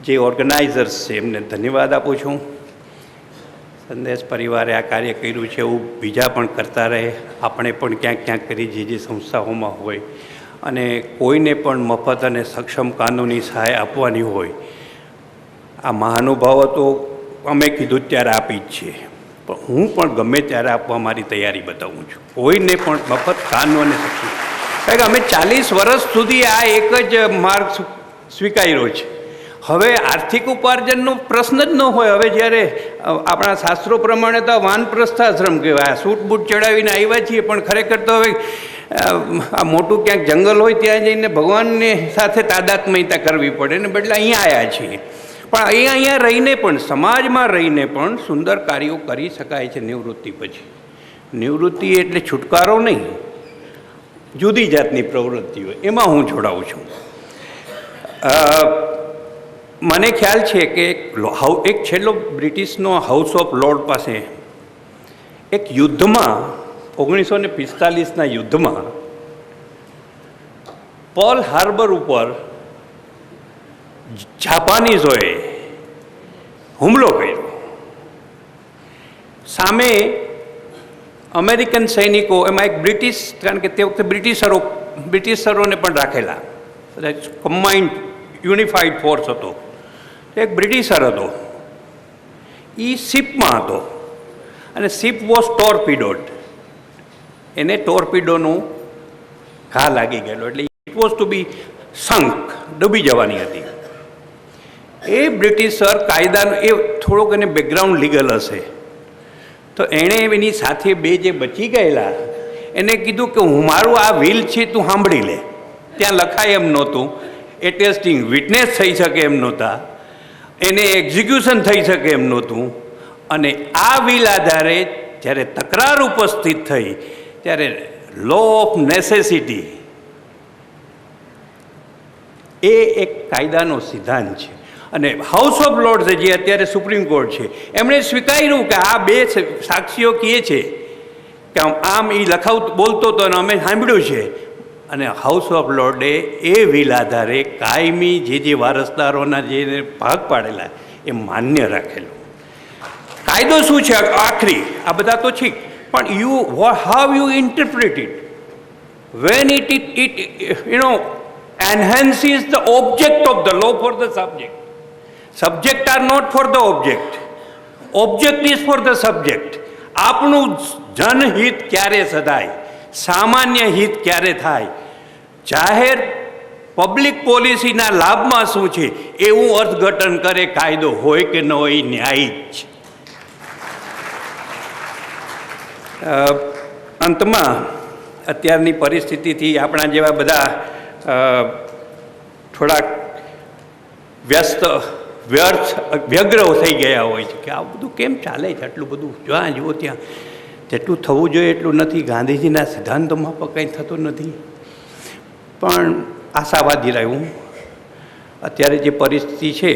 જે ઓર્ગેનાઇઝર્સ છે એમને ધન્યવાદ આપું છું. સંદેશ પરિવારે આ કાર્ય કર્યું છે એવું બીજા પણ કરતા રહે. આપણે પણ ક્યાંક ક્યાંક કરી જે સંસ્થાઓમાં હોય અને કોઈને પણ મફત અને સક્ષમ કાનૂની સહાય આપવાની હોય, આ મહાનુભાવો તો અમે કીધું ત્યારે આપી જ છીએ, પણ હું પણ ગમે ત્યારે આપવા મારી તૈયારી બતાવું છું. કોઈને પણ મફત કાનૂન અને સક્ષમ, કારણ કે અમે 40 વર્ષ સુધી આ એક જ માર્ગ સ્વીકાર્યો છે. હવે આર્થિક ઉપાર્જનનો પ્રશ્ન જ ન હોય. હવે જ્યારે આપણા શાસ્ત્રો પ્રમાણે તો વાનપ્રસ્થાશ્રમ કહેવાય, સૂટ બૂટ ચડાવીને આવ્યા છીએ, પણ ખરેખર તો હવે આ મોટું ક્યાંક જંગલ હોય ત્યાં જઈને ભગવાનને સાથે તાદાત્મ્યતા કરવી પડે ને બદલે અહીંયા આવ્યા છીએ. પણ અહીંયા રહીને પણ સમાજમાં રહીને પણ સુંદર કાર્યો કરી શકાય છે નિવૃત્તિ પછી. નિવૃત્તિ એટલે છુટકારો નહીં, જુદી જાતની પ્રવૃત્તિઓ, એમાં હું જોડાઉં છું. મને ખ્યાલ છે કે એક છેલ્લો બ્રિટિશનો હાઉસ ઓફ લોર્ડ પાસે એક યુદ્ધમાં 1945ના યુદ્ધમાં પર્લ હાર્બર ઉપર જાપાનીઝોએ હુમલો કર્યો. સામે અમેરિકન સૈનિકો, એમાં એક બ્રિટિશ, કારણ કે તે વખતે બ્રિટિશરોને પણ રાખેલા, કમ્બાઇન્ડ યુનિફાઈડ ફોર્સ હતો. એક બ્રિટિશર હતો, એ શિપમાં હતો અને શિપ વોઝ ટોર્પિડોડ. એને ટોર્પિડોનું ઘા લાગી ગયેલો, એટલે ઇટ વોઝ ટુ બી સંક, ડૂબી જવાની હતી. એ બ્રિટિશર કાયદાનો એ થોડોક એને બેકગ્રાઉન્ડ લીગલ હશે, તો એણે એની સાથે બે જે બચી ગયેલા એને કીધું કે હું મારું આ વ્હીલ છે તું સાંભળી લે. ત્યાં લખાય એમ નહોતું, એટેસ્ટિંગ વિટનેસ થઈ શકે એમ નહોતા, એને એક્ઝિક્યુશન થઈ શકે એમ નહોતું. અને આ વ્હીલ આધારે જ્યારે તકરાર ઉપસ્થિત થઈ ત્યારે લો ઓફ નેસેસિટી એ એક કાયદાનો સિદ્ધાંત છે. અને હાઉસ ઓફ લોર્ડ્સ જે અત્યારે સુપ્રીમ કોર્ટ છે એમણે સ્વીકાર્યું કે આ બે સાક્ષીઓ કહે છે કે આમ એ બોલતો હતો અને અમે સાંભળ્યું છે. અને હાઉસ ઓફ લોર્ડે એ વ્હીલ આધારે કાયમી જે વારસદારોના જે ભાગ પાડેલા એ માન્ય રાખેલું. કાયદો શું છે આખરી, આ બધા તો ઠીક, પણ how you interpret it when it enhances the object of the law for the subject. Subject are not for the object. Object is for the subject. આપણું જનહિત ક્યારે સદાય, સામાન્ય હિત ક્યારે થાય, જાહેર પબ્લિક પોલિસીના લાભમાં શું છે એવું અર્થઘટન કરે કાયદો, હોય કે ન હોય ન્યાયી જ છે. અંતમાં અત્યારની પરિસ્થિતિથી આપણા જેવા બધા થોડાક વ્યગ્ર થઈ ગયા હોય છે કે આ બધું કેમ ચાલે છે, આટલું બધું જ્યાં જુઓ ત્યાં જેટલું થવું જોઈએ એટલું નથી, ગાંધીજીના સિદ્ધાંતોમાં પણ કંઈ થતું નથી. પણ આશાવાદી રહ્યું. અત્યારે જે પરિસ્થિતિ છે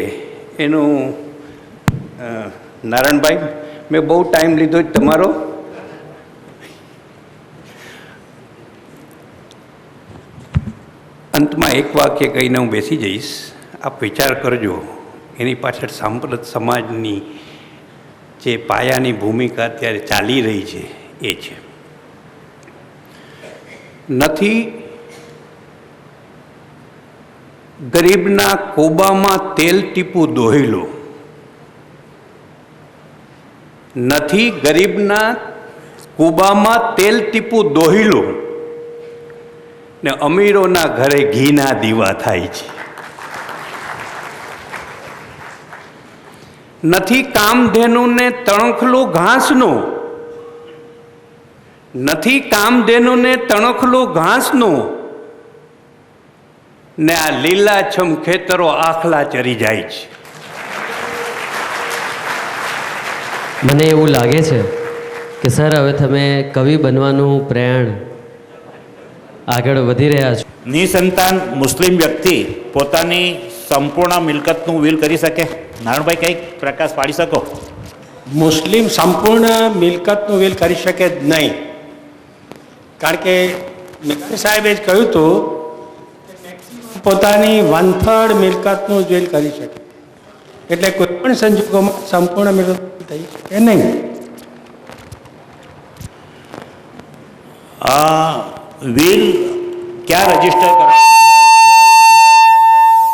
એનું નારાયણભાઈ, મેં બહુ ટાઈમ લીધો જ તમારો. અંતમાં એક વાક્ય કહીને હું બેસી જઈશ. આપ વિચાર કરજો, એની પાછળ સાંપ્રત સમાજની જે પાયાની ભૂમિકા અત્યારે ચાલી રહી છે એ છે. નથી ગરીબના કોબામાં તેલ ટીપું દોહેલું નથી, ગરીબના કૂબામાં તેલ ટીપું દોહેલું ને અમીરોના ઘરે ઘીના દીવા થાય છે. નથી કામધેનુને તણખલું ઘાસનું, નથી કામધેનુને તણખલું ઘાસનું ને આ લીલાછમ ખેતરો આખલા ચરી જાય છે. મને એવું લાગે છે કે સર હવે તમે કવિ બનવાનું પ્રયાણ આગળ વધી રહ્યા છો. નિસંતાન મુસ્લિમ વ્યક્તિ પોતાની સંપૂર્ણ મિલકતનું વિલ કરી શકે? નારણભાઈ કંઈક પ્રકાશ પાડી શકો? મુસ્લિમ સંપૂર્ણ મિલકતનું વિલ કરી શકે જ નહીં, કારણ કે મિલકત સાહેબે જ કહ્યું હતું પોતાની 1/3 મિલકતનું જ વિલ કરી શકે, એટલે કોઈ પણ સંજોગોમાં સંપૂર્ણ મિલકત થઈ શકે નહીં. વિલ ક્યાં રજીસ્ટર કરો?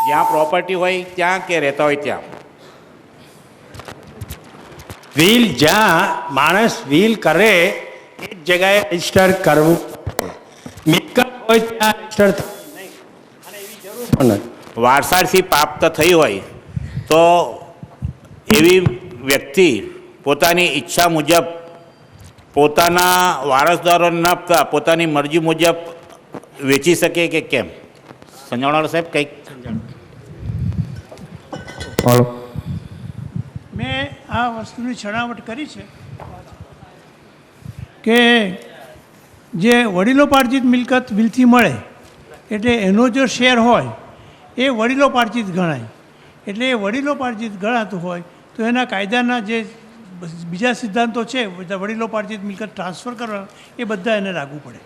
જ્યાં પ્રોપર્ટી હોય ત્યાં કે રહેતા હોય ત્યાં? વિલ જ્યાં માણસ વિલ કરે એ જ જગ્યાએ રજીસ્ટર કરવું. મિલકત હોય ત્યાં રજીસ્ટર થાય નહીં, અને એવી જરૂર પણ નથી. વારસાથી પ્રાપ્ત થઈ હોય તો એવી વ્યક્તિ પોતાની ઈચ્છા મુજબ પોતાના વારસદારોને ન આપતા પોતાની મરજી મુજબ વેચી શકે કે કેમ? સંજોણાર સાહેબ કંઈક મેં આ વસ્તુની છણાવટ કરી છે કે જે વડીલોપાર્જિત મિલકત વિલથી મળે એટલે એનો જો શેર હોય એ વડીલોપાર્જિત ગણાય. એટલે એ વડીલોપાર્જિત ગણાતું હોય તો એના કાયદાના જે બીજા સિદ્ધાંતો છે વડીલોપાર્જિત મિલકત ટ્રાન્સફર કરવા એ બધા એને લાગુ પડે.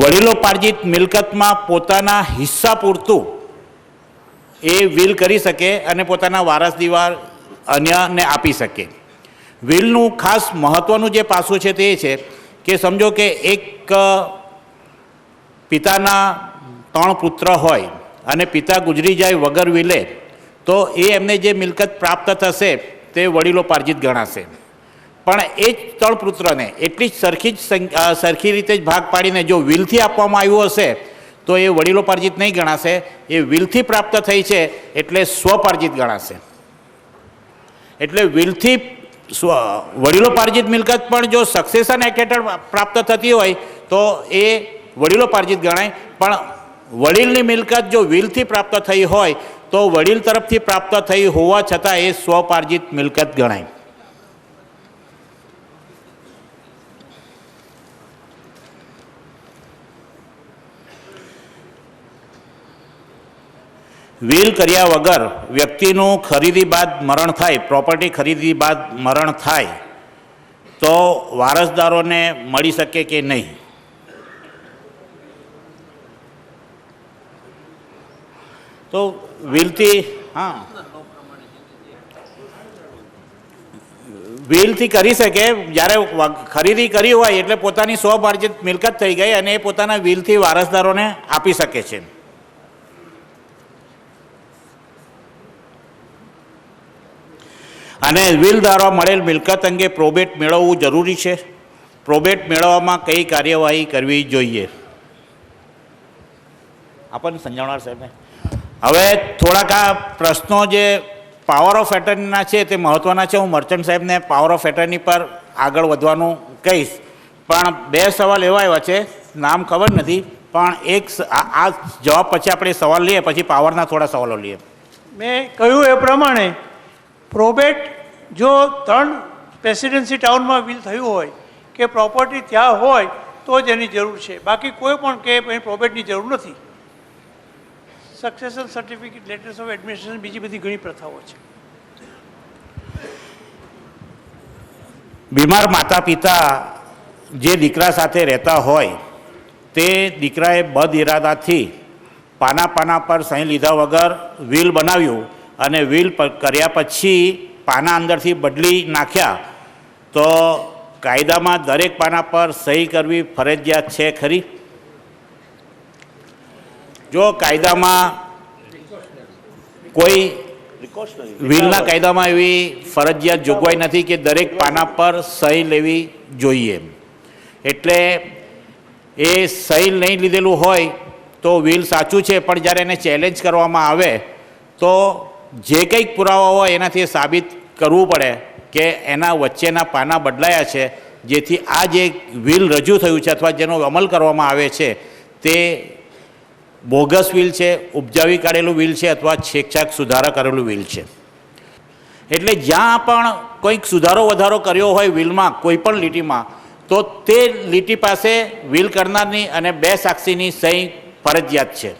વડીલોપાર્જિત મિલકતમાં પોતાના હિસ્સા પૂરતું એ વિલ કરી શકે અને પોતાના વારસ દીવાર અન્યને આપી શકે. વિલનું ખાસ મહત્ત્વનું જે પાસું છે તે છે કે સમજો કે એક પિતાના 3 પુત્ર હોય અને પિતા ગુજરી જાય વગર વિલે, તો એ એમને જે મિલકત પ્રાપ્ત થશે તે વડીલોપાર્જિત ગણાશે. પણ એ જ 3 પુત્રને એટલી જ સરખી રીતે જ ભાગ પાડીને જો વિલથી આપવામાં આવ્યું હશે તો એ વડીલોપાર્જિત નહીં ગણાશે, એ વિલથી પ્રાપ્ત થઈ છે એટલે સ્વપાર્જિત ગણાશે. એટલે વિલથી વડીલોપાર્જિત મિલકત પણ જો સક્સેશન એક્ટ હેઠળ પ્રાપ્ત થતી હોય તો એ વડીલોપાર્જિત ગણાય, પણ વડીલની મિલકત જો વિલથી પ્રાપ્ત થઈ હોય તો વડીલ તરફથી પ્રાપ્ત થઈ હોવા છતાં એ સ્વપાર્જિત મિલકત ગણાય. વિલ કર્યા વગર વ્યક્તિનું ખરીદી બાદ મરણ થાય, પ્રોપર્ટી ખરીદી બાદ મરણ થાય તો વારસદારોને મળી શકે કે નહીં? તો વિલથી વિલથી કરી શકે. જ્યારે ખરીદી કરી હોય એટલે પોતાની સ્વપાર્જિત મિલકત થઈ ગઈ અને એ પોતાના વિલથી વારસદારોને આપી શકે છે. અને વિલ દ્વારા મળેલ મિલકત અંગે પ્રોબેટ મેળવવું જરૂરી છે. પ્રોબેટ મેળવવામાં કઈ કાર્યવાહી કરવી જોઈએ? આપણને સમજાવનાર સાહેબને હવે થોડાક આ પ્રશ્નો જે પાવર ઓફ એટર્નીના છે તે મહત્ત્વના છે. હું મર્ચન્ટ સાહેબને પાવર ઓફ એટર્ની પર આગળ વધવાનું કહીશ, પણ 2 સવાલ એવા આવ્યા છે, નામ ખબર નથી, પણ એક આ જવાબ પછી આપણે સવાલ લઈએ, પછી પાવરના થોડા સવાલો લઈએ. મેં કહ્યું એ પ્રમાણે પ્રોબેટ જો 3 પ્રેસિડેન્સી ટાઉનમાં વિલ થયું હોય કે પ્રોપર્ટી ત્યાં હોય તો જ એની જરૂર છે, બાકી કોઈ પણ કે એની પ્રોબેટની જરૂર નથી. Succession certificate, letters of administration, બીજી બધી ઘણી પ્રથાઓ છે. બીમાર માતા પિતા જે દીકરા સાથે રહેતા હોય તે દીકરાએ બદ ઇરાદાથી પાના પર સહી લીધા વગર વિલ બનાવ્યું અને વિલ કર્યા પછી પાના અંદરથી બદલી નાખ્યા તો કાયદામાં દરેક પાના પર સહી કરવી ફરજિયાત છે ખરી? જો કાયદામાં કોઈ વિલના કાયદામાં એવી ફરજિયાત જોગવાઈ નથી કે દરેક પાના પર સહી લેવી જોઈએ, એટલે એ સહી નહીં લીધેલું હોય તો વિલ સાચું છે, પણ જ્યારે એને ચેલેન્જ કરવામાં આવે તો જે કંઈક પુરાવા હોય એનાથી એ સાબિત કરવું પડે કે એના વચ્ચેના પાના બદલાયા છે, જેથી આ જે વિલ રજૂ થયું છે અથવા જેનો અમલ કરવામાં આવે છે તે બોગસ વિલ છે, ઉપજાવી કાઢેલું વિલ છે અથવા છેકછાક સુધારા કરેલું વિલ છે. એટલે જ્યાં પણ કોઈક સુધારો વધારો કર્યો હોય વિલમાં કોઈ પણ લીટીમાં, તો તે લીટી પાસે વિલ કરનારની અને 2 સાક્ષીની સહી ફરજિયાત છે.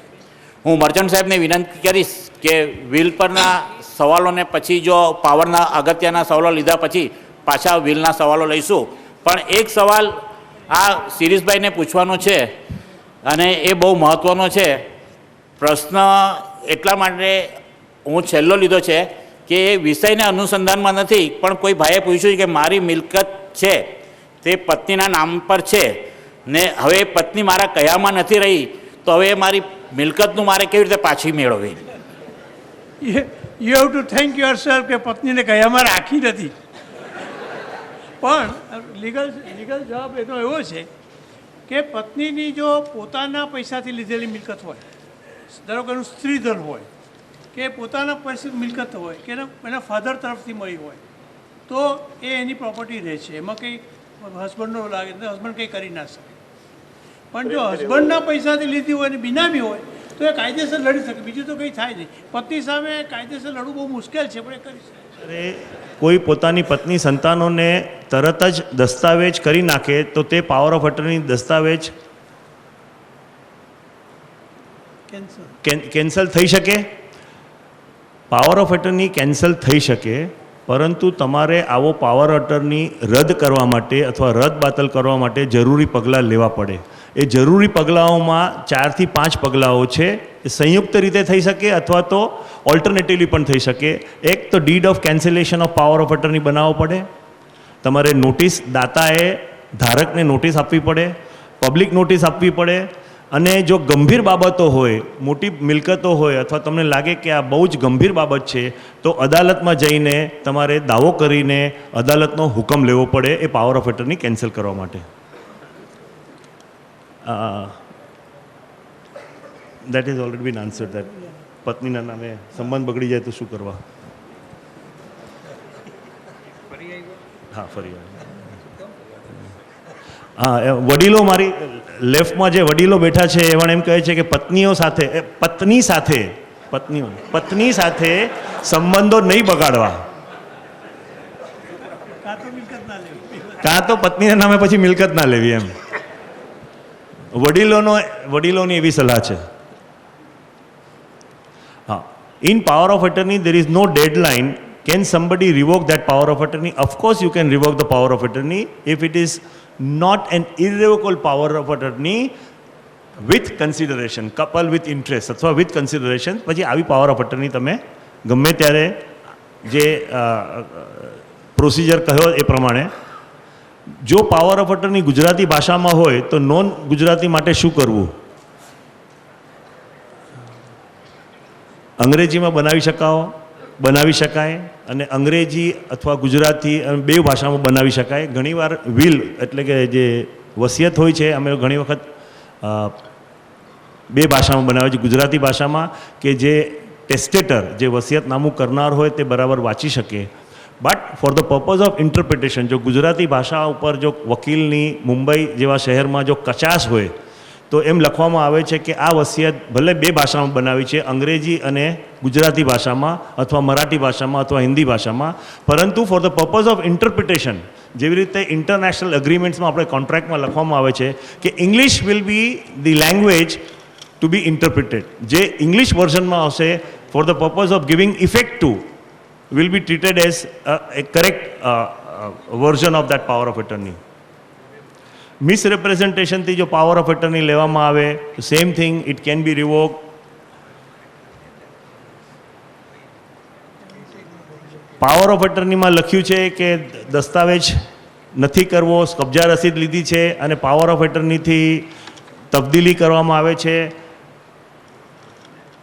હું મર્ચન્ટ સાહેબને વિનંતી કરીશ કે વિલ પરના સવાલોને પછી જો પાવરના અગત્યના સવાલો લીધા પછી પાછા વિલના સવાલો લઈશું, પણ એક સવાલ આ શિરીષભાઈને પૂછવાનો છે અને એ બહુ મહત્ત્વનો છે. પ્રશ્ન એટલા માટે હું છેલ્લો લીધો છે કે એ વિષયના અનુસંધાનમાં નથી, પણ કોઈ ભાઈએ પૂછ્યું કે મારી મિલકત છે તે પત્નીના નામ પર છે ને હવે પત્ની મારા કયામાં નથી રહી, તો હવે મારી મિલકતનું મારે કેવી રીતે પાછી મેળવવી? You have to thank your self કે પત્નીને કયામાં રાખી નથી. પણ લીગલ જવાબ એનો એવો છે કે પત્નીની જો પોતાના પૈસાથી લીધેલી મિલકત હોય, ધારો કે એનું સ્ત્રીધન હોય કે પોતાના પૈસાની મિલકત હોય કે એના ફાધર તરફથી મળી હોય, તો એ એની પ્રોપર્ટી રહે છે, એમાં કંઈ હસબન્ડનો લાગે હસબન્ડ કંઈ કરી ના શકે. પણ જો હસબન્ડના પૈસાથી લીધી હોય અને બિનામી હોય તો એ કાયદેસર લડી શકે, બીજું તો કંઈ થાય નહીં. પત્ની સામે કાયદેસર લડવું બહુ મુશ્કેલ છે, પણ એ કરી શકે. અરે કોઈ પોતાની પત્ની સંતાનોને તરત જ દસ્તાવેજ કરી નાખે તો તે પાવર ઓફ અટર્ની દસ્તાવેજ કેન્સલ થઈ શકે. પાવર ઓફ અટર્ની કેન્સલ થઈ શકે, પરંતુ તમારે આવો પાવર અટર્ની રદ કરવા માટે અથવા રદ બાતલ કરવા માટે જરૂરી પગલાં લેવા પડે. એ જરૂરી પગલાંઓમાં 4 થી 5 પગલાંઓ છે. એ સંયુક્ત રીતે થઈ શકે અથવા તો ઓલ્ટરનેટિવલી પણ થઈ શકે. એક તો deed of cancellation of power of attorney બનાવવો પડે. તમારે નોટિસ દાતાએ ધારકને નોટિસ આપવી પડે, પબ્લિક નોટિસ આપવી પડે. અને જો ગંભીર બાબતો હોય, મોટી મિલકતો હોય અથવા તમને લાગે કે આ બહુ જ ગંભીર બાબત છે, તો અદાલતમાં જઈને તમારે દાવો કરીને અદાલતનો હુકમ લેવો પડે એ પાવર ઓફ અટર્ની કેન્સલ કરવા માટે. That is already been answered that. પત્નીના નામે સંબંધ બગડી જાય તો શું કરવા? હા, ફરી હા, વડીલો મારી લેફ્ટમાં જે વડીલો બેઠા છે એમણે એમ કહે છે કે પત્ની સાથે સંબંધો નહીં બગાડવા, કાં તો પત્નીના નામે પછી મિલકત ના લેવી. એમ વડીલોની એવી સલાહ છે. હા, in power of attorney there is no deadline. Can somebody revoke that power of attorney? Of course you can revoke the power of attorney if it is not an irrevocable power of attorney with consideration, coupled with interest અથવા with consideration. પછી આવી power of અટર્ની તમે ગમે ત્યારે જે procedure કહ્યો એ પ્રમાણે, જો પાવર ઓફ અટર્ની ગુજરાતી ભાષામાં હોય તો નોન ગુજરાતી માટે શું કરવું? અંગ્રેજીમાં બનાવી શકાય અને અંગ્રેજી અથવા ગુજરાતી બે ભાષામાં બનાવી શકાય. ઘણીવાર વિલ એટલે કે જે વસિયત હોય છે અમે ઘણી વખત 2 ભાષામાં બનાવે છે. ગુજરાતી ભાષામાં કે જે ટેસ્ટેટર જે વસિયતનામું કરનાર હોય તે બરાબર વાંચી શકે. But four the purpose of interpretation જો ગુજરાતી ભાષા ઉપર જો વકીલની મુંબઈ જેવા શહેરમાં જો કચાશ હોય તો એમ લખવામાં આવે છે કે આ વસિયત ભલે 2 ભાષામાં બનાવી છે, અંગ્રેજી અને ગુજરાતી ભાષામાં અથવા મરાઠી ભાષામાં અથવા હિન્દી ભાષામાં, પરંતુ four the purpose of interpretation જેવી રીતે ઇન્ટરનેશનલ એગ્રીમેન્ટ્સમાં આપણે કોન્ટ્રાક્ટમાં લખવામાં આવે છે કે English will be the language to be interpreted. જે ઇંગ્લિશ વર્ઝનમાં આવશે for the purpose of giving effect to will be treated as a correct version of that power of attorney. Misrepresentation થી જો power of attorney લેવામાં આવે તો same thing, it can be revoked. Power of અટર્નીમાં લખ્યું છે કે દસ્તાવેજ નથી કરવો, કબજા રસીદ લીધી છે અને પાવર ઓફ અટર્નીથી તબદીલી કરવામાં આવે છે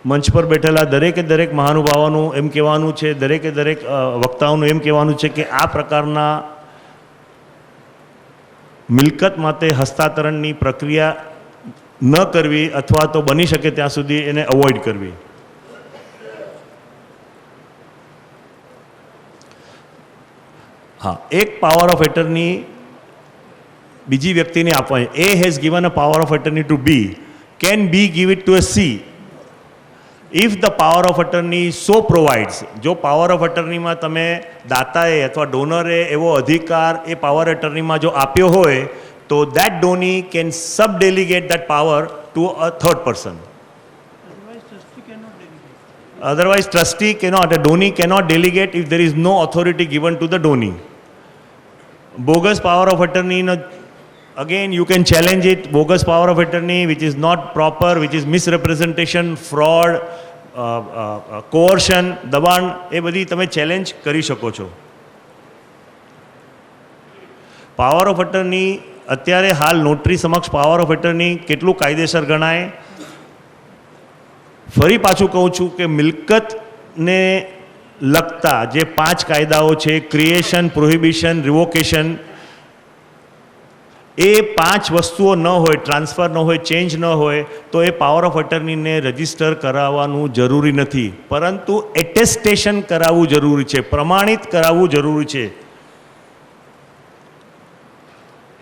મંચ પર બેઠેલા દરેકે દરેક મહાનુભાવોનું એમ કહેવાનું છે, દરેકે દરેક વક્તાઓનું એમ કહેવાનું છે કે આ પ્રકારના મિલકત માટે હસ્તાંતરણની પ્રક્રિયા ન કરવી અથવા તો બની શકે ત્યાં સુધી એને અવોઇડ કરવી. હા, એક પાવર ઓફ એટર્ની બીજી વ્યક્તિને આપવાની. A has given a power of attorney to B. Can B give it to a C? If the power of attorney so provides, જો પાવર ઓફ અટર્નીમાં તમે દાતાએ અથવા ડોનરે એવો અધિકાર એ પાવર અટર્નીમાં જો આપ્યો હોય તો that donee can sub-delegate that power to a third person. Otherwise, trustee cannot, a donee cannot delegate if there is no authority given to the donee. Bogus power of attorney, again you can challenge it. Bogus power of attorney which is not proper, which is misrepresentation, fraud, coercion, દબાણ, એ બધી તમે challenge કરી શકો છો. Power of અટર્ની અત્યારે હાલ notary સમક્ષ power of અટર્ની કેટલું કાયદેસર ગણાય? ફરી પાછું કહું છું કે મિલકતને લગતા જે 5 કાયદાઓ છે, ક્રિએશન, પ્રોહિબિશન, રિવોકેશન, એ 5 વસ્તુઓ ન હોય, ટ્રાન્સફર ન હોય, ચેન્જ ન હોય તો એ પાવર ઓફ અટર્નીને રજિસ્ટર કરાવવાનું જરૂરી નથી, પરંતુ એટેસ્ટેશન કરાવવું જરૂરી છે, પ્રમાણિત કરાવવું જરૂરી છે.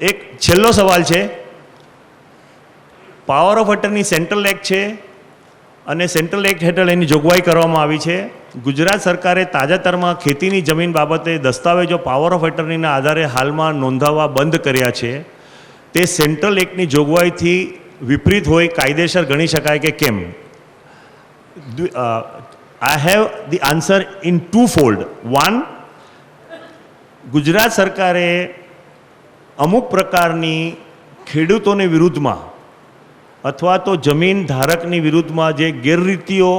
એક છેલ્લો સવાલ છે. પાવર ઓફ અટર્ની સેન્ટ્રલ એક્ટ છે અને સેન્ટ્રલ એક્ટ હેઠળ એની જોગવાઈ કરવામાં આવી છે. ગુજરાત સરકારે તાજેતરમાં ખેતીની જમીન બાબતે દસ્તાવેજો પાવર ઓફ અટર્નીના આધારે હાલમાં નોંધાવવા બંધ કર્યા છે. તે સેન્ટ્રલ એક્ટની જોગવાઈથી વિપરીત હોય, કાયદેસર ગણી શકાય કે કેમ? I have the answer in two fold. One, Gujarat સરકારે અમુક પ્રકારની ખેડૂતોની વિરુદ્ધમાં અથવા તો જમીન ધારકની વિરુદ્ધમાં જે ગેરરીતિઓ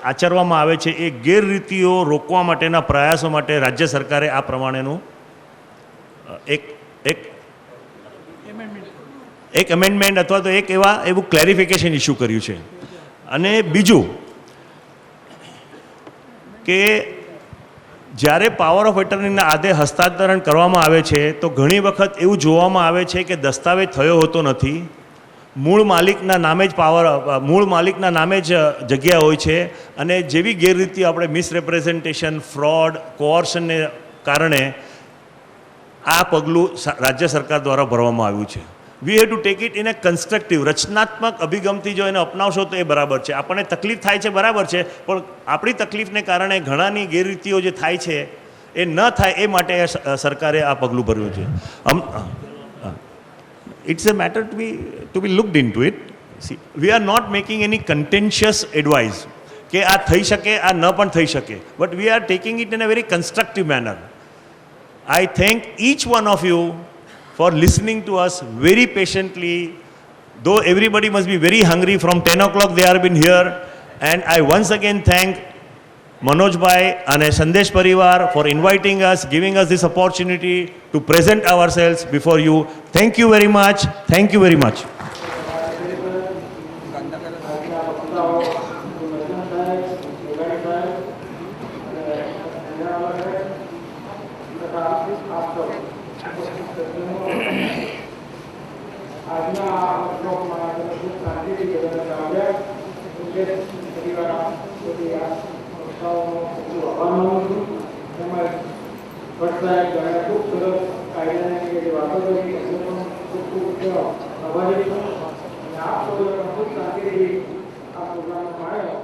આચરવામાં આવે છે એ ગેરરીતિઓ રોકવા માટેના પ્રયાસો માટે રાજ્ય સરકારે આ પ્રમાણેનું એક એમેન્ડમેન્ટ અથવા તો એવું ક્લેરિફિકેશન ઇસ્યુ કર્યું છે. અને બીજું કે જ્યારે પાવર ઓફ અટર્નીના આધે હસ્તાંતરણ કરવામાં આવે છે તો ઘણી વખત એવું જોવામાં આવે છે કે દસ્તાવેજ થયો હોતો નથી, મૂળ માલિકના નામે જ જગ્યા હોય છે, અને જેવી ગેરરીતિ આપણે મિસરિપ્રેઝન્ટેશન, ફ્રોડ, કોર્શનને કારણે આ પગલું રાજ્ય સરકાર દ્વારા ભરવામાં આવ્યું છે. વી have to take it in A constructive, રચનાત્મક અભિગમથી જો એને અપનાવશો તો એ બરાબર છે. આપણને તકલીફ થાય છે બરાબર છે, પણ આપણી તકલીફને કારણે ઘણાની ગેરરીતિઓ જે થાય છે એ ન થાય એ માટે સરકારે આ પગલું ભર્યું છે. It's a matter to be looked into it. See, we are not making any contentious advice કે આ થઈ શકે, આ ન પણ થઈ શકે, but we are taking it in a very constructive manner. I thank each one of you for listening to us very patiently, though everybody must be very hungry. From 10 o'clock they have been here, and I once again thank Manoj Bhai and Sandesh Parivar for inviting us, giving us this opportunity to present ourselves before you. Thank you very much. Thank you very much. ખૂબ સરસ કાયદાની જે વાતો કરી એમને પણ ખૂબ ખૂબ આભારી છું અને આપ સૌએ ખૂબ શાંતિથી આ પ્રોગ્રામ માણ્યો.